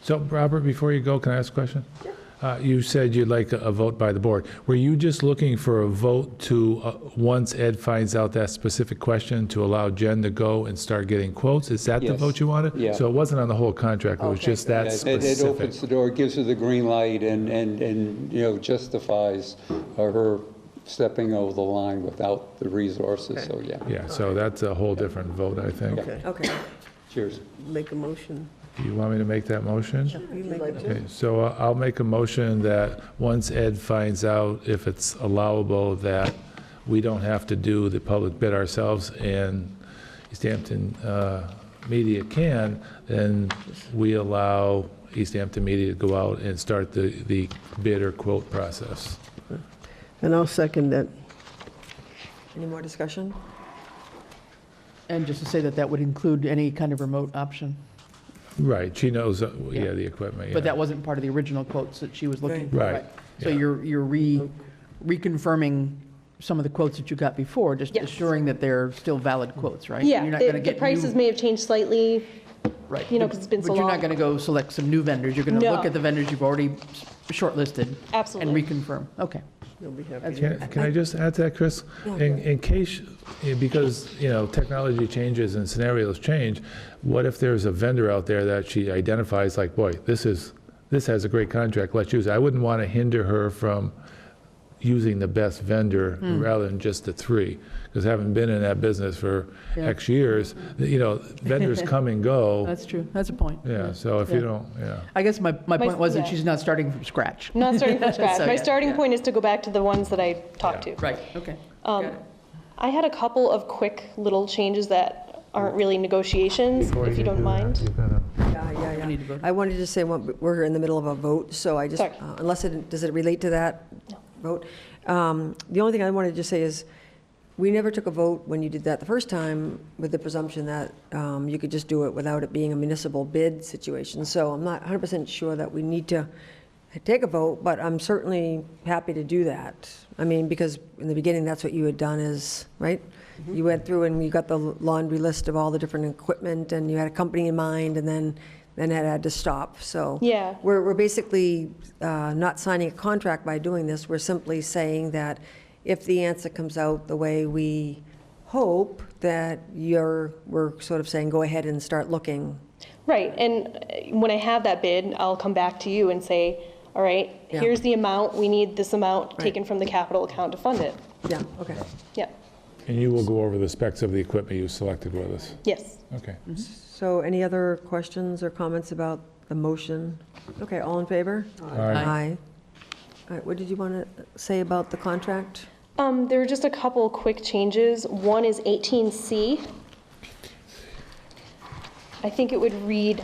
So, Robert, before you go, can I ask a question? Sure. You said you'd like a vote by the board. Were you just looking for a vote to, once Ed finds out that specific question, to allow Jen to go and start getting quotes? Is that the vote you wanted? Yeah. So it wasn't on the whole contract, it was just that specific? It opens the door, gives her the green light, and justifies her stepping over the line without the resources, so yeah. Yeah, so that's a whole different vote, I think. Okay. Cheers. Make a motion. Do you want me to make that motion? You make it. Okay, so I'll make a motion that once Ed finds out if it's allowable, that we don't have to do the public bid ourselves and Easthampton Media can, then we allow Easthampton Media to go out and start the bid or quote process. And I'll second that. Any more discussion? And just to say that would include any kind of remote option. Right, she knows, the equipment, But that wasn't part of the original quotes that she was looking for, Right. right? So you're reconfirming some of the quotes that you got before, just assuring that they're still valid quotes, right? Yeah, You're not gonna the get prices new- may have changed slightly, Right. because it's been so But you're long. not going to go select some new vendors. You're going to No. look at the vendors you've already shortlisted and Absolutely. reconfirm. Okay. You'll be happy. That's to- Can I just add to that, Chris? In case, because, technology changes and scenarios change, what if there's a vendor out there that she identifies like, boy, this has a great contract, let's use it. I wouldn't want to hinder her from using the best vendor rather than just the three. Because having been in that business for X years, vendors come and go. That's true. That's a point. Yeah, so if you don't, I guess my point was that yeah. she's not starting from scratch. Not starting from scratch. So, My yeah, starting point is to go back to the ones that I talked to. Right, okay. Got it. I had a couple of quick little changes that aren't really negotiations, if you don't mind. Yeah. need to vote. I wanted to say, we're in the middle of a vote, so I just, Sorry. does it relate to that vote? The only thing I wanted to say is, we never took a vote when you did that the first time with the presumption that you could just do it without it being a municipal bid situation. So I'm not 100% sure that we need to take a vote, but I'm certainly happy to do that. I mean, because in the beginning, that's what you had done is, right? You went through and you got the laundry list of all the different equipment, and you had a company in mind, and then it had to stop. So Yeah. we're basically not signing a contract by doing this. We're simply saying that if the answer comes out the way we hope, that we're sort of saying, go ahead and start looking. Right, and when I have that bid, I'll come back to you and say, all right, Yeah. here's the amount, we need this amount Right. taken from the capital account to fund it. Yeah, okay. Yeah, And you will go over the specs of the equipment you selected with us? yes. Okay. So any other questions or comments about the motion? Okay, all in favor? Aye. All right, what did you want to say about the contract? There are just a couple quick changes. One is 18C. I think it would read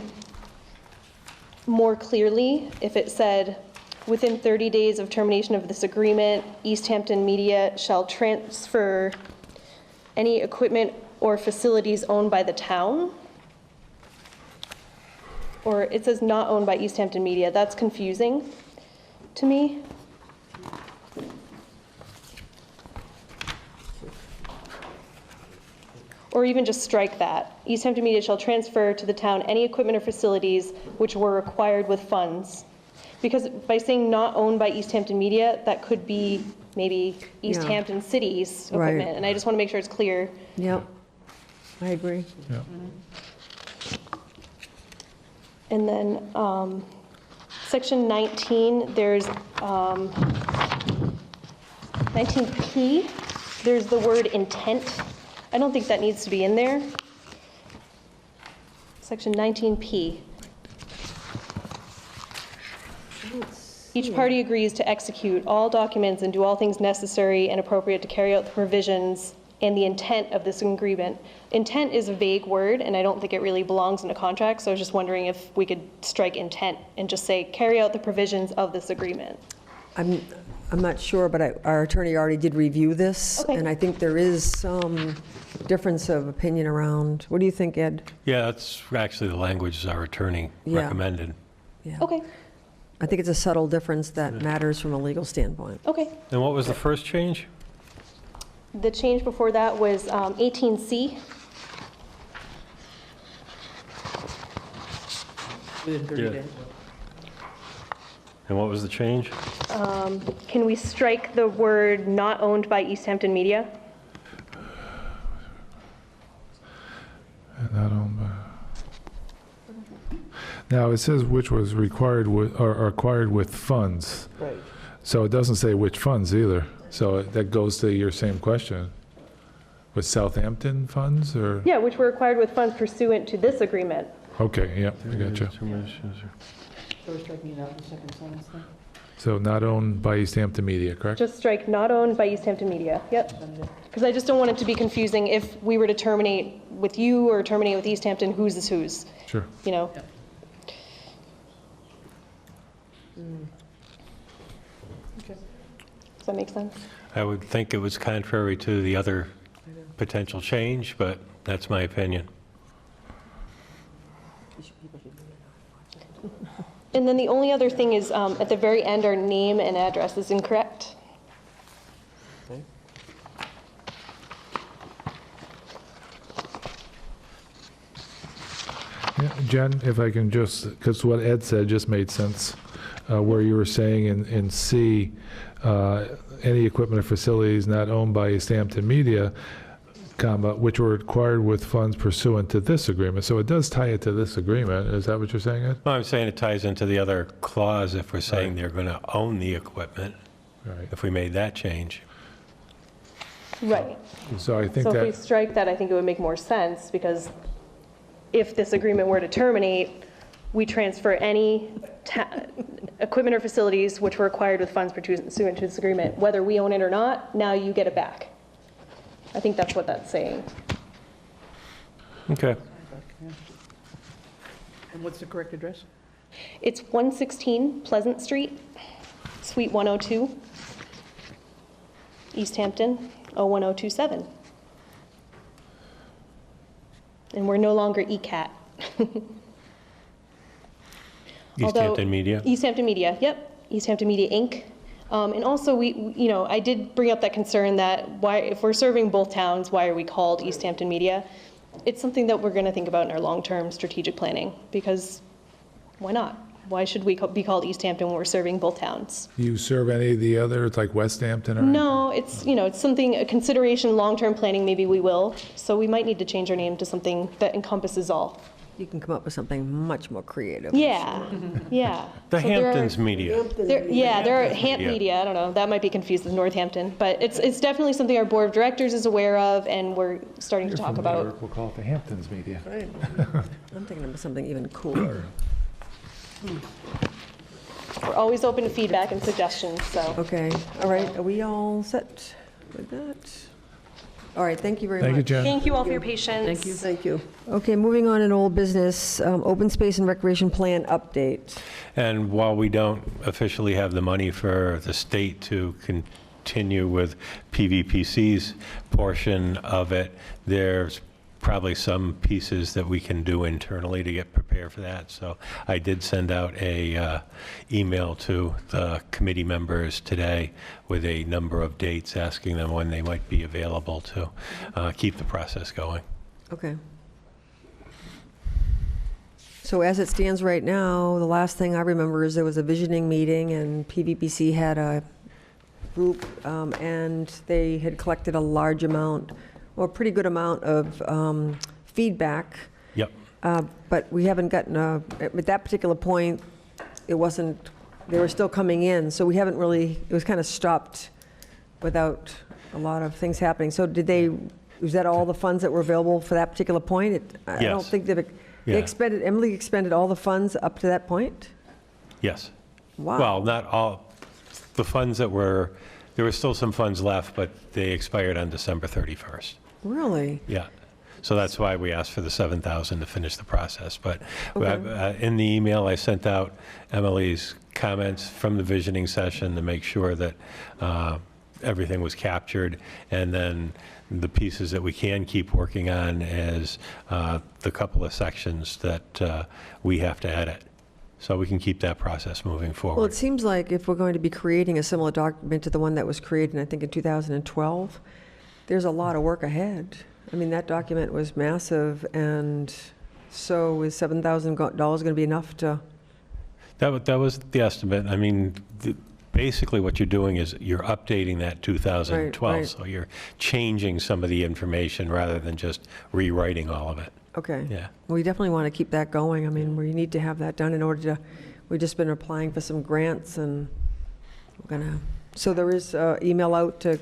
more clearly if it said, within 30 days of termination of this agreement, Easthampton Media shall transfer any equipment or facilities owned by the town. Or it says not owned by Easthampton Media. That's confusing to me. Or even just strike that. Easthampton Media shall transfer to the town any equipment or facilities which were acquired with funds. Because by saying not owned by Easthampton Media, that could be maybe Easthampton City's Right. equipment. And I just want to make sure it's clear. Yep, I agree. Yeah. And then section 19, there's 19P, there's the word intent. I don't think that needs to be in there. Section 19P. Each party agrees to execute all documents and do all things necessary and appropriate to carry out the provisions and the intent of this agreement. Intent is a vague word, and I don't think it really belongs in a contract, so I was just wondering if we could strike intent and just say, carry out the provisions of this agreement. I'm not sure, but our attorney already did review this, Okay. and I think there is some difference of opinion around. What do you think, Ed? Yeah, that's actually the language our attorney Yeah. recommended. Yeah. Okay, I think it's a subtle difference that matters from a legal standpoint. okay. And what was the first change? The change before that was 18C. Within 30 Yeah. days. And what was the change? Can we strike the word not owned by Easthampton Media? Not owned by. Now, it says which was required with, or acquired with funds. Right. So it doesn't say which funds either. So that goes to your same question. With Southampton funds, or? Yeah, which were acquired with funds pursuant to this agreement. Okay, yep, I gotcha. So we're striking it out in the second sentence then? So not owned by Easthampton Media, correct? Just strike not owned by Easthampton Media. Yep. Because I just don't want it to be confusing if we were to terminate with you or terminate with Easthampton, whose is whose, Sure. you know? Does that make sense? I would think it was contrary to the other potential change, but that's my opinion. And then the only other thing is, at the very end, our name and address is incorrect. Yeah, Jen, if I can just, because what Ed said just made sense, where you were saying in C, any equipment or facilities not owned by Easthampton Media, comma, which were acquired with funds pursuant to this agreement. So it does tie it to this agreement. Is that what you're saying, Ed? Well, I'm saying it ties into the other clause if we're saying they're going to own the equipment, Right. if we made that change. Right. So I think So if we that, strike that, I think it would make more sense, because if this agreement were to terminate, we transfer any equipment or facilities which were acquired with funds pursuant to this agreement, whether we own it or not, now you get it back. I think that's what that's saying. Okay. And what's the correct address? It's 116 Pleasant Street, Suite 102, Easthampton, 01027. And we're no longer ECAT. Easthampton Media? Easthampton Media, yep. Easthampton Media, Inc. And also, I did bring up that concern that if we're serving both towns, why are we called Easthampton Media? It's something that we're going to think about in our long-term strategic planning, because why not? Why should we be called Easthampton when we're serving both towns? you serve any of the others, like Westhampton or? No, it's something, a consideration, long-term planning, maybe we will. So we might need to change our name to something that encompasses all. You can come up with something much more creative. Yeah, yeah. The So there are- Hamptons media. There are Hamp Media. Media, I don't know, that might be confused with Northampton, but it's definitely something our board of directors is aware of, and we're starting to talk about. We'll call it the Hamptons media. I'm thinking of something even cooler. We're always open to feedback and suggestions, so. Okay, all right, are we all set with that? All right, thank you very much. Thank you, Jen. Thank you all for your patience. Thank you. Thank you. Okay, moving on in old business, open space and recreation plan update. And while we don't officially have the money for the state to continue with PVPC's portion of it, there's probably some pieces that we can do internally to get prepared for that. So I did send out a email to the committee members today with a number of dates, asking them when they might be available to keep the process going. Okay. So as it stands right now, the last thing I remember is there was a visioning meeting and PVPC had a group and they had collected a large amount, or a pretty good amount of feedback. Yep. But we haven't gotten at that particular point, it wasn't, they were still coming in, so we haven't really, it was kind of stopped without a lot of things happening. So was that all the funds that were available for that particular point? I don't Yes. think Emily expended all the funds up to that point? Yes. Wow. Well, not all, the funds there were still some funds left, but they expired on December 31st. Really? Yeah. So that's why we asked for the 7,000 to finish the process. But in the email, I sent out Emily's comments from the visioning session to make sure that everything was captured. And then the pieces that we can keep working on is the couple of sections that we have to edit. So we can keep that process moving forward. Well, it seems like if we're going to be creating a similar document to the one that was created, I think, in 2012, there's a lot of work ahead. I mean, that document was massive, and so is $7,000 going to be enough to? That was the estimate. I mean, basically what you're doing is you're updating that 2012. Right. So you're changing some of the information rather than just rewriting all of it. Okay. Yeah. We definitely want to keep that going. I mean, we need to have that done in order to, we've just been applying for some grants, and we're going to, so there is email out to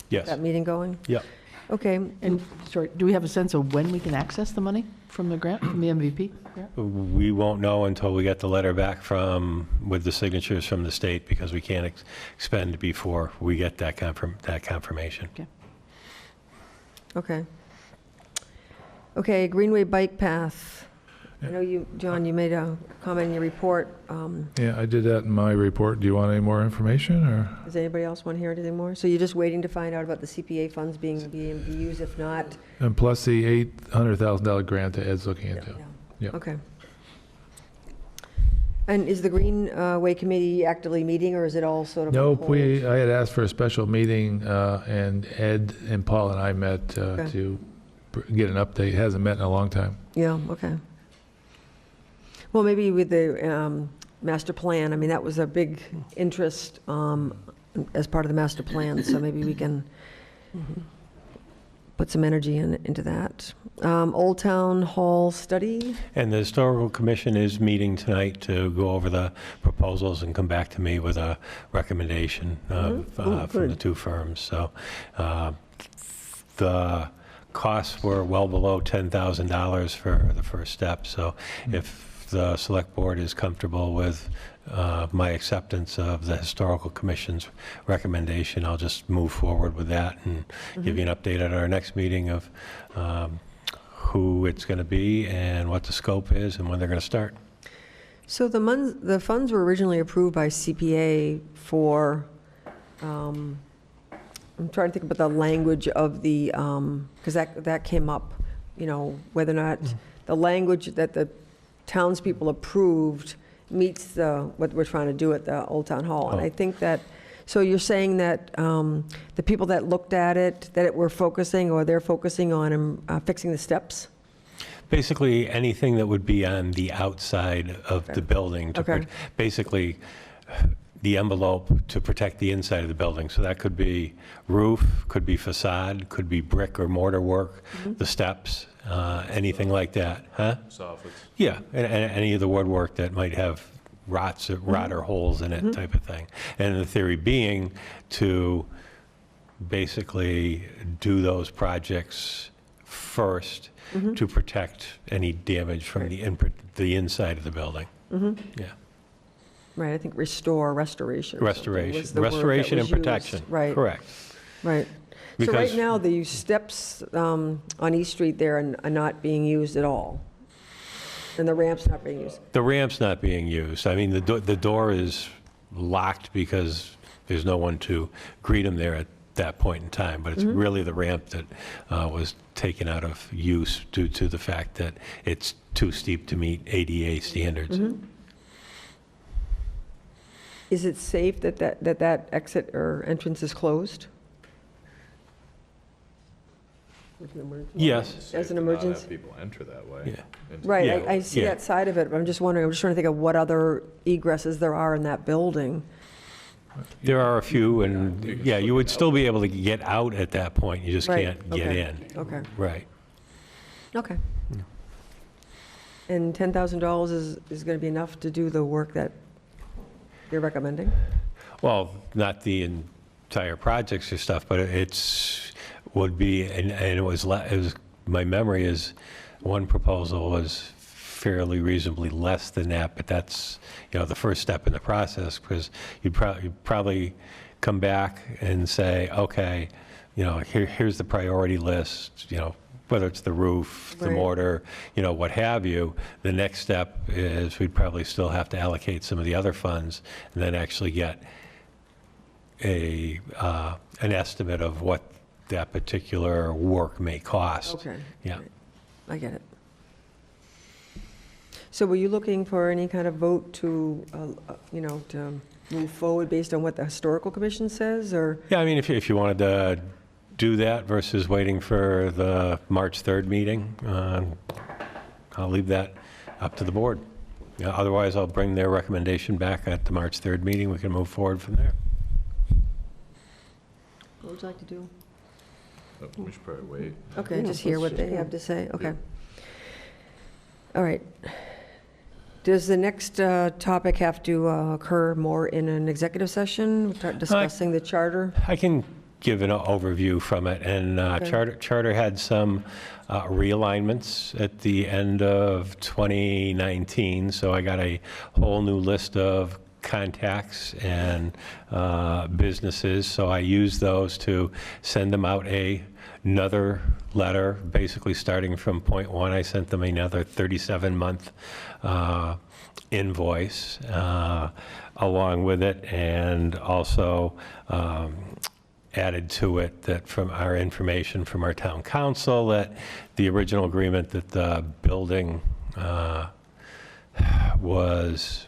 Yes. that meeting going? Yep. Okay. And, sorry, do we have a sense of when we can access the money from the grant, from the MVP grant? We won't know until we get the letter back with the signatures from the state, because we can't expend before we get that confirmation. Okay. Okay. Okay, Greenway Bike Path. I know you, John, you made a comment in your report. Yeah, I did that in my report. Do you want any more information, or? Does anybody else want to hear anything more? So you're just waiting to find out about the CPA funds being used, if not? And plus the $800,000 grant that Ed's looking into. Yep. Okay. And is the Greenway Committee actively meeting, or is it all sort of on Nope, hold? I had asked for a special meeting, and Ed and Paul and I met to get an update. It hasn't met in a long time. Yeah, okay. Well, maybe with the master plan, I mean, that was a big interest as part of the master plan, so maybe we can put some energy into that. Old Town Hall study? And the Historical Commission is meeting tonight to go over the proposals and come back to me with a recommendation from the two firms. So the costs were well below $10,000 for the first step. So if the Select Board is comfortable with my acceptance of the Historical Commission's recommendation, I'll just move forward with that and give you an update at our next meeting of who it's going to be and what the scope is and when they're going to start. So the funds were originally approved by CPA for, I'm trying to think about the language of the, because that came up, you know, whether or not the language that the townspeople approved meets what we're trying to do at the Old Town Hall. And I think that, so you're saying that the people that looked at it, that they're focusing on fixing the steps? Basically, anything that would be on the outside of the building, basically the envelope to protect the inside of the building. So that could be roof, could be facade, could be brick or mortar work, the steps, anything like that, huh? Soffits. Yeah, and any of the woodwork that might have rot or holes in it type of thing. And the theory being to basically do those projects first to protect any damage from the inside of the building. Yeah. Right, I think restoration. or something was Restoration, the word that restoration was and used. protection. Right. Correct. Right. So Because- right now, the steps on East Street there are not being used at all? And the ramp's not being used? The ramp's not being used. I mean, the door is locked because there's no one to greet them there at that point in time, but it's really the ramp that was taken out of use due to the fact that it's too steep to meet ADA standards. Is it safe that exit or entrance is closed? Yes. As an Safe to not have emergency? people enter that way. Yeah. into- Right, Yeah, I see yeah. that side of it, but I'm just wondering, I'm just trying to think of what other egresses there are in that building. There are a few, and yeah, you would still be able to get out at that point. You just Right, can't get okay, in. Okay, Right. okay. And $10,000 is going to be enough to do the work that you're recommending? Well, not the entire projects or stuff, but would be, and it was, my memory is, one proposal was fairly reasonably less than that, but that's, the first step in the process, because you'd probably come back and say, okay, here's the priority list, whether it's the roof, the Right. mortar, what have you. The next step is we'd probably still have to allocate some of the other funds and then actually get an estimate of what that particular work may cost. Okay. Yeah. right. I get it. So were you looking for any kind of vote to, to move forward based on what the historical commission says, or? Yeah, I mean, if you wanted to do that versus waiting for the March 3rd meeting, I'll leave that up to the board. Otherwise, I'll bring their recommendation back at the March 3rd meeting. We can move forward from there. What would you like to do? We should probably wait. Okay, Yeah, just hear let's what just they go. have to say, okay. All right. Does the next topic have to occur more in an executive session, discussing the charter? I can give an overview from it, and Okay. Charter had some realignments at the end of 2019, so I got a whole new list of contacts and businesses, so I used those to send them out another letter, basically starting from point one. I sent them another 37-month invoice along with it, and also added to it that from our information from our town council, that the original agreement that the building was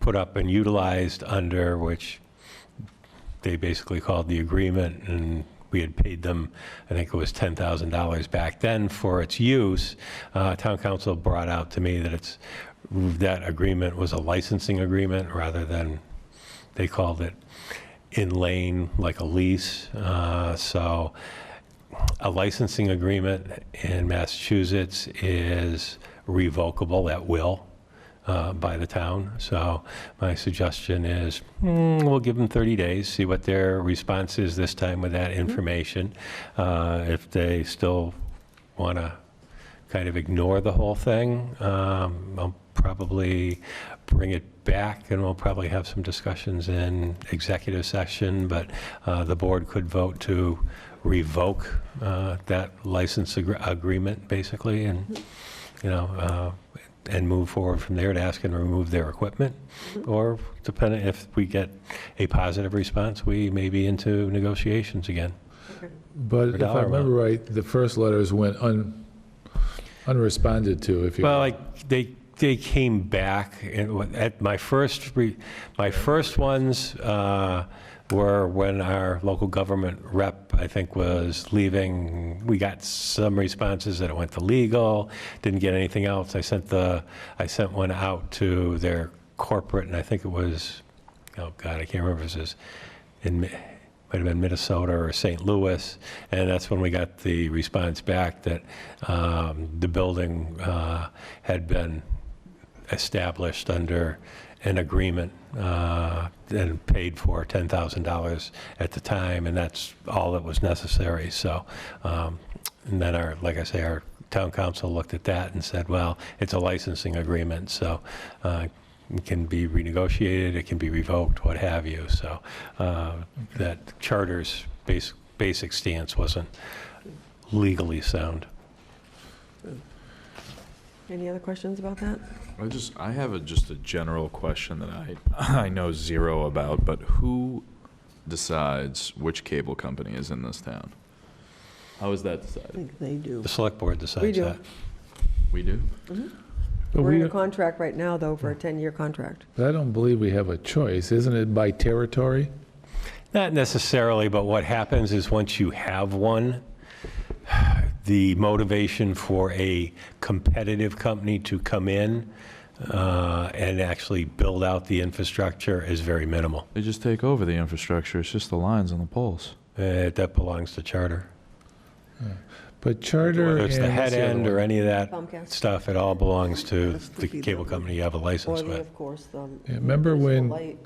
put up and utilized under, which they basically called the agreement, and we had paid them, I think it was $10,000 back then for its use. Town council brought out to me that that agreement was a licensing agreement rather than, they called it in lane, like a lease. So a licensing agreement in Massachusetts is revocable at will by the town. So my suggestion is we'll give them 30 days, see what their response is this time with that information. If they still want to kind of ignore the whole thing, I'll probably bring it back, and we'll probably have some discussions in executive session, but the board could vote to revoke that license agreement, basically, and, and move forward from there to ask them to remove their equipment. Or depending, if we get a positive response, we may be into negotiations again. But if I dollar remember right, the first letters went unresponded to, if you. Well, they came back, and at my first ones were when our local government rep, I think, was leaving. We got some responses that it went to legal, didn't get anything else. I sent one out to their corporate, and I think it was, oh God, I can't remember if it was might have been Minnesota or St. Louis, and that's when we got the response back that the building had been established under an agreement and paid for $10,000 at the time, and that's all that was necessary. So, and then like I say, our town council looked at that and said, well, it's a licensing agreement, so it can be renegotiated, it can be revoked, what have you. So that charter's basic stance wasn't legally sound. Any other questions about that? I have just a general question that I know zero about, but who decides which cable company is in this town? How is that I decided? think they do. The select board decides We do. that. We do? But We're in we, a contract right now, though, for a 10-year contract. I don't believe we have a choice. Isn't it by territory? Not necessarily, but what happens is once you have one, the motivation for a competitive company to come in and actually build out the infrastructure is very minimal. They just take over the infrastructure. It's just the lines on the poles. That belongs to Charter. But Charter Whether it's the and head what's other end or one? any of that Comcast. stuff, it all belongs to the cable company you have a license Or, with. of course, the Yeah, remember when light.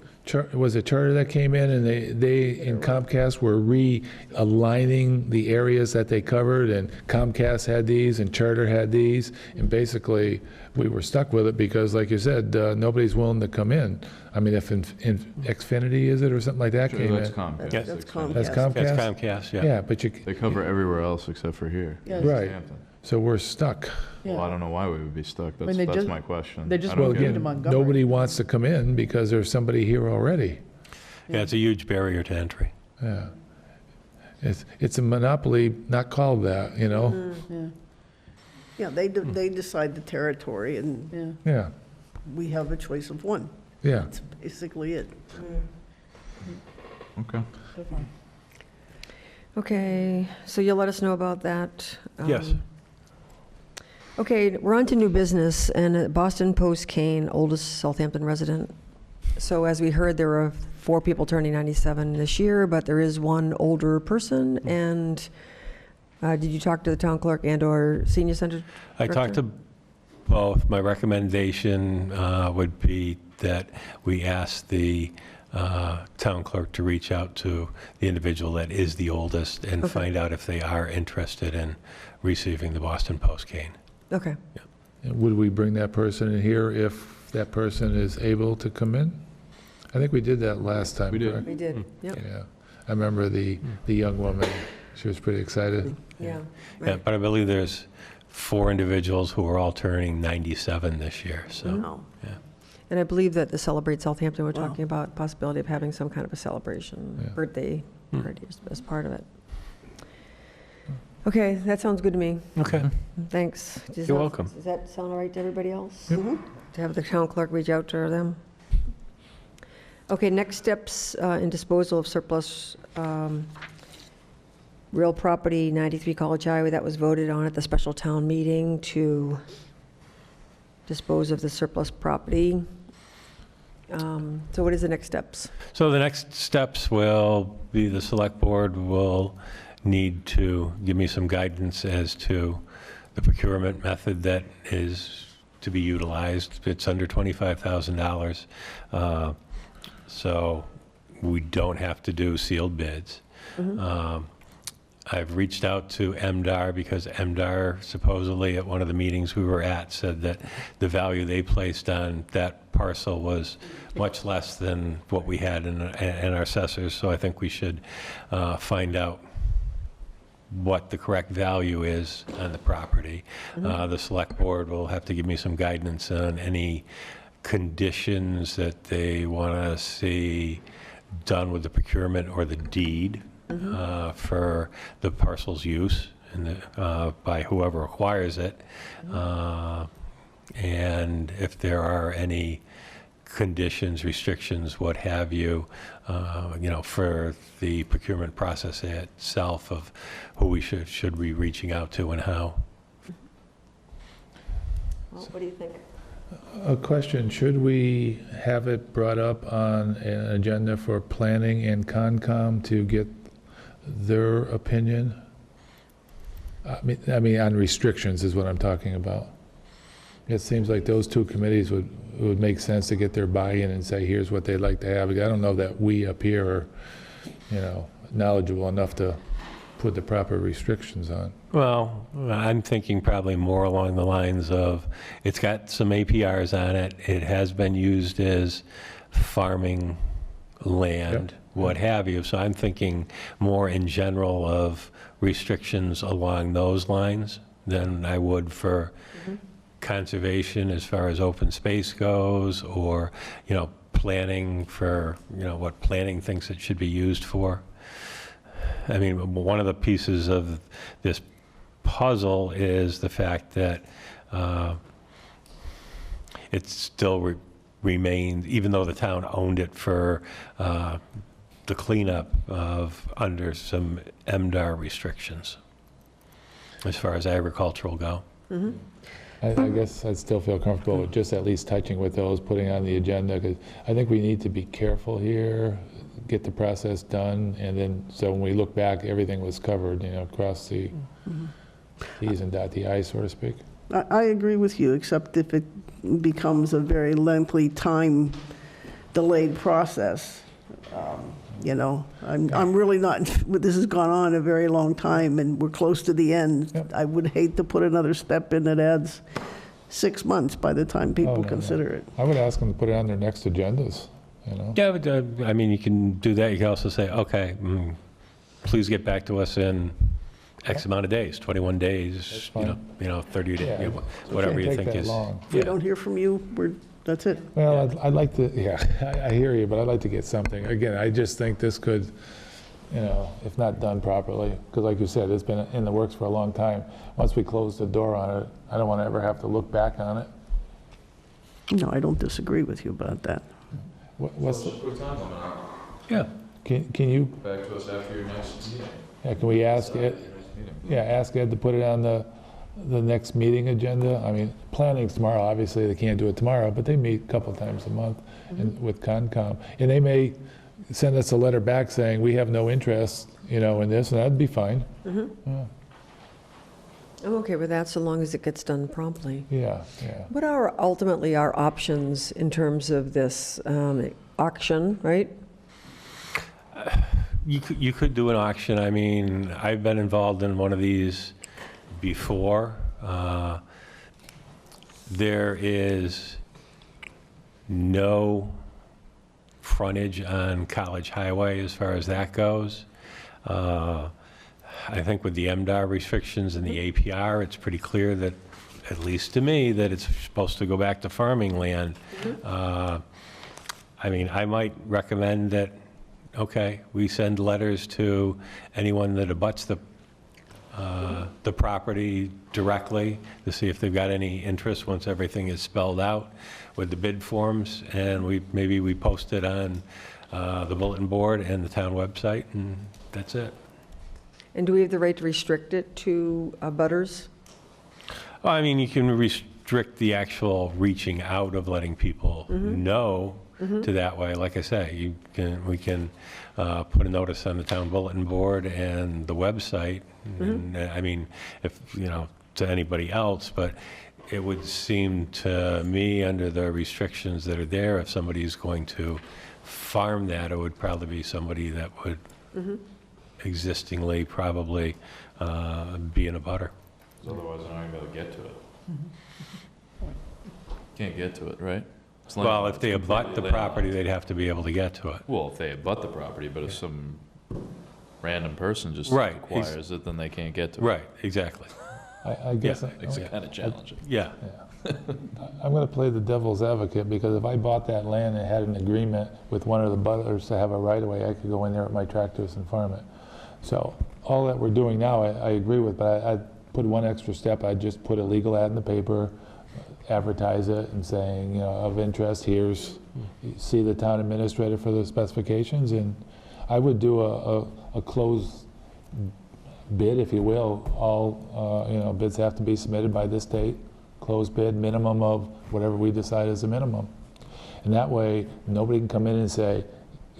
Was it Charter that came in and they in Comcast were realigning the areas that they covered, and Comcast had these and Charter had these, and basically we were stuck with it because, like you said, nobody's willing to come in. I mean, if Xfinity, is it, or something like that, came That's in. Comcast. Yeah. That's That's Comcast. That's Comcast? Comcast, yeah. Yeah, but They cover everywhere else except for here. Yes. right, Southampton. so we're stuck. Well, I don't know why we would be stuck. That's, they that's just- my question. they just I don't Well, get moved it. to again, Montgomery. nobody wants to come in because there's somebody here already. Yeah, it's a huge barrier to entry. Yeah. It's a monopoly, not called that, you know? Yeah, they decide the territory, and Yeah. Yeah, we have a choice of one. yeah. That's basically it. Okay. Okay, so you'll let us know about that? Yes. Okay, we're on to new business, and Boston Post Kane, oldest Southampton resident. So as we heard, there are 4 people turning 97 this year, but there is one older person, and did you talk to the town clerk and/or senior center I talked to both. My recommendation would be that we ask the town clerk to reach out to the individual that is the oldest and Okay. find out if they are interested in receiving the Boston Post cane. Okay, And would we bring that person in here if that person is able to come in? I think we did that last time, We did. correct? we did, yep, Yeah. I remember the young woman, she was pretty excited. yeah. Yeah, right. but I believe there's 4 individuals who are all turning 97 this year, so, Wow. yeah. And I believe that the Celebrate Southampton, we're Wow. talking about possibility of having some kind of a celebration, Yeah. birthday party as part of it. Okay, that sounds good to me. Okay. Thanks. You're welcome. Does that sound all right to everybody else? Yep. To have the town clerk reach out to them? Okay, next steps in disposal of surplus real property, 93 College Highway, that was voted on at the special town meeting to dispose of the surplus property. So what is the next steps? So the next steps will be the select board will need to give me some guidance as to the procurement method that is to be utilized. It's under $25,000. So we don't have to do sealed bids. I've reached out to MDR because MDR supposedly at one of the meetings we were at said that the value they placed on that parcel was much less than what we had in our assessors. So I think we should find out what the correct value is on the property. The select board will have to give me some guidance on any conditions that they want to see done with the procurement or the deed for the parcel's use and by whoever acquires it. And if there are any conditions, restrictions, what have you, for the procurement process itself of who we should be reaching out to and how. Well, what do you think? A question, should we have it brought up on an agenda for planning and Concom to get their opinion. I mean, on restrictions is what I'm talking about. It seems like those two committees would make sense to get their buy-in and say, here's what they'd like to have. I don't know that we up here are, knowledgeable enough to put the proper restrictions on. Well, I'm thinking probably more along the lines of, it's got some APRs on it, it has been used as farming land, what have you. So I'm thinking more in general of restrictions along those lines than I would for conservation as far as open space goes, or, planning for, what planning thinks it should be used for. I mean, one of the pieces of this puzzle is the fact that it still remains, even though the town owned it for the cleanup of under some MDR restrictions, as far as agricultural go. I guess I'd still feel comfortable with just at least touching with those, putting on the agenda, because I think we need to be careful here, get the process done, and then, so when we look back, everything was covered, cross the T's and dot the I's, so to speak. I agree with you, except if it becomes a very lengthy, time delayed process. I'm really not, this has gone on a very long time and we're close to the end. Yep. I would hate to put another step in that adds 6 months by the time people consider it. I would ask them to put it on their next agendas, Yeah, but, I mean, you can do that. You can also say, okay, please get back to us in X amount of days, 21 days, 30 days, Yeah. whatever you Can't think take that is. long. If we don't hear from you, that's it. Well, I'd like to, I hear you, but I'd like to get something. Again, I just think this could, if not done properly, because like you said, it's been in the works for a long time. Once we close the door on it, I don't want to ever have to look back on it. No, I don't disagree with you about that. What's the, Put time limit on yeah, can you, it. Back to us after your next meeting. can we ask Ed, ask Ed to put it on the next meeting agenda? I mean, planning's tomorrow, obviously they can't do it tomorrow, but they meet a couple times a month and with Concom. And they may send us a letter back saying, we have no interest, in this, and that'd be fine. Yeah. I'm okay with that, so long as it gets done promptly. Yeah. What are ultimately our options in terms of this auction, right? You could do an auction. I mean, I've been involved in one of these before. There is no frontage on College Highway as far as that goes. I think with the MDR restrictions and the APR, it's pretty clear that, at least to me, that it's supposed to go back to farming land. I mean, I might recommend that, okay, we send letters to anyone that abuts the property directly to see if they've got any interest once everything is spelled out with the bid forms, and maybe we post it on the bulletin board and the town website, and that's it. And do we have the right to restrict it to butters? Well, I mean, you can restrict the actual reaching out of letting people know to that way. Like I say, we can put a notice on the town bulletin board and the website. And, I mean, if, to anybody else, but it would seem to me, under the restrictions that are there, if somebody's going to farm that, it would probably be somebody that would existingly probably be in a butter. Otherwise, they're not gonna be able to get to it. Can't get to it, right? Well, if they abut the property, they'd have to be able to get to it. Well, if they abut the property, but if some random person just Right, acquires it, then they can't get to it. Right, exactly. I guess. Makes it kind of challenging. Yeah. I'm going to play the devil's advocate, because if I bought that land and had an agreement with one of the butters to have a right-of-way, I could go in there with my tractors and farm it. So all that we're doing now, I agree with, but I'd put one extra step. I'd just put a legal ad in the paper, advertise it, and saying, of interest, see the town administrator for the specifications. And I would do a closed bid, if you will. All bids have to be submitted by this date. Closed bid, minimum of whatever we decide is a minimum. And that way, nobody can come in and say,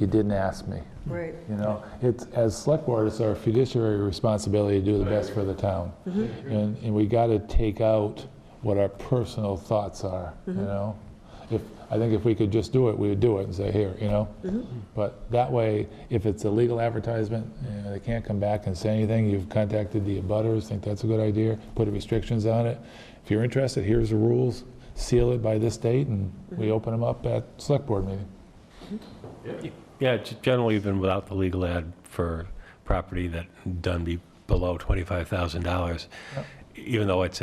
you didn't ask me. Right. You know, it's, as select board, it's our fiduciary responsibility to do the best for the town. And we got to take out what our personal thoughts are, you know? I think if we could just do it, we would do it and say, here, you know? But that way, if it's a legal advertisement, they can't come back and say anything. You've contacted the abutters, think that's a good idea, put restrictions on it. If you're interested, here's the rules, seal it by this date, and we open them up at select board meeting. Yeah, generally even without the legal ad for property that done be below $25,000, even though it's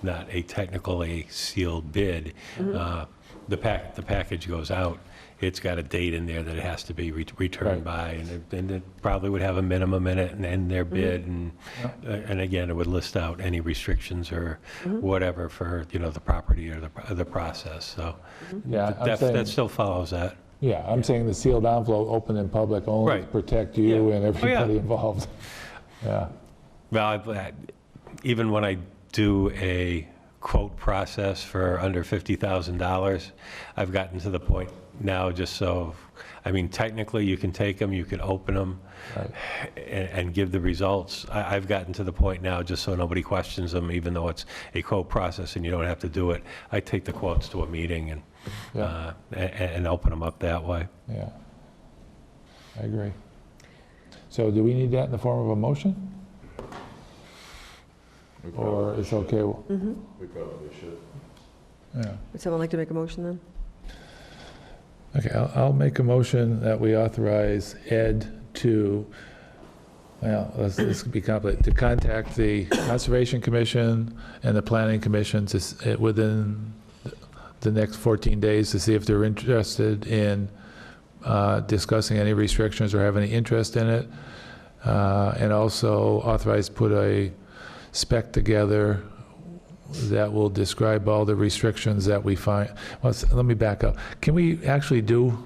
not a technically sealed bid, the package goes out. It's got a date in there that it has to be returned by, and it probably would have a minimum in it and their bid, and again, it would list out any restrictions or whatever for, you know, the property or the process. So Yeah, that still follows that. Yeah, I'm saying the sealed envelope open in public only to Right. protect you and everybody yeah. involved. Yeah. Well, even when I do a quote process for under $50,000, I've gotten to the point now just so, I mean, technically you can take them, you can open them and give the results. I've gotten to the point now just so nobody questions them, even though it's a quote process and you don't have to do it. I take the quotes to a meeting and open them up that way. Yeah, I agree. So do we need that in the form of a motion? Or it's okay? We probably should. Yeah. Would someone like to make a motion then? Okay, I'll make a motion that we authorize Ed to, well, this could be complicated, to contact the Conservation Commission and the Planning Commission within the next 14 days to see if they're interested in discussing any restrictions or have any interest in it. And also authorize put a spec together that will describe all the restrictions that we find. Well, let me back up. Can we actually do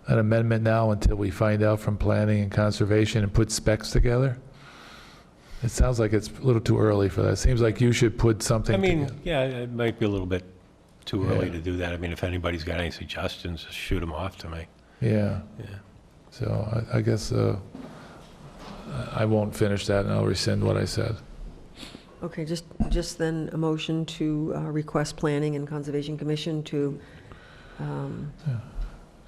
an amendment now until we find out from planning and conservation and put specs together? It sounds like it's a little too early for that. It seems like you should put something I mean, together. yeah, it might be a little bit too early to do that. I mean, if anybody's got any suggestions, just shoot them off to me. Yeah. So I guess I won't finish that and I'll rescind what I said. Okay, just then a motion to request Planning and Conservation Commission to,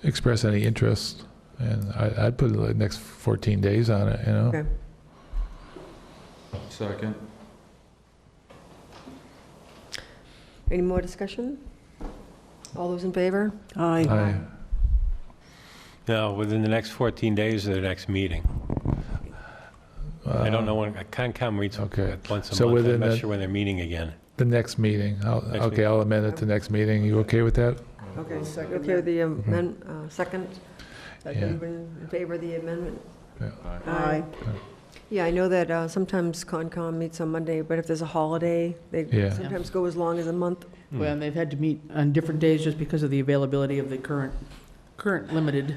Express any interest, and I'd put the next 14 days on it, you know? okay. Second. Any more discussion? All those in favor? Aye. Now, within the next 14 days of the next meeting. I don't know when, Concom meets Okay. once a So month. I'm within not the- sure when they're meeting again. The next meeting. Next Okay, I'll amend it to next meeting. You okay with that? Okay, you okay with the second? Yeah. Anyone in favor of the amendment? Yeah. Aye. Yeah, I know that sometimes Concom meets on Monday, but if there's a holiday, they Yeah. sometimes go as long as a month. Well, and they've had to meet on different days just because of the availability of the current limited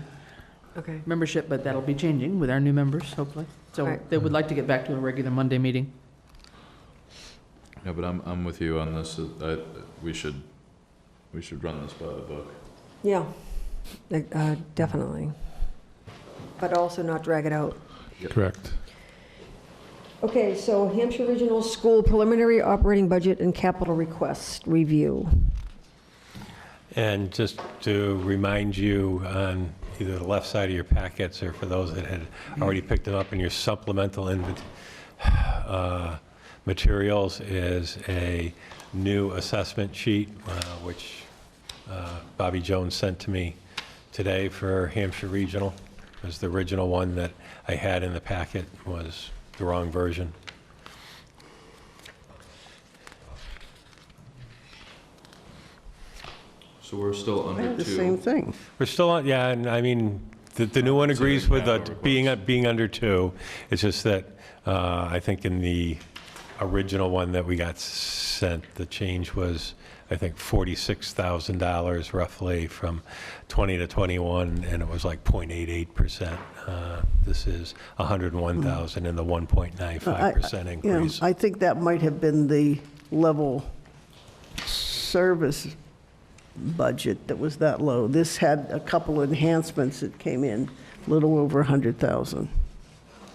Okay. membership, but that'll be changing with our new members, hopefully. So Right. they would like to get back to a regular Monday meeting. Yeah, but I'm with you on this. We should run this by the book. Yeah, definitely. But also not drag it out. Correct. Okay, so Hampshire Regional School Preliminary Operating Budget and Capital Request Review. And just to remind you on either the left side of your packets or for those that had already picked them up in your supplemental materials is a new assessment sheet, which Bobby Jones sent to me today for Hampshire Regional. Because the original one that I had in the packet was the wrong version. So we're still under The two. same thing. We're still on, yeah, and I mean, the new one agrees with the being under 2. It's just that I think in the original one that we got sent, the change was, I think, $46,000 roughly from 20 to 21, and it was like 0.88%. This is 101,000 and the 1.95% Yeah, increase. I think that might have been the level service budget that was that low. This had a couple enhancements that came in, a little over 100,000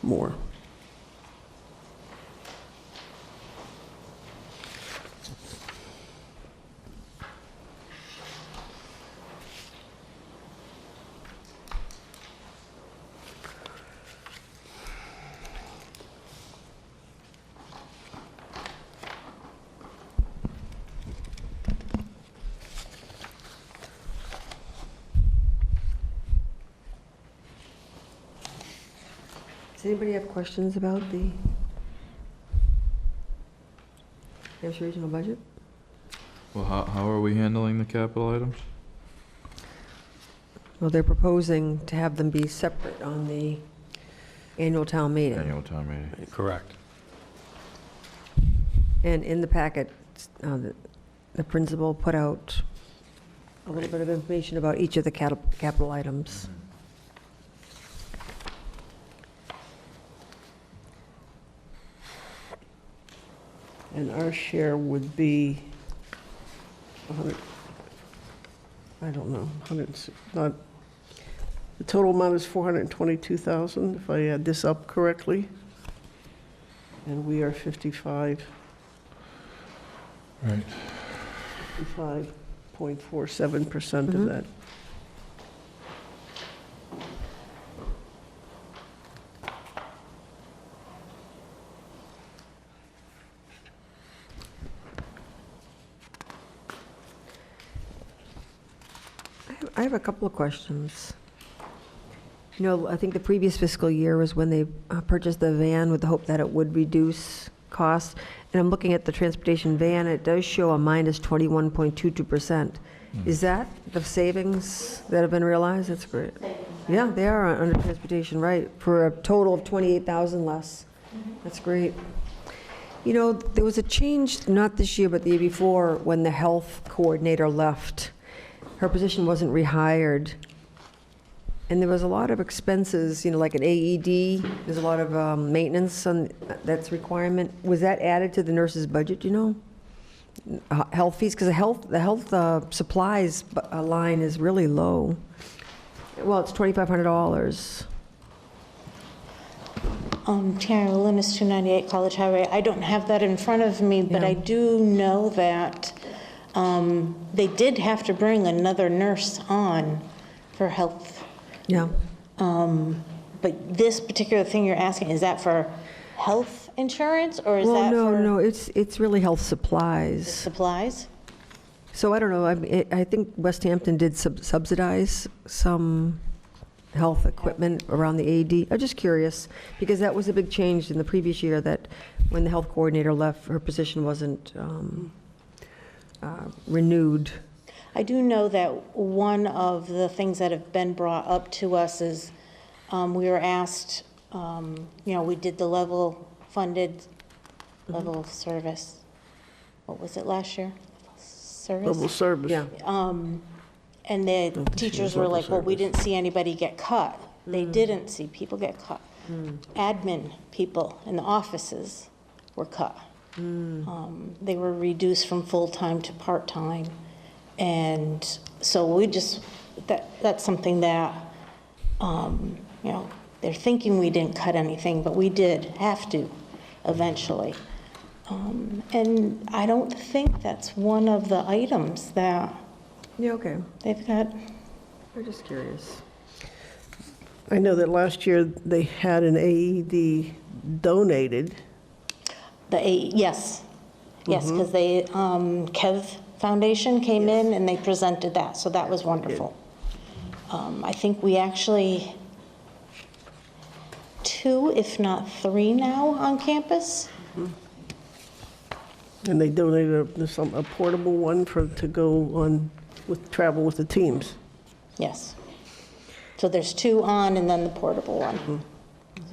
more. Does anybody have questions about the Hampshire Regional budget? Well, how are we handling the capital items? Well, they're proposing to have them be separate on the annual town meeting. Annual town meeting. Correct. And in the packet, the principal put out a little bit of information about each of the capital items. And our share would be 100, I don't know, 100, not, the total amount is 422,000, if I add this up correctly. And we are 55. Right. 55.47% of that. I have a couple of questions. You know, I think the previous fiscal year was when they purchased the van with the hope that it would reduce costs. And I'm looking at the transportation van, it does show a minus 21.22%. Is that the savings that have been realized? That's great. Yeah, they are under transportation, right, for a total of 28,000 less. That's great. You know, there was a change, not this year, but the year before, when the health coordinator left. Her position wasn't rehired. And there was a lot of expenses, you know, like an AED, there's a lot of maintenance on, that's requirement. Was that added to the nurse's budget, do you know? Health fees, because the health supplies line is really low. Well, it's $2,500. Tara Loomis, 298 College Highway. I don't have that in front of me, but Yeah. I do know that they did have to bring another nurse on for health. Yeah. But this particular thing you're asking, is that for health insurance or is Well, that for no, it's really health supplies. supplies? So I don't know, I think Westhampton did subsidize some health equipment around the AD. I'm just curious, because that was a big change in the previous year, that when the health coordinator left, her position wasn't renewed. I do know that one of the things that have been brought up to us is we were asked, you know, we did the level funded level of service. What was it last year? Service? Level service. Yeah. And the teachers were like, well, we didn't see anybody get cut. They didn't see people get cut. Admin people in the offices were cut. They were reduced from full-time to part-time. And so we just, that's something that, you know, they're thinking we didn't cut anything, but we did have to eventually. And I don't think that's one of the items that Yeah, okay. they've got. I'm just curious. I know that last year they had an AED donated. Yes, because they, Kev Foundation came in and they presented that, so that was wonderful. I think we actually, 2, if not 3 now on campus. And they donated a portable one to go on with travel with the teams. Yes. So there's 2 on and then the portable one.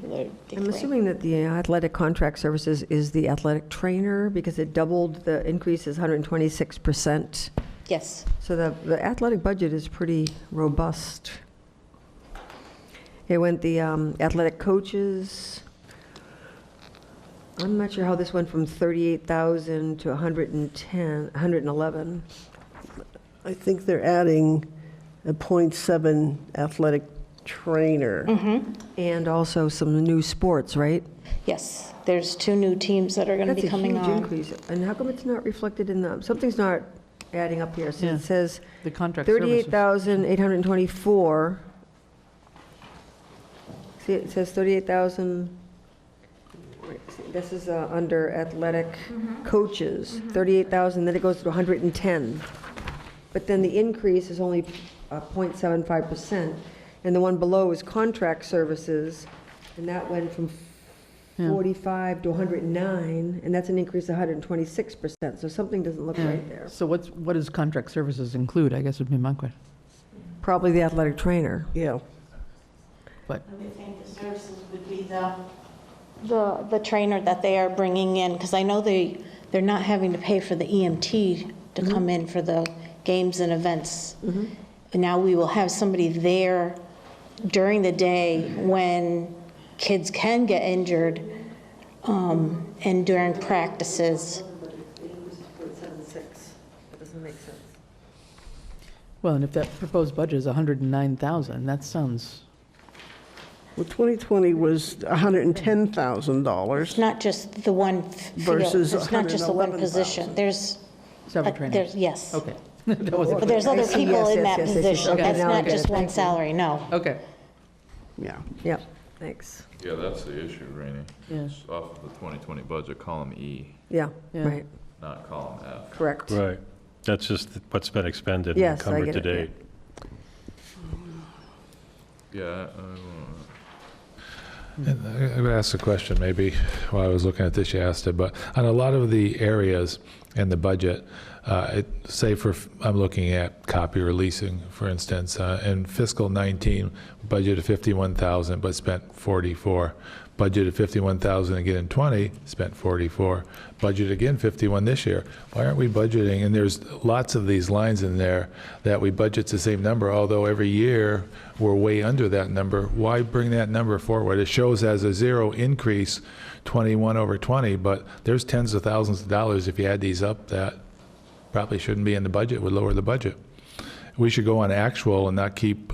So there'd be I'm 3. assuming that the athletic contract services is the athletic trainer, because it doubled, the increase is 126%. Yes. So the athletic budget is pretty robust. It went the athletic coaches. I'm not sure how this went from 38,000 to 111. I think they're adding a .7 athletic trainer. And also some new sports, right? Yes, there's 2 new teams that are going to be coming That's a huge on. increase. And how come it's not reflected in the, something's not adding up here? So Yeah. it says The contract services. 38,824. See, it says 38,000. This is under athletic coaches, 38,000, then it goes to 110. But then the increase is only 0.75%. And the one below is contract services, and that went from 45 to 109, and that's an increase of 126%. So something doesn't look right there. So what does contract services include, I guess would be my question. Probably the athletic trainer. Yeah. But I would think the services would be the trainer that they are bringing in, because I know they're not having to pay for the EMT to come in for the games and events. And now we will have somebody there during the day when kids can get injured, and during practices. That doesn't make sense. well, and if that proposed budget is 109,000, that sounds, Well, 2020 was $110,000. It's not just the one field. Versus It's not just the one 111,000. position. There's, several trainers. there's, yes. Okay. That wasn't But there's I other see, people yes, in yes, that yes, yes, yes. position. Okay, That's now I not get just it. one Thank you. salary, no. Okay. Yeah. Yep, thanks. Yeah, that's the issue, Rainey. Yeah. It's off of the 2020 budget, column E, Yeah, Yeah. right, not column F. correct. Right. That's just what's been expended and Yes, I encumbered get to it, date. Yeah, And I'm going to ask a question, maybe while I was looking at this, you asked it, but on a lot of the areas in the budget, say I'm looking at copy releasing, for instance, in fiscal 19, budgeted 51,000, but spent 44. Budgeted 51,000 again in 20, spent 44. Budgeted again 51 this year. Why aren't we budgeting? And there's lots of these lines in there that we budget the same number, although every year we're way under that number. Why bring that number forward? It shows as a zero increase, 21 over 20, but there's tens of thousands of dollars if you add these up that probably shouldn't be in the budget, would lower the budget. We should go on actual and not keep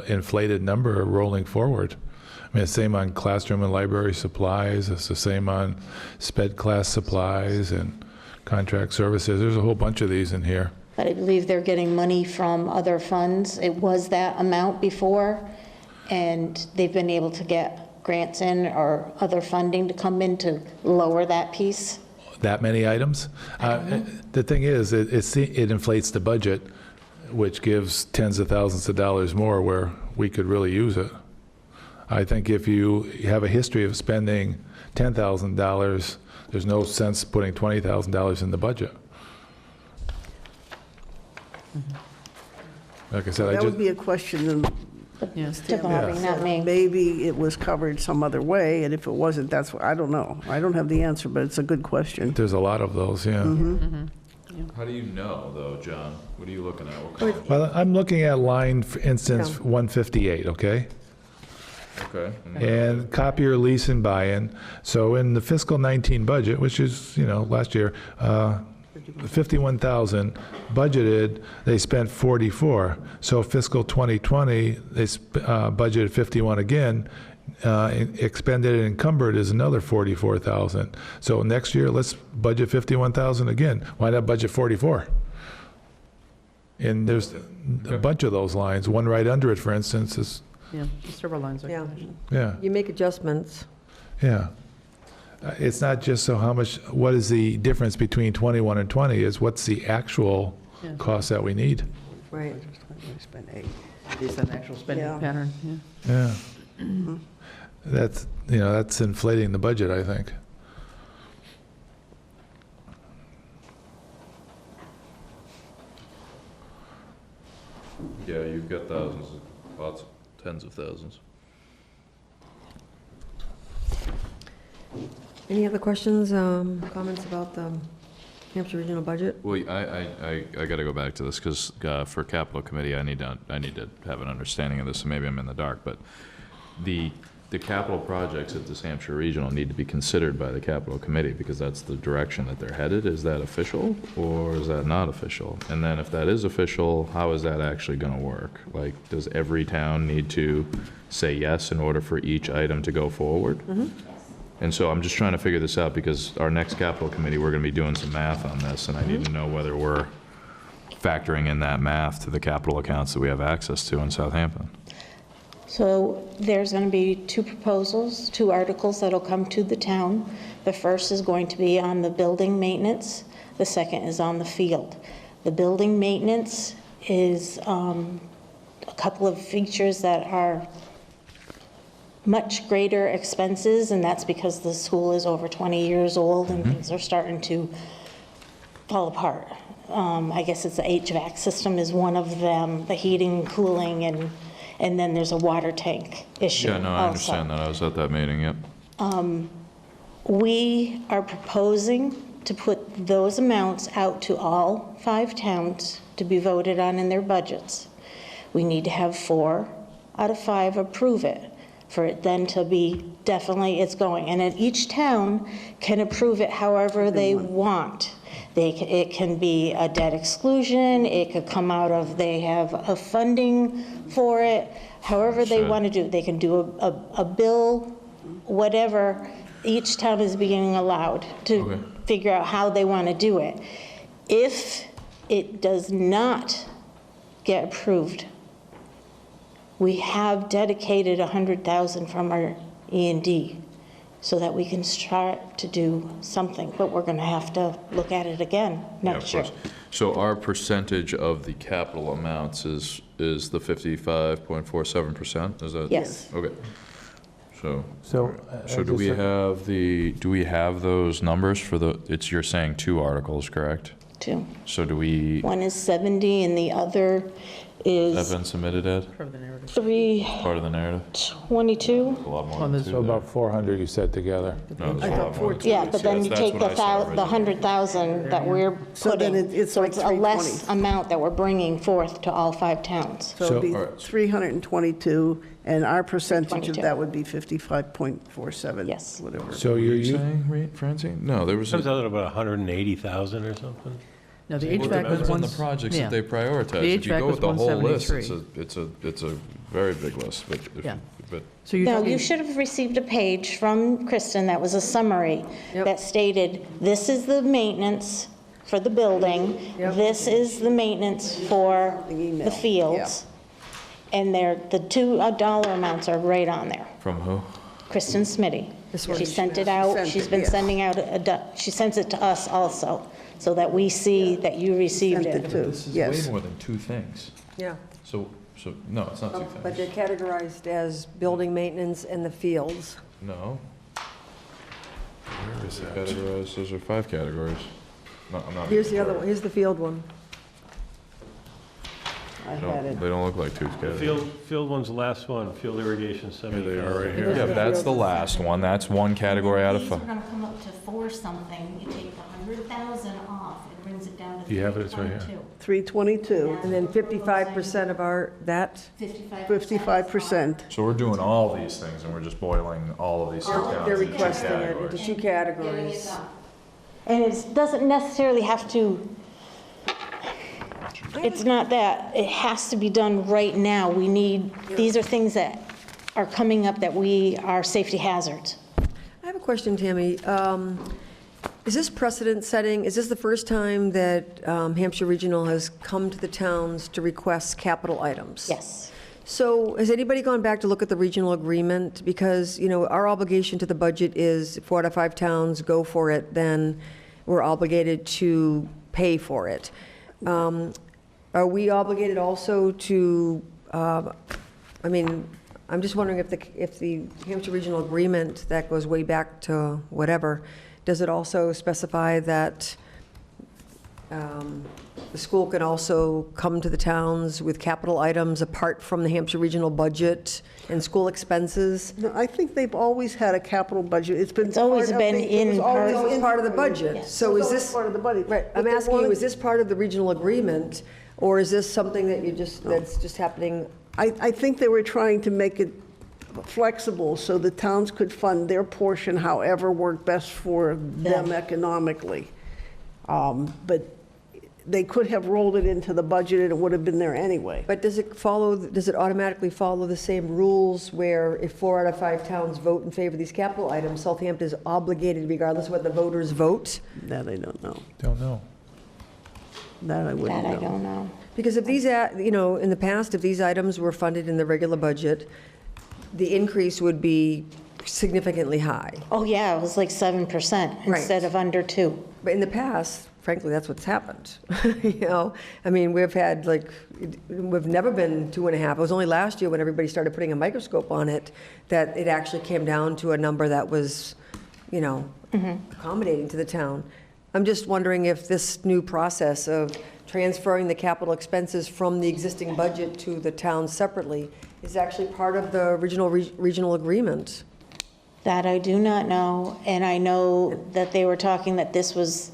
inflated number rolling forward. I mean, it's the same on classroom and library supplies. It's the same on sped class supplies and contract services. There's a whole bunch of these in here. But I believe they're getting money from other funds. It was that amount before, and they've been able to get grants in or other funding to come in to lower that piece. That many items? The thing is, it inflates the budget, which gives tens of thousands of dollars more where we could really use it. I think if you have a history of spending $10,000, there's no sense putting $20,000 in the budget. Like I said, That would be a question Yeah. To Bobby, not me. maybe it was covered some other way, and if it wasn't, that's what, I don't know. I don't have the answer, but it's a good question. there's a lot of those, yeah. how do you know, though, John? What are you looking at? What column? Well, I'm looking at line, for instance, 158, okay? Okay. And copier lease and buy-in. So in the fiscal 19 budget, which is, last year, 51,000 budgeted, they spent 44. So fiscal 2020, they budgeted 51 again. Expended and encumbered is another 44,000. So next year, let's budget 51,000 again. Why not budget 44? And there's a bunch of those lines. One right under it, for instance, is, Yeah, just several lines. I can Yeah. imagine. yeah. You make adjustments. Yeah. It's not just what is the difference between 21 and 20, is what's the actual Yeah. cost that we need. Right. Based on actual spending Yeah. pattern, yeah. Yeah. That's inflating the budget, I think. Yeah, you've got thousands, lots, tens of thousands. Any other questions, comments about the Hampshire Regional Budget? Well, I got to go back to this because for capital committee, I need to have an understanding of this, and maybe I'm in the dark. But the the capital projects at this Hampshire Regional need to be considered by the capital committee because that's the direction that they're headed. Is that official or is that not official? And then if that is official, how is that actually going to work? Like, does every town need to say yes in order for each item to go forward? And so I'm just trying to figure this out because our next capital committee, we're going to be doing some math on this, and I need to know whether we're factoring in that math to the capital accounts that we have access to in Southampton. So there's going to be two proposals, two articles that'll come to the town. The first is going to be on the building maintenance. The second is on the field. The building maintenance is a couple of features that are much greater expenses, and that's because the school is over 20 years old and things are starting to fall apart. I guess it's the HVAC system is one of them, the heating, cooling, and then there's a water tank issue. Yeah, no, I understand that. I was at that meeting, yep. We are proposing to put those amounts out to all 5 towns to be voted on in their budgets. We need to have 4 out of 5 approve it for it then to be definitely it's going. And then each town can approve it however they want. It can be a debt exclusion, it could come out of, they have a funding for it, however they want to do it. They can do a bill, whatever. Each town is being allowed to figure out how they want to do it. If it does not get approved, we have dedicated $100,000 from our E&D so that we can start to do something, but we're going to have to look at it again next year. So our percentage of the capital amounts is the 55.47%? Is that? Yes. Okay. So do we have those numbers for you're saying 2 articles, correct? 2. So do we? One is 70 and the other is. Have been submitted, Ed? Part of the narrative. 322. A lot more than 2 So about 400 you said together. No, there's a lot more than 2. Yeah, but then you That's take what I saw the 100,000 that we're So then putting, it's so like it's a less 320. amount that we're bringing forth to all 5 towns. So it'd be all right. 322, and our percentage of 22. that would be 55.47. Yes. Whatever. So What are you you saying, Francine? No, there was. Comes out at about 180,000 or something. No, the Well, it HVAC depends was on the one. projects yeah. that they prioritize. The If you HVAC go was with the whole list, 173. it's a very big list, but Yeah. but So you're No, talking. you should have received a page from Kristen that was a summary that stated, this is the maintenance for the building, this is the maintenance for email, the fields, and the 2 dollar amounts are right on there. from who? Kristen Smitty. one. She sent it out, Sent she's it, been yes. sending out, she sends it to us also, so that we see that you received Sent it. it too. This is Yes. way more than 2 things. Yeah, So no, it's not 2 but things. they're categorized as building maintenance and the fields. No. Where is that? Categorized, those are 5 categories. No, I'm not. Here's even the other sure. one, here's the field one. I They had don't- it. They don't look like 2 categories. Field one's the last one, field irrigation, 70. they are right here. Yeah, that's the last one. That's 1 category out of 5. These are gonna come up to 4 something, you take the 100,000 off, it brings it down to Do you have it? It's right here. 322, And then 55% of that, 55%. So we're doing all these things, and we're just boiling all of these things down they're to 2 requesting it categories. into 2 categories. And it doesn't necessarily have to, it's not that, it has to be done right now. We need, these are things that are coming up that are safety hazards. I have a question, Tammy. Is this precedent setting? Is this the first time that Hampshire Regional has come to the towns to request capital items? Yes. So has anybody gone back to look at the regional agreement? Because, our obligation to the budget is 4 out of 5 towns go for it, then we're obligated to pay for it. Are we obligated also to, I'm just wondering if the Hampshire Regional Agreement that goes way back to whatever, does it also specify that the school can also come to the towns with capital items apart from the Hampshire Regional budget and school expenses? No, I think they've always had a capital budget. It's always part of been it was in always It's part of the budget. So It's is always this, part of the budget. right, I'm But they asking you, wanted- is this part of the regional agreement, or is this something that that's just happening? I think they were trying to make it flexible so the towns could fund their portion however worked best for them economically. But they could have rolled it into the budget and it would have been there anyway. But does it automatically follow the same rules where if 4 out of 5 towns vote in favor of these capital items, Southampton is obligated regardless of what the voters vote? That I don't know. Don't know. That I wouldn't know. That I don't know. Because if these, in the past, if these items were funded in the regular budget, the increase would be significantly high. Oh, yeah, it was like 7% instead of under 2. But in the past, frankly, that's what's happened. I mean, we've never been 2.5. It was only last year when everybody started putting a microscope on it that it actually came down to a number that was, accommodating to the town. I'm just wondering if this new process of transferring the capital expenses from the existing budget to the town separately is actually part of the original regional agreement. That I do not know, and I know that they were talking that this was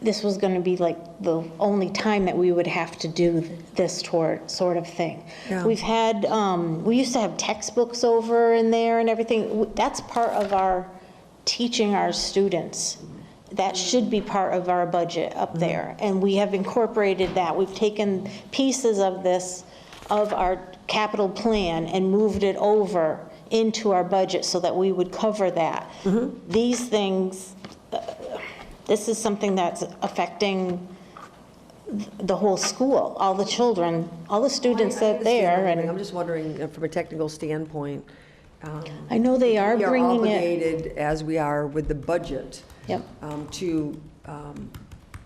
going to be like the only time that we would have to do this sort of thing. Yeah. We've had, we used to have textbooks over in there and everything. That's part of our teaching our students. That should be part of our budget up there, and we have incorporated that. We've taken pieces of this, of our capital plan, and moved it over into our budget so that we would cover that. These things, this is something that's affecting the whole school, all the children, all the students that there. And I'm just wondering, from a technical standpoint, I know they are we bringing obligated, as we are with the budget, to,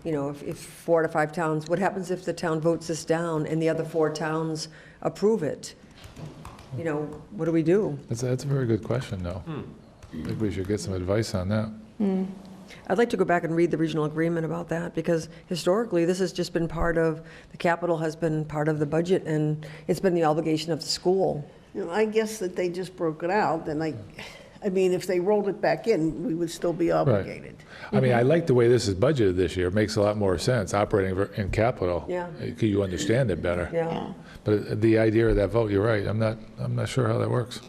if 4 out of 5 towns, what happens if the town votes this down and the other 4 towns approve it? What do we do? That's a very good question, though. I think we should get some advice on that. I'd like to go back and read the regional agreement about that, because historically, this has just been part of, the capital has been part of the budget, and it's been the obligation of the school. I guess that they just broke it out, and I mean, if they rolled it back in, we would still be obligated. I mean, I like the way this is budgeted this year. It makes a lot more sense, operating in capital. Yeah. You understand it better. Yeah. But the idea of that vote, you're right. I'm not sure how that works.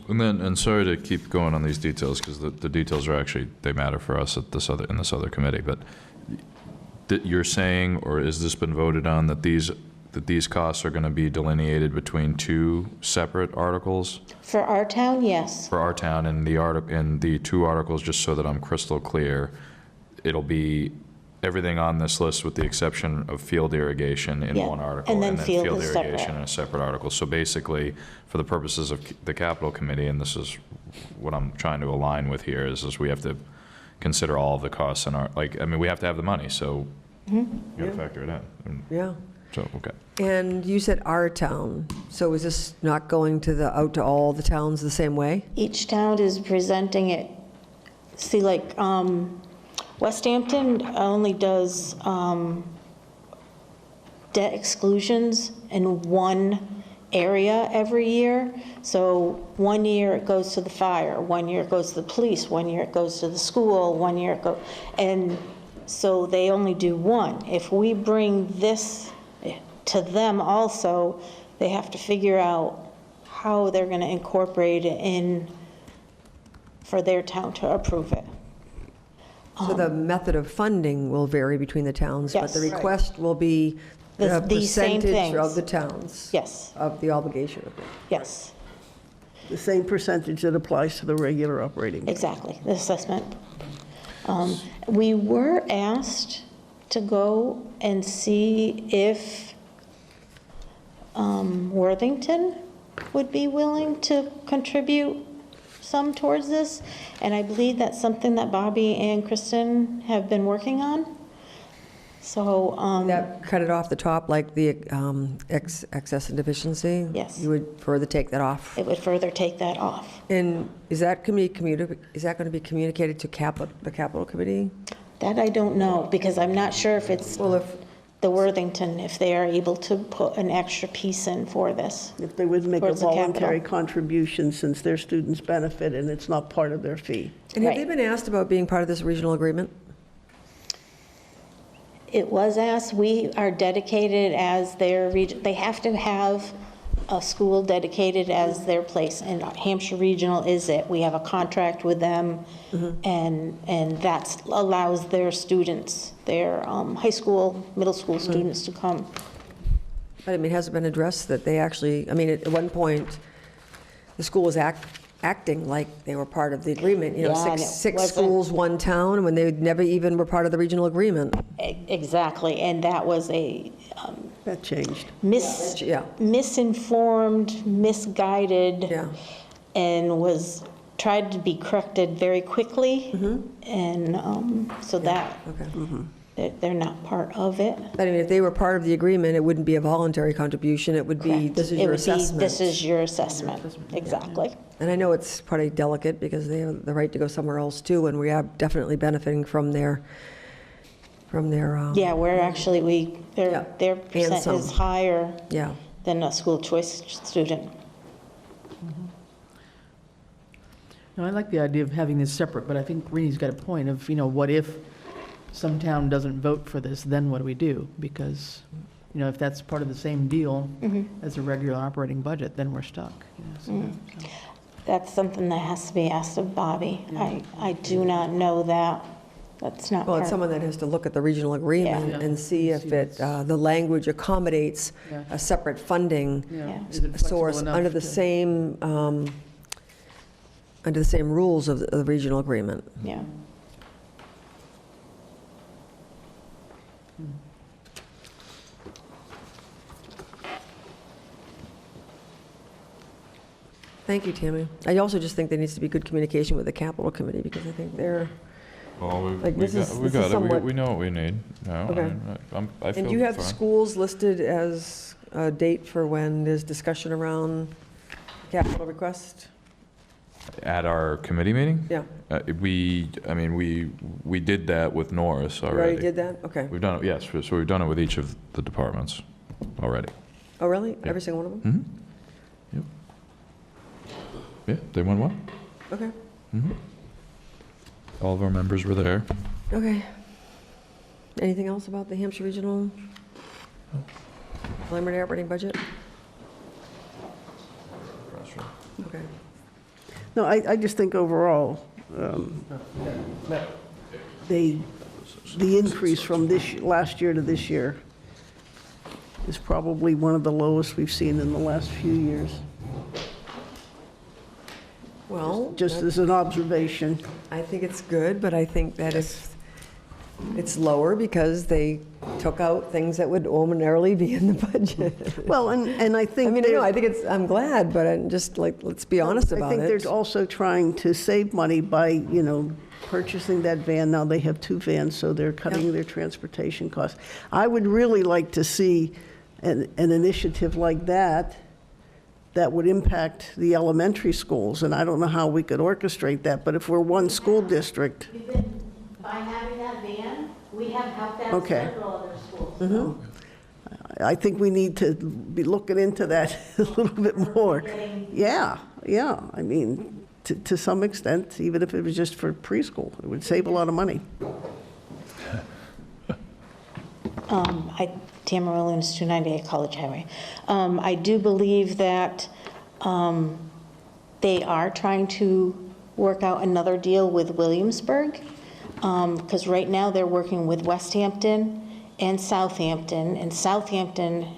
And sorry to keep going on these details, because the details are actually, they matter for us at in this other committee, but you're saying, or has this been voted on, that these costs are going to be delineated between 2 separate articles? for our town, yes. For our town, and the 2 articles, just so that I'm crystal clear, it'll be everything on this list with the exception of field irrigation in Yeah, one article, and then field is irrigation separate. in a separate article. So basically, for the purposes of the capital committee, and this is what I'm trying to align with here, is we have to consider all of the costs in our, we have to have the money, so you got to factor it in. Yeah. So, okay. And you said our town, so is this not going out to all the towns the same way? Each town is presenting it. See, like, Westhampton only does debt exclusions in one area every year. So 1 year it goes to the fire, 1 year it goes to the police, 1 year it goes to the school, 1 year it goes, and so they only do one. If we bring this to them also, they have to figure out how they're going to incorporate it in for their town to approve it. So the method of funding will vary between the towns, but the Yes. request will be the These same percentage of things. the towns. Yes. Of the obligation of it. Yes, The same percentage that applies to the regular operating. exactly, the assessment. We were asked to go and see if Worthington would be willing to contribute some towards this, and I believe that's something that Bobby and Kristen have been working on. So, That cut it off the top, like the excess and deficiency? Yes. You would further take that off? it would further take that off. And is that going to be communicated to the capital committee? That I don't know, because I'm not sure if it's the Worthington, if they are able to put an extra piece in for this. If they would make a Towards the capital. voluntary contribution since their students benefit and it's not part of their fee. And have Right. they been asked about being part of this regional agreement? It was asked, we are dedicated as their region, they have to have a school dedicated as their place, and Hampshire Regional is it. We have a contract with them, and that allows their students, their high school, middle school students to come. But I mean, it hasn't been addressed that they actually, I mean, at one point, the school was acting like they were part of the agreement, you know, Yeah, and it six wasn't. schools, one town, when they never even were part of the regional agreement. Exactly, and that was a That changed. Yeah. misinformed, misguided, Yeah. and was tried to be corrected very quickly, and so that they're not part of it. I mean, if they were part of the agreement, it wouldn't be a voluntary contribution, it would be, Correct. this is It your would be, assessment. this is your assessment, exactly. And I know it's probably delicate because they have the right to go somewhere else too, and we are definitely benefiting from their, Yeah, we're actually, their percent some. is higher yeah. than a school choice student. No, I like the idea of having this separate, but I think Reenie's got a point of, you know, what if some town doesn't vote for this, then what do we do? Because, you know, if that's part of the same deal as a regular operating budget, then we're stuck. You know, so. That's something that has to be asked of Bobby. I do not know that. That's not Well, part. it's someone that has to look at the regional agreement Yeah. and see if it, the language accommodates Yeah. a separate funding Yeah. Is it flexible source enough under the to- same, rules of the regional agreement. Yeah. Thank you, Tammy. I also just think there needs to be good communication with the capital committee, because I think they're, Well, Like, this is we got it. somewhat- We know what we need. No, Okay. I feel and do you have fine. schools listed as a date for when there's discussion around capital request? At our committee meeting? Yeah. We did that with Norris You already. already did that? Okay. We've done it, yes, so we've done it with each of the departments already. Oh, really? Yeah. Every single one of them? Mm-hmm. Yep. Yeah, they went well. Okay. Mm-hmm. All of our members were there. Okay. Anything else about the Hampshire Regional preliminary operating budget? Okay. No, I just think overall, the increase from last year to this year is probably one of the lowest we've seen in the last few years. Well, Just as an observation. I think it's good, but I think that if it's lower because they took out things that would ordinarily be in the budget. Well, and I think. I mean, no, I think it's, I'm glad, but I'm just like, let's be honest about it. I think they're also trying to save money by, you know, purchasing that van. Now they have 2 vans, so they're cutting their transportation costs. I would really like to see an initiative like that would impact the elementary schools, and I don't know how we could orchestrate that, but if we're one school district. By having that van, we have helped out Okay. several other schools. I think we need to be looking into that a little bit more. Yeah, I mean, to some extent, even if it was just for preschool, it would save a lot of money. Tamara Williams, 298 College Highway. I do believe that they are trying to work out another deal with Williamsburg, because right now they're working with Westhampton and Southampton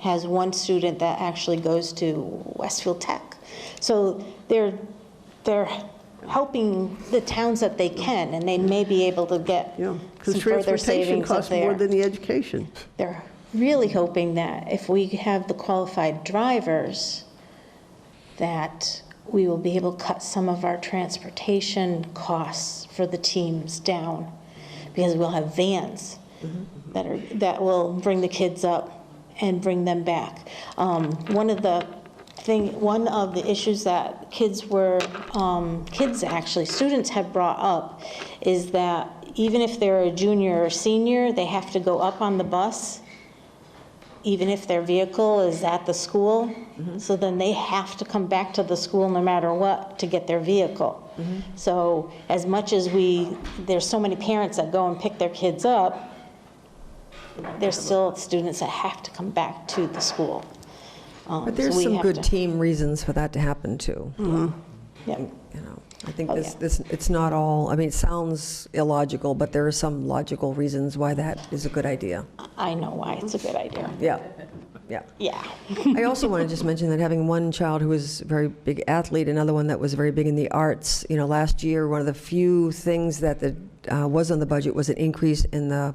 has one student that actually goes to Westfield Tech. So they're helping the towns that they can, and they may be able to get Because some further transportation savings up costs more there. than the education. They're really hoping that if we have the qualified drivers, that we will be able to cut some of our transportation costs for the teams down, because we'll have vans that will bring the kids up and bring them back. One of the issues that students have brought up is that even if they're a junior or senior, they have to go up on the bus, even if their vehicle is at the school. So then they have to come back to the school no matter what to get their vehicle. So as much as there's so many parents that go and pick their kids up, there's still students that have to come back to the school. But there's So we some have good to- team reasons for that to happen, too. Yep. You know, I think Oh, it's not all, I mean, it sounds illogical, but there are some logical reasons why that is a good idea. I know why it's a good idea. Yeah, yeah. Yeah. I also want to just mention that having one child who was a very big athlete, another one that was very big in the arts, you know, last year, one of the few things that was on the budget was an increase in the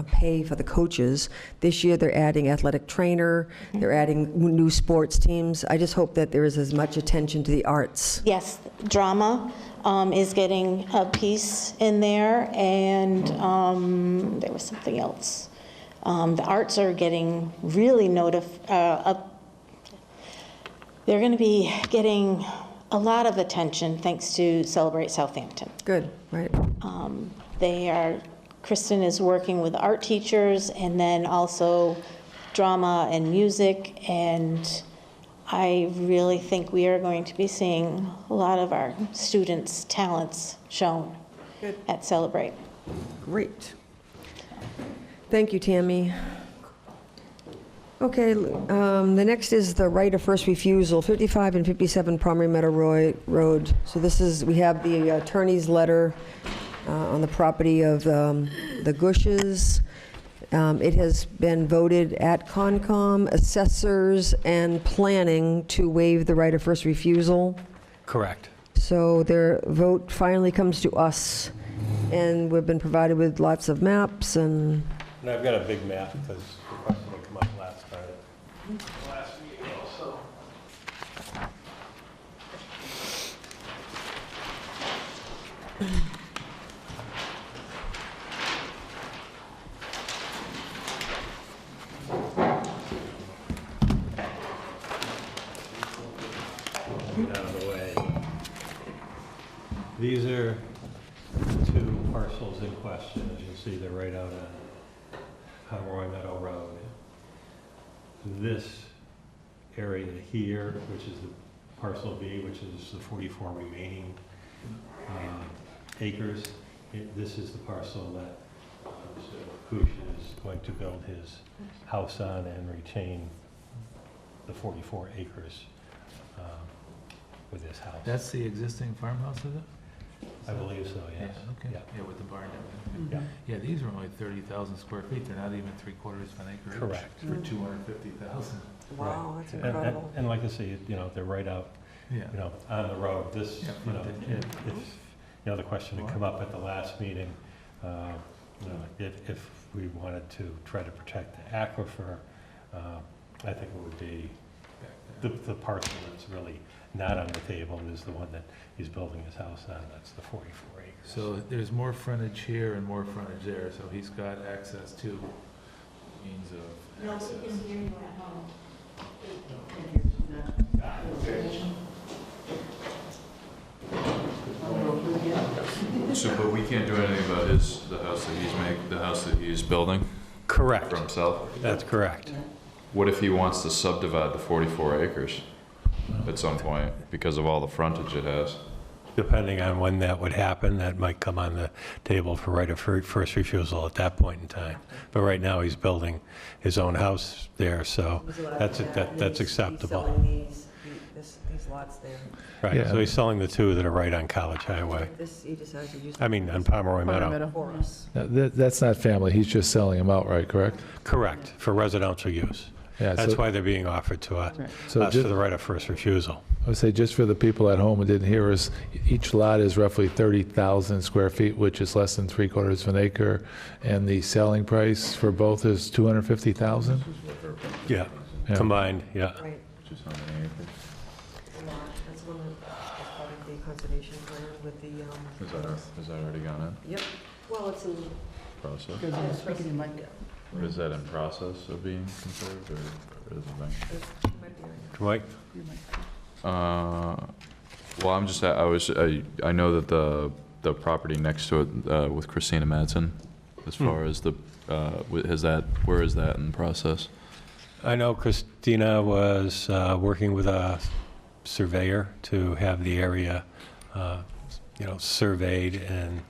pay for the coaches. This year, they're adding athletic trainer, they're adding new sports teams. I just hope that there is as much attention to the arts. Yes, drama is getting a piece in there, and there was something else. The arts are getting really they're going to be getting a lot of attention thanks to Celebrate Southampton. Good, right. Kristen is working with art teachers and then also drama and music, and I really think we are going to be seeing a lot of our students' talents shown at Celebrate. Great. Thank you, Tammy. Okay, the next is the right of first refusal, 55 and 57 Palmer Meadow Road. So we have the attorney's letter on the property of the Gushes. It has been voted at Concom, assessors, and planning to waive the right of first refusal. Correct. So their vote finally comes to us, and we've been provided with lots of maps and... And I've got a big map because the question would come up last time. Last meeting also. Out of the way. These are the two parcels in question. As you'll see, they're right out on Roy Meadow Road. This area here, which is the parcel B, which is the 44 remaining acres, this is the parcel that Kush is going to build his house on and retain the 44 acres with his house. That's the existing farmhouse, is it? I believe so, yes. Yeah, okay. Yeah. Yeah, with the barn. Yeah. Yeah, these are only 30,000 square feet. They're not even 3/4 of an acre. Correct. For 250,000. Wow, that's And- incredible. And like I say, you know, they're right out, Yeah. you know, on the road. This, Yeah, you know, frontage, yeah. if, you know, the question had come up at the last meeting, you know, if we wanted to try to protect the aquifer, I think it would be the parcel that's really not on the table is the one that he's building his house on. That's the 44 acres. So there's more frontage here and more frontage there, so he's got access to means of access. hear you at home. So, but we can't do anything about the house that he's building Correct. for himself? That's correct. What if he wants to subdivide the 44 acres at some point because of all the frontage it has? Depending on when that would happen, that might come on the table for right of first refusal at that point in time. But right now, he's building his own house there, so that's acceptable. These lots there. Right, so he's selling the two that are right on College Highway. This, he decides to use. I mean, on Pomeroy Meadow. For us. That's not family. He's just selling them outright, correct? Correct, for residential use. Yeah, That's so- why they're being offered to us, So us for just- the right of first refusal. I would say, just for the people at home who didn't hear us, each lot is roughly 30,000 square feet, which is less than 3/4 of an acre, and the selling price for both is 250,000? Yeah, Yeah. combined, yeah. Right. Which is how many acres? That's one that's part of the conservation plan with the, Is that already gone yep. Well, it's in. in process? Because I'm speaking in my, Or is that in process of being conserved, or is it been? Dwight? Well, I'm just, I know that the property next to it with Christina Madsen, as far as where is that in the process? I know Christina was working with a surveyor to have the area, you know, surveyed and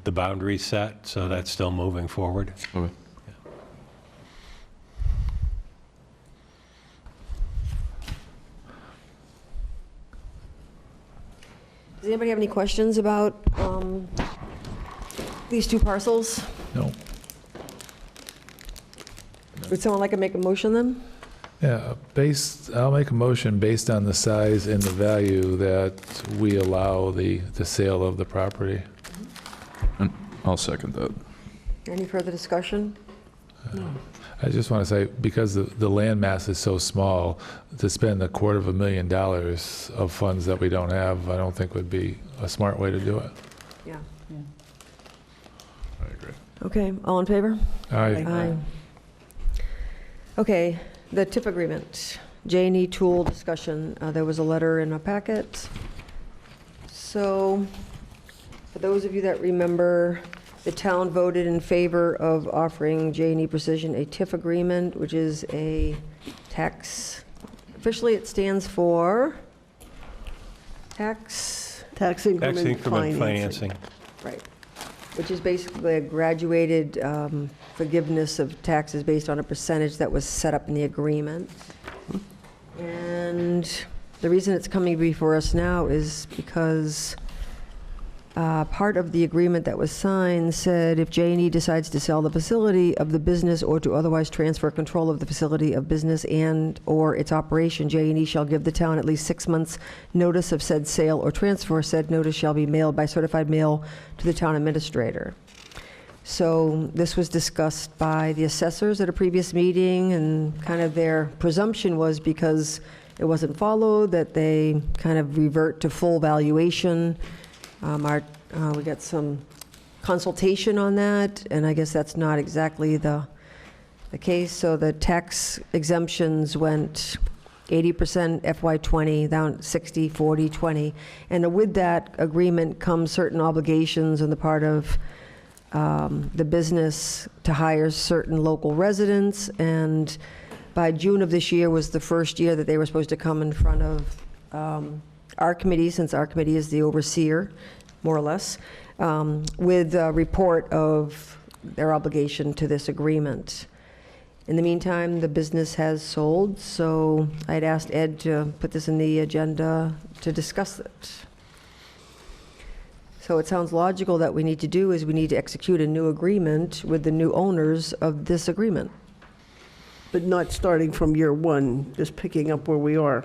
the boundary set, so that's still moving forward. Okay. Does anybody have any questions about these two parcels? No. Would someone like to make a motion then? Yeah, I'll make a motion based on the size and the value that we allow the sale of the property. And I'll second that. Any further discussion? I just want to say, because the land mass is so small, to spend $250,000 of funds that we don't have, I don't think would be a smart way to do it. Yeah. I agree. Okay, all in favor? Aye. Aye. Okay, the TIF agreement, J&E tool discussion. There was a letter in a packet. So, for those of you that remember, the town voted in favor of offering J&E Precision a TIF agreement, which is a tax, officially it stands for tax Increment financing. Right, which is basically a graduated forgiveness of taxes based on a percentage that was set up in the agreement. And the reason it's coming before us now is because part of the agreement that was signed said if J&E decides to sell the facility of the business or to otherwise transfer control of the facility of business and/or its operation, J&E shall give the town at least 6 months' notice of said sale or transfer. Said notice shall be mailed by certified mail to the town administrator. So this was discussed by the assessors at a previous meeting, and kind of their presumption was because it wasn't followed, that they kind of revert to full valuation. We got some consultation on that, and I guess that's not exactly the case. So the tax exemptions went 80% FY20, down 60, 40, 20. And with that agreement comes certain obligations on the part of the business to hire certain local residents. And by June of this year was the first year that they were supposed to come in front of our committee, since our committee is the overseer, more or less, with a report of their obligation to this agreement. In the meantime, the business has sold, so I'd asked Ed to put this in the agenda to discuss it. So it sounds logical that we need to do is we need to execute a new agreement with the new owners of this agreement. But not starting from year one, just picking up where we are.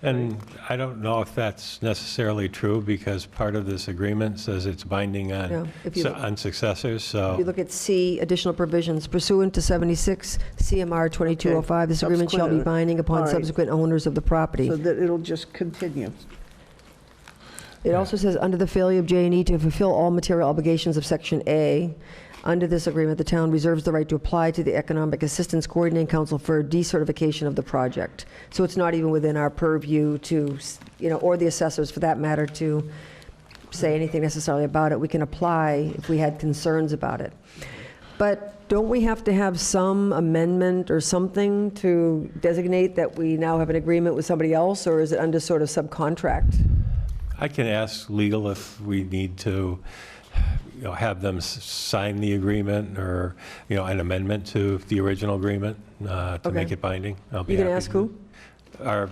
And I don't know if that's necessarily true, because part of this agreement says it's binding Yeah, on if you- on successors, If you so, look at C, additional provisions pursuant to 76 CMR 2205, this agreement shall be Subsequent- binding upon all right. subsequent owners of the property. So that it'll just continue. It also says, under the failure of J&E to fulfill all material obligations of Section A, under this agreement, the town reserves the right to apply to the Economic Assistance Coordinating Council for decertification of the project. So it's not even within our purview to, or the assessors for that matter, to say anything necessarily about it. We can apply if we had concerns about it. But don't we have to have some amendment or something to designate that we now have an agreement with somebody else, or is it under sort of subcontract? I can ask legal if we need to, have them sign the agreement, or, an amendment to the original agreement to make Okay. it binding. I'll be You gonna happy ask to. who? Our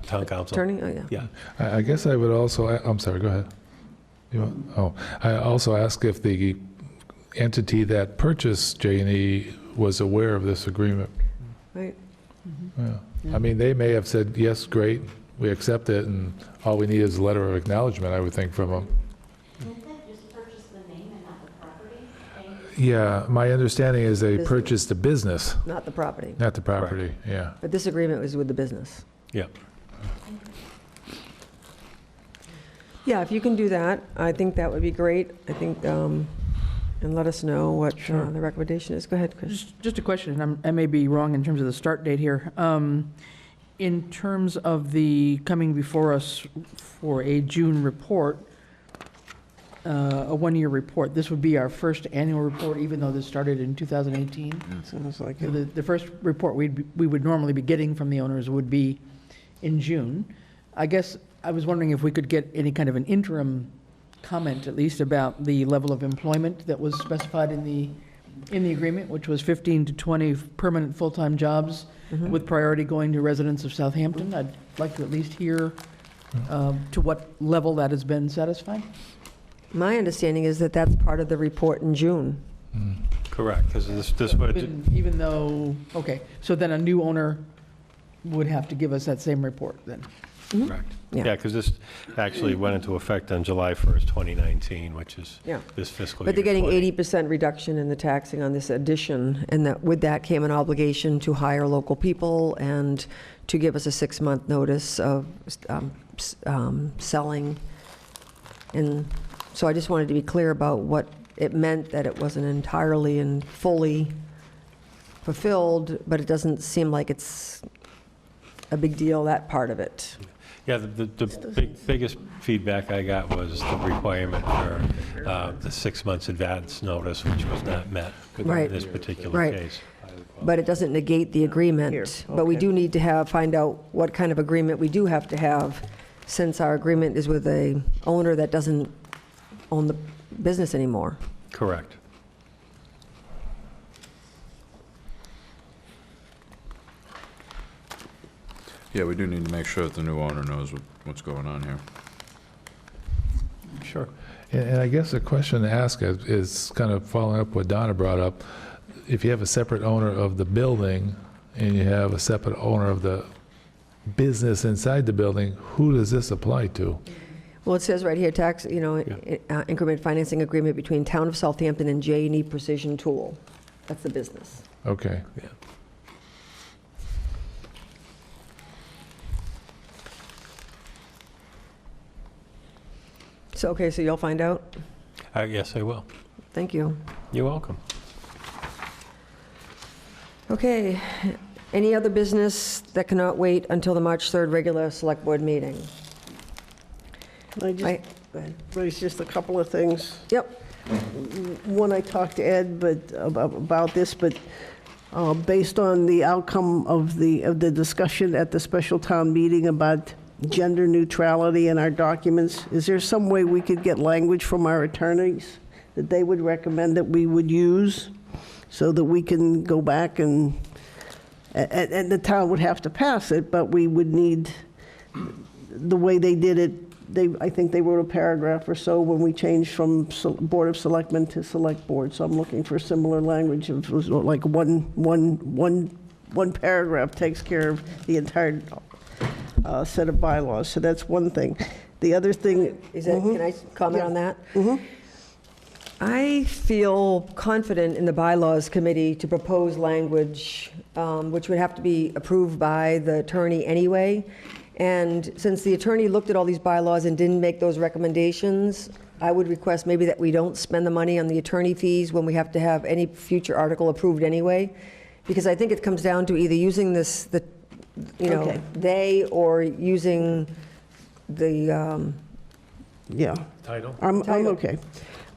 town council. Attorney? Oh, yeah. Yeah. I guess I would also, I'm sorry, go ahead. I also ask if the entity that purchased J&E was aware of this agreement. Right. Yeah. I mean, they may have said, yes, great, we accept it, and all we need is a letter of acknowledgement, I would think, from them. Didn't they just purchase the name and not the property? Yeah, my understanding is they purchased the business, Not the property. not the property, yeah. But this agreement was with the business. Yeah. Yeah, if you can do that, I think that would be great. I think, and let us know what the recommendation is. Go ahead, Chris. Just a question, and I may be wrong in terms of the start date here. In terms of the coming before us for a June report, a one-year report, this would be our first annual report, even though this started in 2018. Sounds like So it. the first report we would normally be getting from the owners would be in June. I guess I was wondering if we could get any kind of an interim comment, at least, about the level of employment that was specified in the agreement, which was 15 to 20 permanent full-time jobs with priority going to residents of Southampton. I'd like to at least hear to what level that has been satisfied? My understanding is that that's part of the report in June. Correct, because this would, Even though, okay, so then a new owner would have to give us that same report then? correct. Yeah. Yeah, because this actually went into effect on July 1st, 2019, which is Yeah. this fiscal year. But they're getting 20. 80% reduction in the taxing on this addition, and that with that came an obligation to hire local people and to give us a 6-month notice of selling. And so I just wanted to be clear about what it meant, that it wasn't entirely and fully fulfilled, but it doesn't seem like it's a big deal, that part of it. Yeah, the biggest feedback I got was the requirement for the 6 months advance notice, which was not met Right. in this particular Right. case. But it doesn't negate the agreement. But we okay. do need to find out what kind of agreement we do have to have, since our agreement is with a owner that doesn't own the business anymore. Correct. Yeah, we do need to make sure that the new owner knows what's going on here. Sure. And I guess the question to ask is kind of following up what Donna brought up. If you have a separate owner of the building and you have a separate owner of the business inside the building, who does this apply to? Well, it says right here, tax, increment financing agreement between Town of Southampton and J&E Precision Tool. That's the business. Okay. So, okay, so you'll find out? Yes, I will. Thank you. You're welcome. Okay, any other business that cannot wait until the March 3rd regular Select Board meeting? I just Go ahead. raise just a couple of things. Yep. One, I talked to Ed about this, but based on the outcome of the discussion at the special town meeting about gender neutrality in our documents, is there some way we could get language from our attorneys that they would recommend that we would use so that we can go back and the town would have to pass it, but we would need, the way they did it, I think they wrote a paragraph or so when we changed from Board of Selectmen to Select Board. So I'm looking for similar language. It was like one paragraph takes care of the entire set of bylaws. So that's one thing. The other thing Is that, can I comment on that? I feel confident in the bylaws committee to propose language which would have to be approved by the attorney anyway. And since the attorney looked at all these bylaws and didn't make those recommendations, I would request maybe that we don't spend the money on the attorney fees when we have to have any future article approved anyway. Because I think it comes down to either using Okay. they, or using the, Yeah. Title? I'm okay.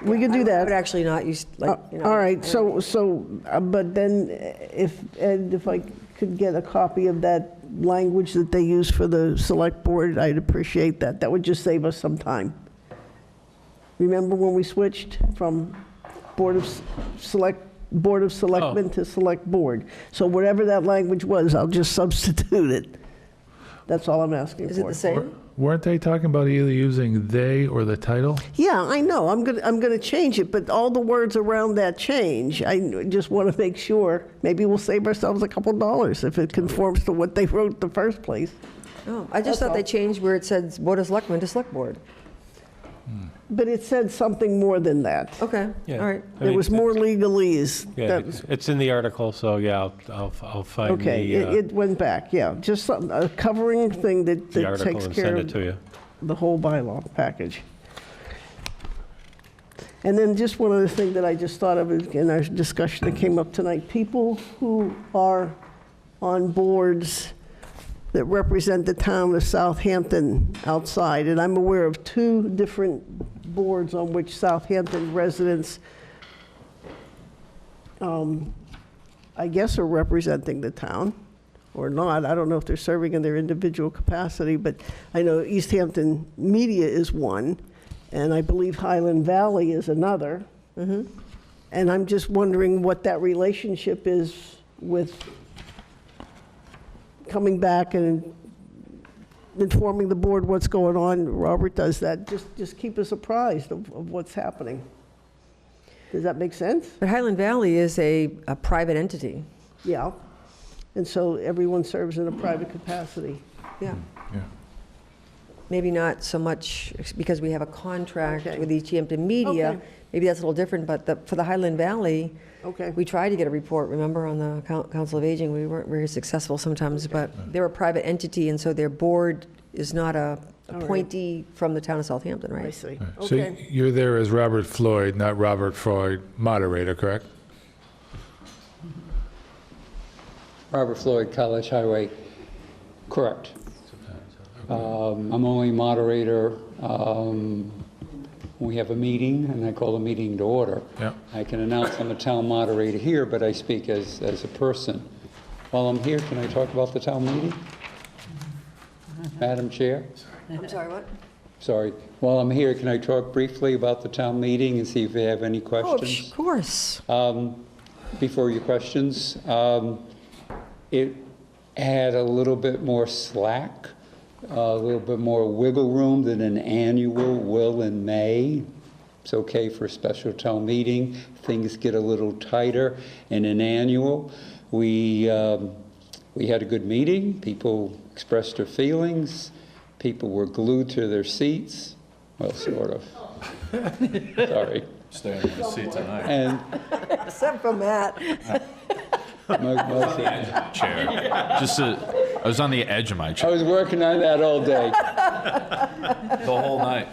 We could do I that. would actually not use, like, All right, but then if I could get a copy of that language that they use for the Select Board, I'd appreciate that. That would just save us some time. Remember when we switched from Board of Selectmen to Select Board? So whatever that language was, I'll just substitute it. That's all I'm asking for. Is it the same? Weren't they talking about either using they or the title? Yeah, I know. I'm gonna change it, but all the words around that change. I just want to make sure. Maybe we'll save ourselves a couple dollars if it conforms to what they wrote in the first place. Oh, I just That's thought they all. changed where it says Board of Selectmen to Select Board. But it said something more than that. Okay, Yeah. all right. I There mean, was more legalese. Yeah, That was- it's in the article, so yeah, I'll find Okay, the it went back, yeah. Just a covering thing that article takes and care send it of to you. the whole bylaw package. And then just one other thing that I just thought of in our discussion that came up tonight. People who are on boards that represent the town of Southampton outside, and I'm aware of 2 different boards on which Southampton residents, I guess, are representing the town, or not. I don't know if they're serving in their individual capacity, but I know Easthampton Media is one, and I believe Highland Valley is another. And I'm just wondering what that relationship is with coming back and informing the board what's going on. Robert does that. Just keep us apprised of what's happening. Does that make sense? But Highland Valley is a private entity. Yeah. And so everyone serves in a private capacity. Yeah. Yeah. Maybe not so much because we have a contract Okay. with Easthampton Media. Okay. Maybe that's a little different, but for the Highland Valley, Okay. we tried to get a report, remember, on the Council of Aging. We weren't very successful sometimes, but they're a private entity, and so their board is not a right. appointee from the town of Southampton, I right? see. So Okay. you're there as Robert Floyd, not Robert Floyd, moderator, correct? Robert Floyd, College Highway, correct. I'm only moderator when we have a meeting, and I call a meeting to order. Yeah. I can announce I'm a town moderator here, but I speak as a person. While I'm here, can I talk about the town meeting? Madam Chair? I'm sorry, what? Sorry. While I'm here, can I talk briefly about the town meeting and see if you have any Oh, questions? of course. Before your questions, it had a little bit more slack, a little bit more wiggle room than an annual will in May. It's okay for a special town meeting. Things get a little tighter in an annual. We had a good meeting. People expressed their feelings. People were glued to their seats. Well, sort of. Sorry. Staying in the seat tonight. And Except for Matt. Chair. I was on the edge of my I chair was working on that all day. the whole night.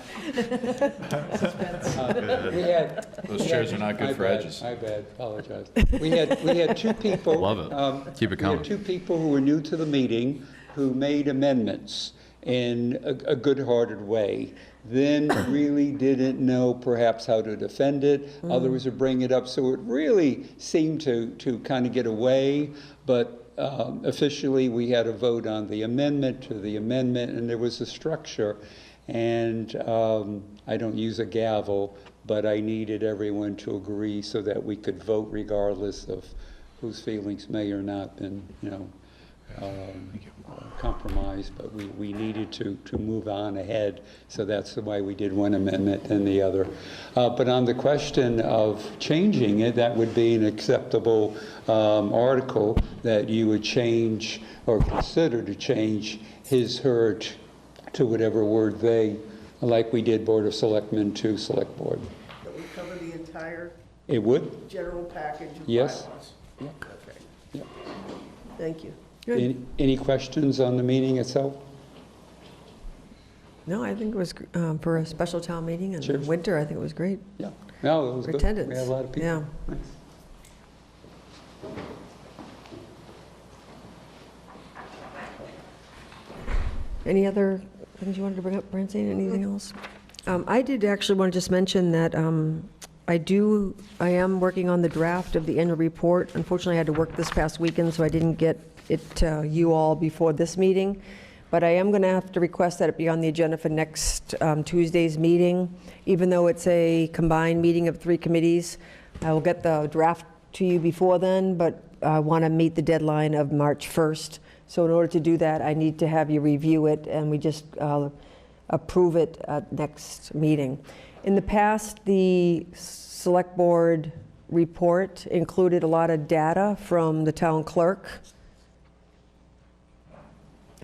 Those chairs are not good for edges. My bad, apologize. We had two people. Love it. Keep it We coming. had two people who were new to the meeting who made amendments in a good-hearted way, then really didn't know perhaps how to defend it. Others would bring it up, so it really seemed to kind of get away, but officially we had a vote on the amendment to the amendment, and there was a structure. And I don't use a gavel, but I needed everyone to agree so that we could vote regardless of whose feelings may or not been, compromised. But we needed to move on ahead, so that's why we did one amendment and the other. But on the question of changing it, that would be an acceptable article that you would change or consider to change his, her, to whatever word they, like we did Board of Selectmen to Select Board. That would cover the entire It would? general package of Yes. bylaws? Yeah. Okay. Yeah. Thank you. Any questions on the meeting itself? No, I think it was, for a special town meeting in Sure. winter, I think it was great. Yeah. No, it was For good. attendance. We had a lot of people. Yeah. Nice. Any other things you wanted to bring up, Francine? Anything else? I did actually want to just mention that I am working on the draft of the annual report. Unfortunately, I had to work this past weekend, so I didn't get it to you all before this meeting. But I am going to have to request that it be on the agenda for next Tuesday's meeting. Even though it's a combined meeting of 3 committees, I will get the draft to you before then, but I want to meet the deadline of March 1st. So in order to do that, I need to have you review it, and we just approve it at next meeting. In the past, the Select Board report included a lot of data from the town clerk.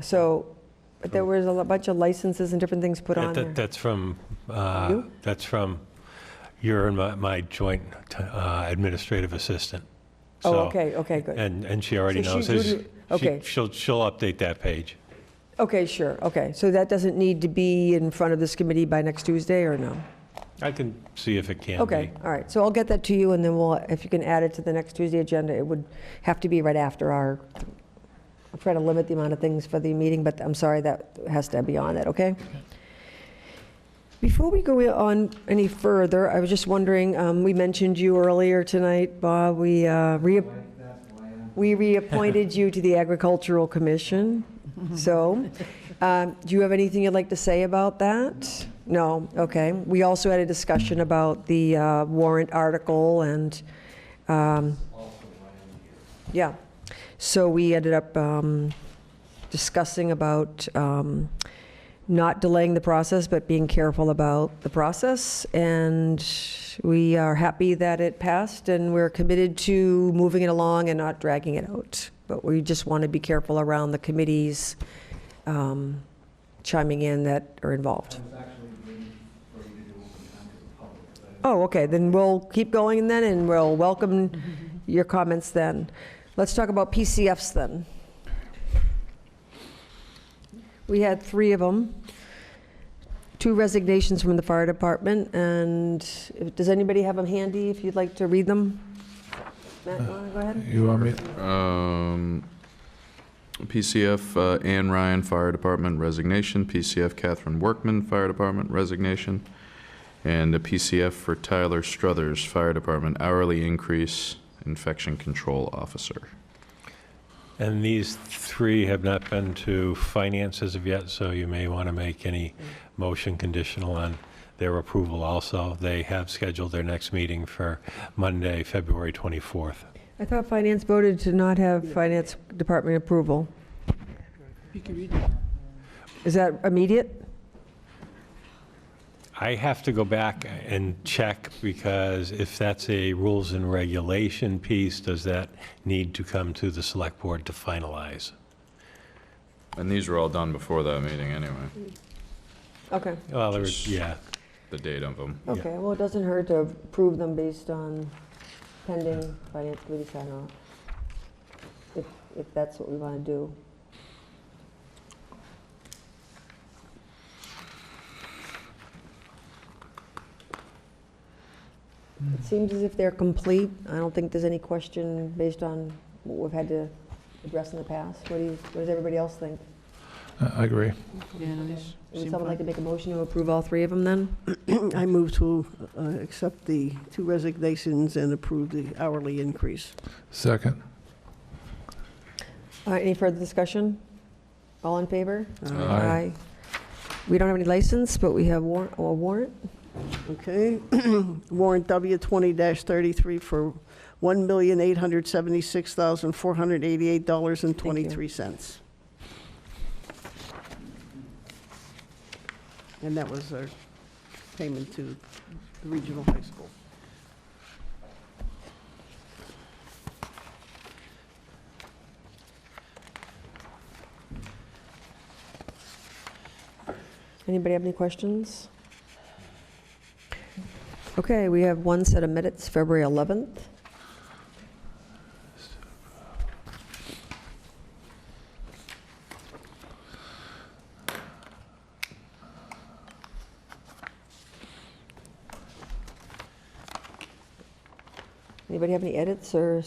So but there was a bunch of licenses and different things put on there. That's from, You? that's from, you're my joint administrative assistant. Oh, So- okay, good. And she already So knows. she's This- really- okay. She'll update that page. Okay, sure, okay. So that doesn't need to be in front of this committee by next Tuesday, or no? I can see if it can be. Okay, all right. So I'll get that to you, and then if you can add it to the next Tuesday agenda, it would have to be right after our, I'll try to limit the amount of things for the meeting, but I'm sorry, that has to be on it, okay? Before we go on any further, I was just wondering, we mentioned you earlier tonight, Bob. We reappointed you to the Agricultural Commission. So, do you have anything you'd like to say about that? No? Okay. We also had a discussion about the warrant article and, yeah. So we ended up discussing about not delaying the process, but being careful about the process. And we are happy that it passed, and we're committed to moving it along and not dragging it out. But we just want to be careful around the committees chiming in that are involved. Oh, okay, then we'll keep going then, and we'll welcome your comments then. Let's talk about PCFs then. We had 3 of them. 2 resignations from the fire department, and does anybody have them handy if you'd like to read them? Matt, you want to go ahead? You want me? PCF Ann Ryan, Fire Department, resignation. PCF Catherine Workman, Fire Department, resignation. And a PCF for Tyler Struthers, Fire Department, hourly increase, infection control officer. And these 3 have not been to finance as of yet, so you may want to make any motion conditional on their approval also. They have scheduled their next meeting for Monday, February 24th. I thought finance voted to not have finance department approval. You can read it. Is that immediate? I have to go back and check, because if that's a rules and regulation piece, does that need to come to the select board to finalize? And these were all done before that meeting anyway, Okay. Well, there was, yeah. the date of them. Okay, well, it doesn't hurt to approve them based on pending finance committee sign off, if that's what we want to do. It seems as if they're complete. I don't think there's any question based on what we've had to address in the past. What does everybody else think? I agree. Yeah, no, these Would seem someone like fine. to make a motion to approve all 3 of them then? I move to accept the 2 resignations and approve the hourly increase. Second. Any further discussion? All in favor? Aye. We don't have any license, but we have a warrant. Okay. Warrant W 20-33 for $1,876,488.23. And that was our payment to the regional high school. Anybody have any questions? Okay, we have one set of minutes, February 11th. Anybody have any edits, or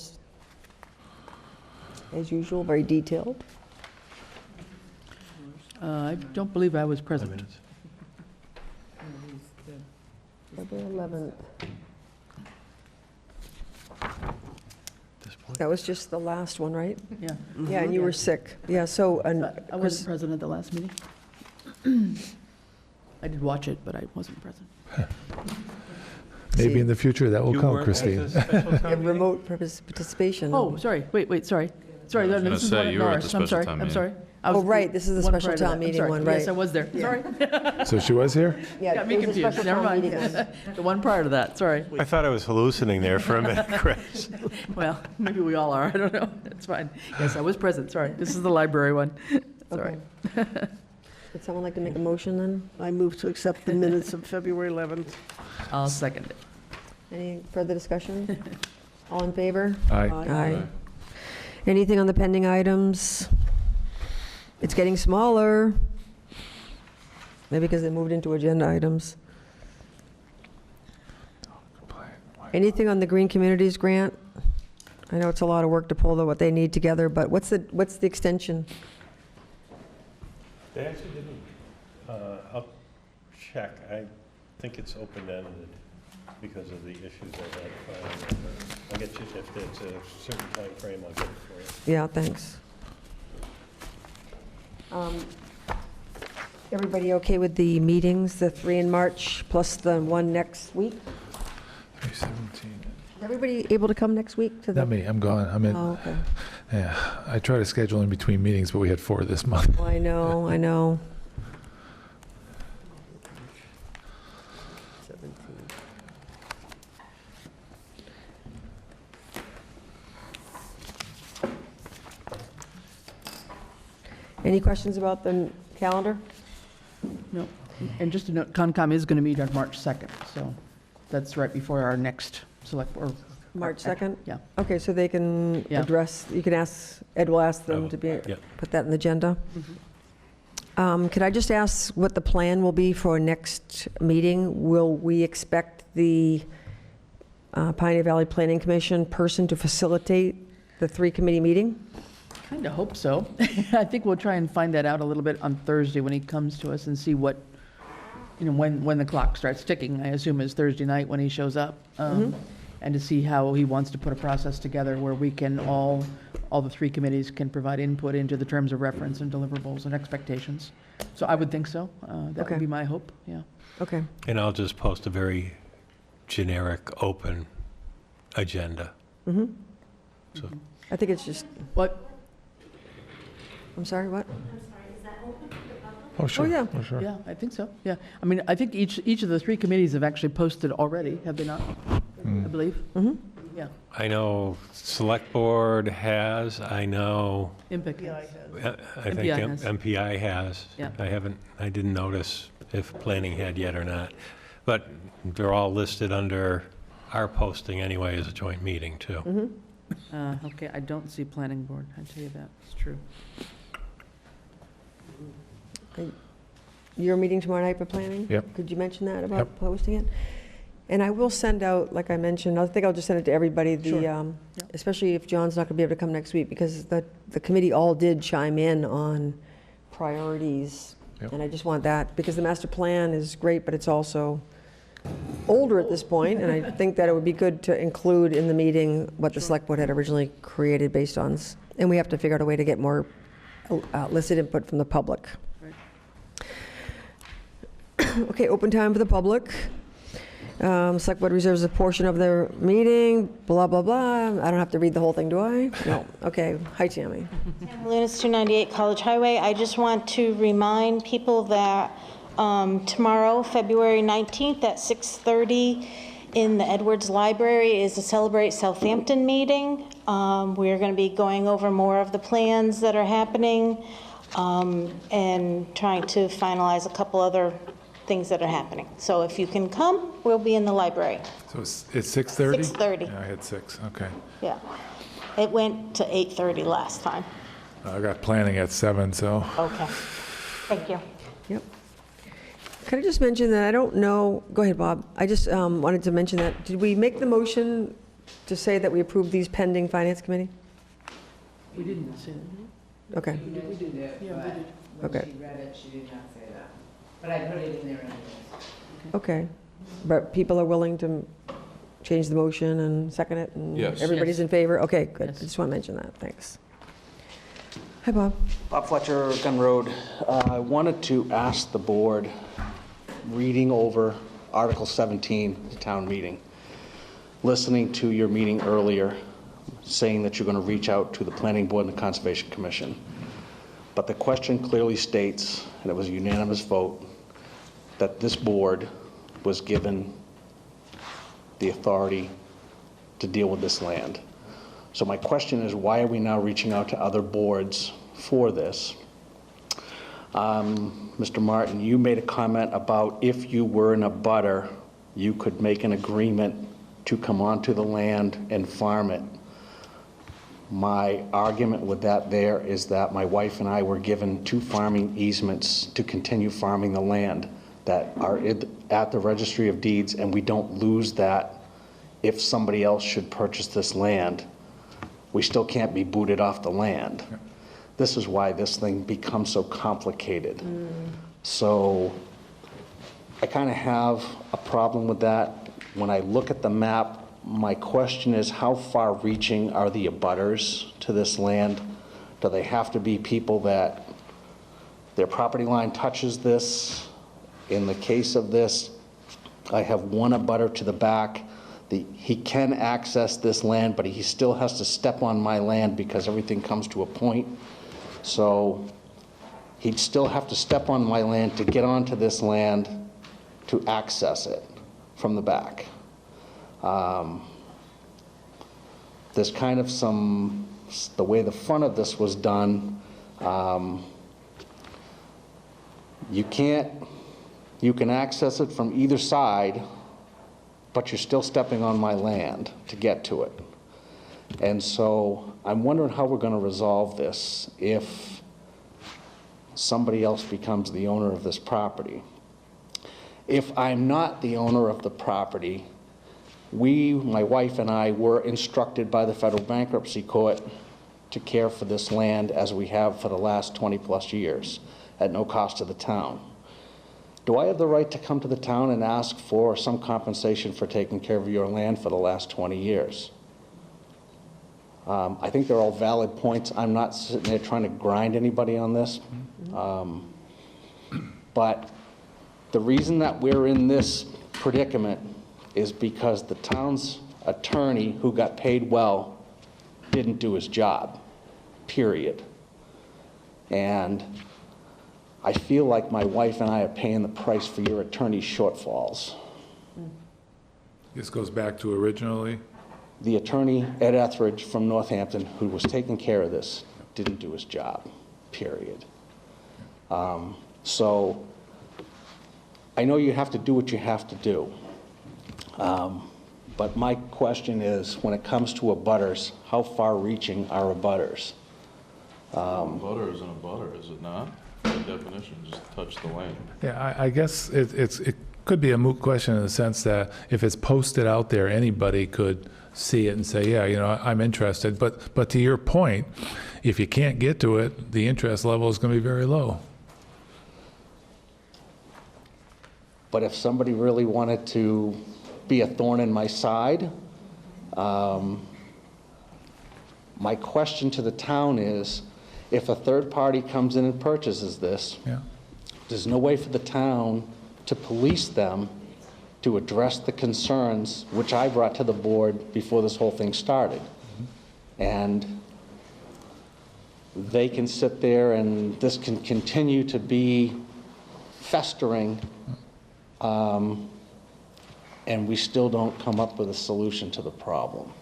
as usual, very detailed? I don't believe I was present. February 11th. That was just the last one, right? Yeah. Yeah, and you were sick. Yeah, so, and I wasn't present at the last meeting. I did watch it, but I wasn't present. Maybe in the future that will You come, weren't at Christine. the special town meeting? remote participation. Oh, sorry, wait, sorry. Sorry, I was gonna this is say, one at you were at the Norris. I'm special sorry, town I'm meeting. sorry. Oh, right, this is the one special prior to town that. I'm meeting sorry. one, right. Yes, I was there, sorry. So she was here? Yeah, Got me it was a confused, special never town mind. meeting. The one prior to that, sorry. I thought I was hallucinating there for a minute, Chris. Well, maybe we all are, I don't know, it's fine. Yes, I was present, sorry. This is the library one, sorry. Okay. Would someone like to make a motion then? I move to accept the minutes of February 11th. I'll second it. Any further discussion? All in favor? Aye. Aye. Anything on the pending items? It's getting smaller. Maybe because they moved into agenda items. Anything on the Green Communities grant? I know it's a lot of work to pull what they need together, but what's the extension? They actually didn't, I'll check. I think it's open-ended because of the issues I've had. I'll get you, if it's a certain time frame, I'll get it for you. Yeah, thanks. Everybody okay with the meetings, the 3 in March plus the one next week? 317. Is everybody able to come next week to the? Not me, I'm gone. I'm in. Oh, okay. Yeah, I try to schedule in between meetings, but we had 4 this month. Oh, I know. Any questions about the calendar? No. And just to note, Concom is going to meet on March 2nd, so that's right before our next select board. March 2nd? Yeah. Okay, so they can Yeah. address, you can ask, Ed will ask them to be, put that in the agenda. Could I just ask what the plan will be for next meeting? Will we expect the Pioneer Valley Planning Commission person to facilitate the 3-committee meeting? Kind of hope so. I think we'll try and find that out a little bit on Thursday when he comes to us and see what, when the clock starts ticking, I assume is Thursday night when he shows up. And to see how he wants to put a process together where we can all the 3 committees can provide input into the terms of reference and deliverables and expectations. So I would think so. That Okay. would be my hope, yeah. Okay. And I'll just post a very generic, open agenda. So I think it's just, What? I'm sorry, what? Oh, sure. yeah. Oh, sure. Yeah, I think so, yeah. I mean, I think each of the 3 committees have actually posted already, have they not? I believe. Yeah. I know Select Board has, I know, Impact has. I think MPI has. MPI has. Yeah. I didn't notice if planning had yet or not. But they're all listed under our posting anyway as a joint meeting, too. Okay, I don't see planning board, I tell you that, it's true. Your meeting tomorrow night for planning? Yep. Could you mention that about Yep. posting it? And I will send out, like I mentioned, I think I'll just send it to everybody, especially if John's not going to be able to come next week, because the committee all did chime in on priorities. Yep. And I just want that, because the master plan is great, but it's also older at this point, and I think that it would be good to include in the meeting what the select board had originally created based on, and we have to figure out a way to get more listed input from the public. Okay, open time for the public. Select board reserves a portion of their meeting, blah, blah, blah. I don't have to read the whole thing, do I? No. Okay. Hi, Tammy. Lunas 298 College Highway. I just want to remind people that tomorrow, February 19th at 6:30 in the Edwards Library is a Celebrate Southampton meeting. We're going to be going over more of the plans that are happening and trying to finalize a couple other things that are happening. So if you can come, we'll be in the library. So it's 6:30? 6:30. Yeah, I had 6, okay. Yeah. It went to 8:30 last time. I got planning at 7, so. Okay. Thank you. Yep. Could I just mention that I don't know, go ahead, Bob. I just wanted to mention that, did we make the motion to say that we approve these pending finance committee? We didn't say that. Okay. We did that, but when she read it, she did not say that. But I put it in there anyways. Okay. But people are willing to change the motion and second it? And Yes. everybody's Yes. in favor? Okay, good. Yes. I just want to mention that. Thanks. Hi, Bob. Bob Fletcher, Gun Road. I wanted to ask the board, reading over Article 17, the town meeting, listening to your meeting earlier, saying that you're going to reach out to the Planning Board and the Conservation Commission. But the question clearly states, and it was a unanimous vote, that this board was given the authority to deal with this land. So my question is, why are we now reaching out to other boards for this? Mr. Martin, you made a comment about if you were in a butter, you could make an agreement to come onto the land and farm it. My argument with that there is that my wife and I were given 2 farming easements to continue farming the land that are at the Registry of Deeds, and we don't lose that if somebody else should purchase this land. We still can't be booted off the land. Yeah. This is why this thing becomes so complicated. So I kind of have a problem with that. When I look at the map, my question is, how far reaching are the abutters to this land? Do they have to be people that their property line touches this? In the case of this, I have one abutter to the back He can access this land, but he still has to step on my land because everything comes to a point. So he'd still have to step on my land to get onto this land to access it from the back. There's kind of the way the front of this was done, you can access it from either side, but you're still stepping on my land to get to it. And so I'm wondering how we're going to resolve this if somebody else becomes the owner of this property. If I'm not the owner of the property, my wife and I, were instructed by the federal bankruptcy court to care for this land as we have for the last 20+ years at no cost to the town. Do I have the right to come to the town and ask for some compensation for taking care of your land for the last 20 years? I think they're all valid points. I'm not sitting there trying to grind anybody on this. But the reason that we're in this predicament is because the town's attorney, who got paid well, didn't do his job, period. And I feel like my wife and I are paying the price for your attorney's shortfalls. This goes back to originally? The attorney, Ed Etheridge from Northampton, who was taking care of this, didn't do his job, period. So I know you have to do what you have to do. But my question is, when it comes to abutters, how far-reaching are abutters? Abutter is an abutter, is it not? By definition, just touch the land. Yeah, I guess it could be a moot question in the sense that if it's posted out there, anybody could see it and say, yeah, you know, I'm interested. But to your point, if you can't get to it, the interest level is going to be very low. But if somebody really wanted to be a thorn in my side, my question to the town is, if a third party comes in and purchases this, there's no way for the town to police them to address the concerns which I brought to the board before this whole thing started. And they can sit there and this can continue to be festering, and we still don't come up with a solution to the problem.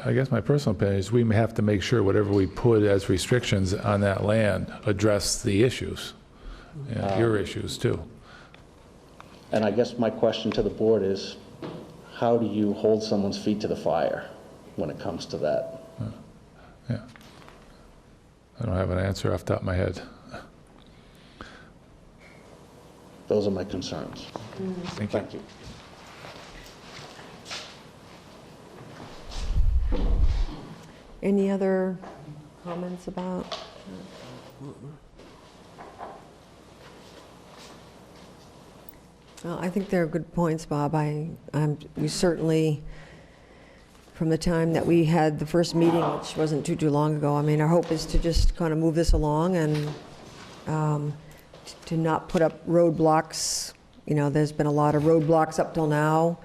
I guess my personal opinion is we may have to make sure whatever we put as restrictions on that land address the issues, your issues too. And I guess my question to the board is, how do you hold someone's feet to the fire when it comes to that? Yeah. I don't have an answer off the top of my head. Those are my concerns. Thank you. Any other comments about? Well, I think they're good points, Bob. We certainly, from the time that we had the first meeting, which wasn't too long ago, I mean, our hope is to just kind of move this along and to not put up roadblocks. You know, there's been a lot of roadblocks up till now,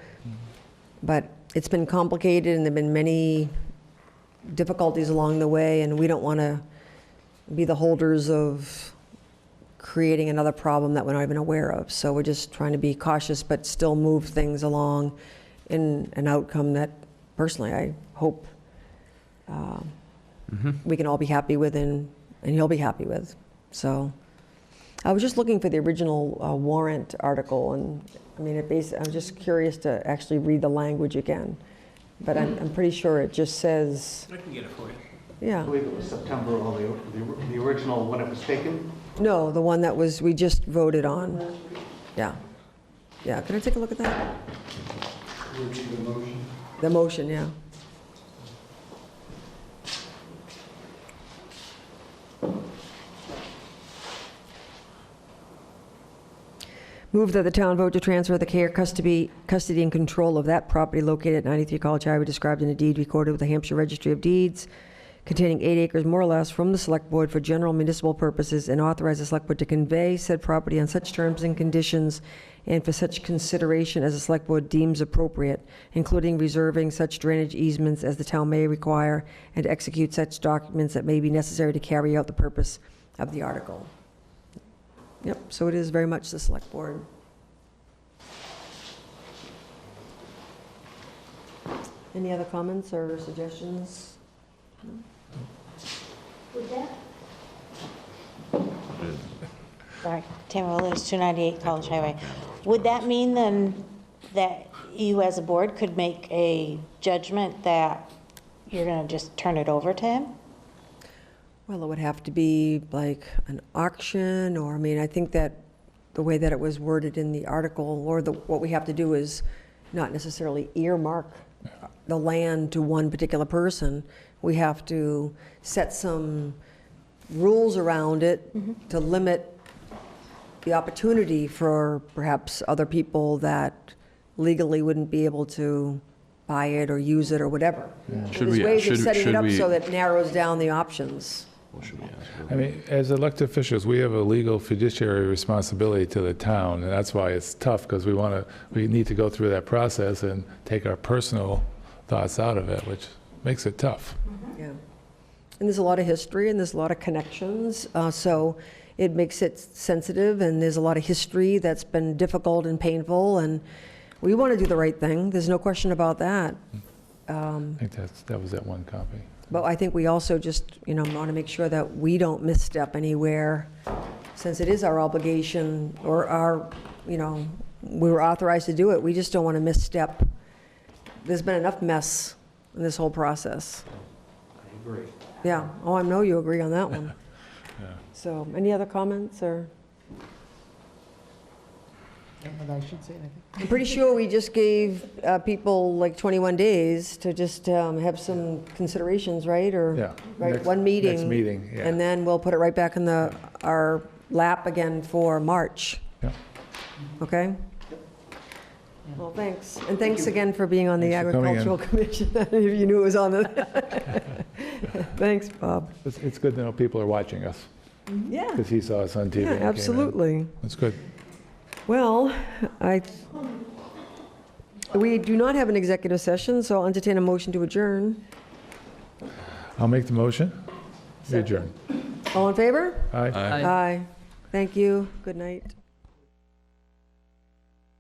but it's been complicated and there've been many difficulties along the way, and we don't want to be the holders of creating another problem that we're not even aware of. So we're just trying to be cautious but still move things along in an outcome that personally I hope we can all be happy with and you'll be happy with. So I was just looking for the original warrant article, and I mean, I'm just curious to actually read the language again. But I'm pretty sure it just says... I can get it for you. Yeah. I believe it was September, the original when it was taken. No, the one that we just voted on. Yeah. Yeah, can I take a look at that? The motion. The motion, yeah. Move that the town vote to transfer the care, custody, and control of that property located at 93 College Highway described in a deed recorded with the Hampshire Registry of Deeds containing 8 acres more or less from the Select Board for general municipal purposes, and authorize the Select Board to convey said property on such terms and conditions and for such consideration as the Select Board deems appropriate, including reserving such drainage easements as the town may require, and to execute such documents that may be necessary to carry out the purpose of the article. Yep, so it is very much the Select Board. Any other comments or suggestions? Would that? Sorry, Tamara Willis, 298 College Highway. Would that mean then that you as a board could make a judgment that you're going to just turn it over to him? Well, it would have to be like an auction, or, I mean, I think that the way that it was worded in the article, or what we have to do is not necessarily earmark the land to one particular person. We have to set some rules around it to limit the opportunity for perhaps other people that legally wouldn't be able to buy it or use it or whatever. Should There's we- ways of should- setting it should up we- so that it narrows down the options. I mean, as elected officials, we have a legal fiduciary responsibility to the town, and that's why it's tough, because we need to go through that process and take our personal thoughts out of it, which makes it tough. Yeah. And there's a lot of history, and there's a lot of connections, so it makes it sensitive, and there's a lot of history that's been difficult and painful, and we want to do the right thing. There's no question about that. I think that was that one copy. But I think we also just, want to make sure that we don't misstep anywhere, since it is our obligation, or our, we were authorized to do it. We just don't want to misstep. There's been enough mess in this whole process. I agree. Yeah, oh, I know you agree on that one. So, any other comments, or? I should say anything. I'm pretty sure we just gave people like 21 days to just have some considerations, right? Or, Yeah. right, Next- one meeting. next meeting, yeah. And then we'll put it right back in our lap again for March. Yeah. Okay? Well, thanks. And thanks again for being on the Thanks for coming in. Agricultural Commission. If you knew it was on the... Thanks, Bob. It's good to know people are watching us, Yeah. because he saw us on TV. Yeah, and came in. absolutely. That's good. Well, we do not have an executive session, so I'll entertain a motion to adjourn. I'll make the motion. We adjourn. All in favor? Aye. Aye. Thank you. Good night.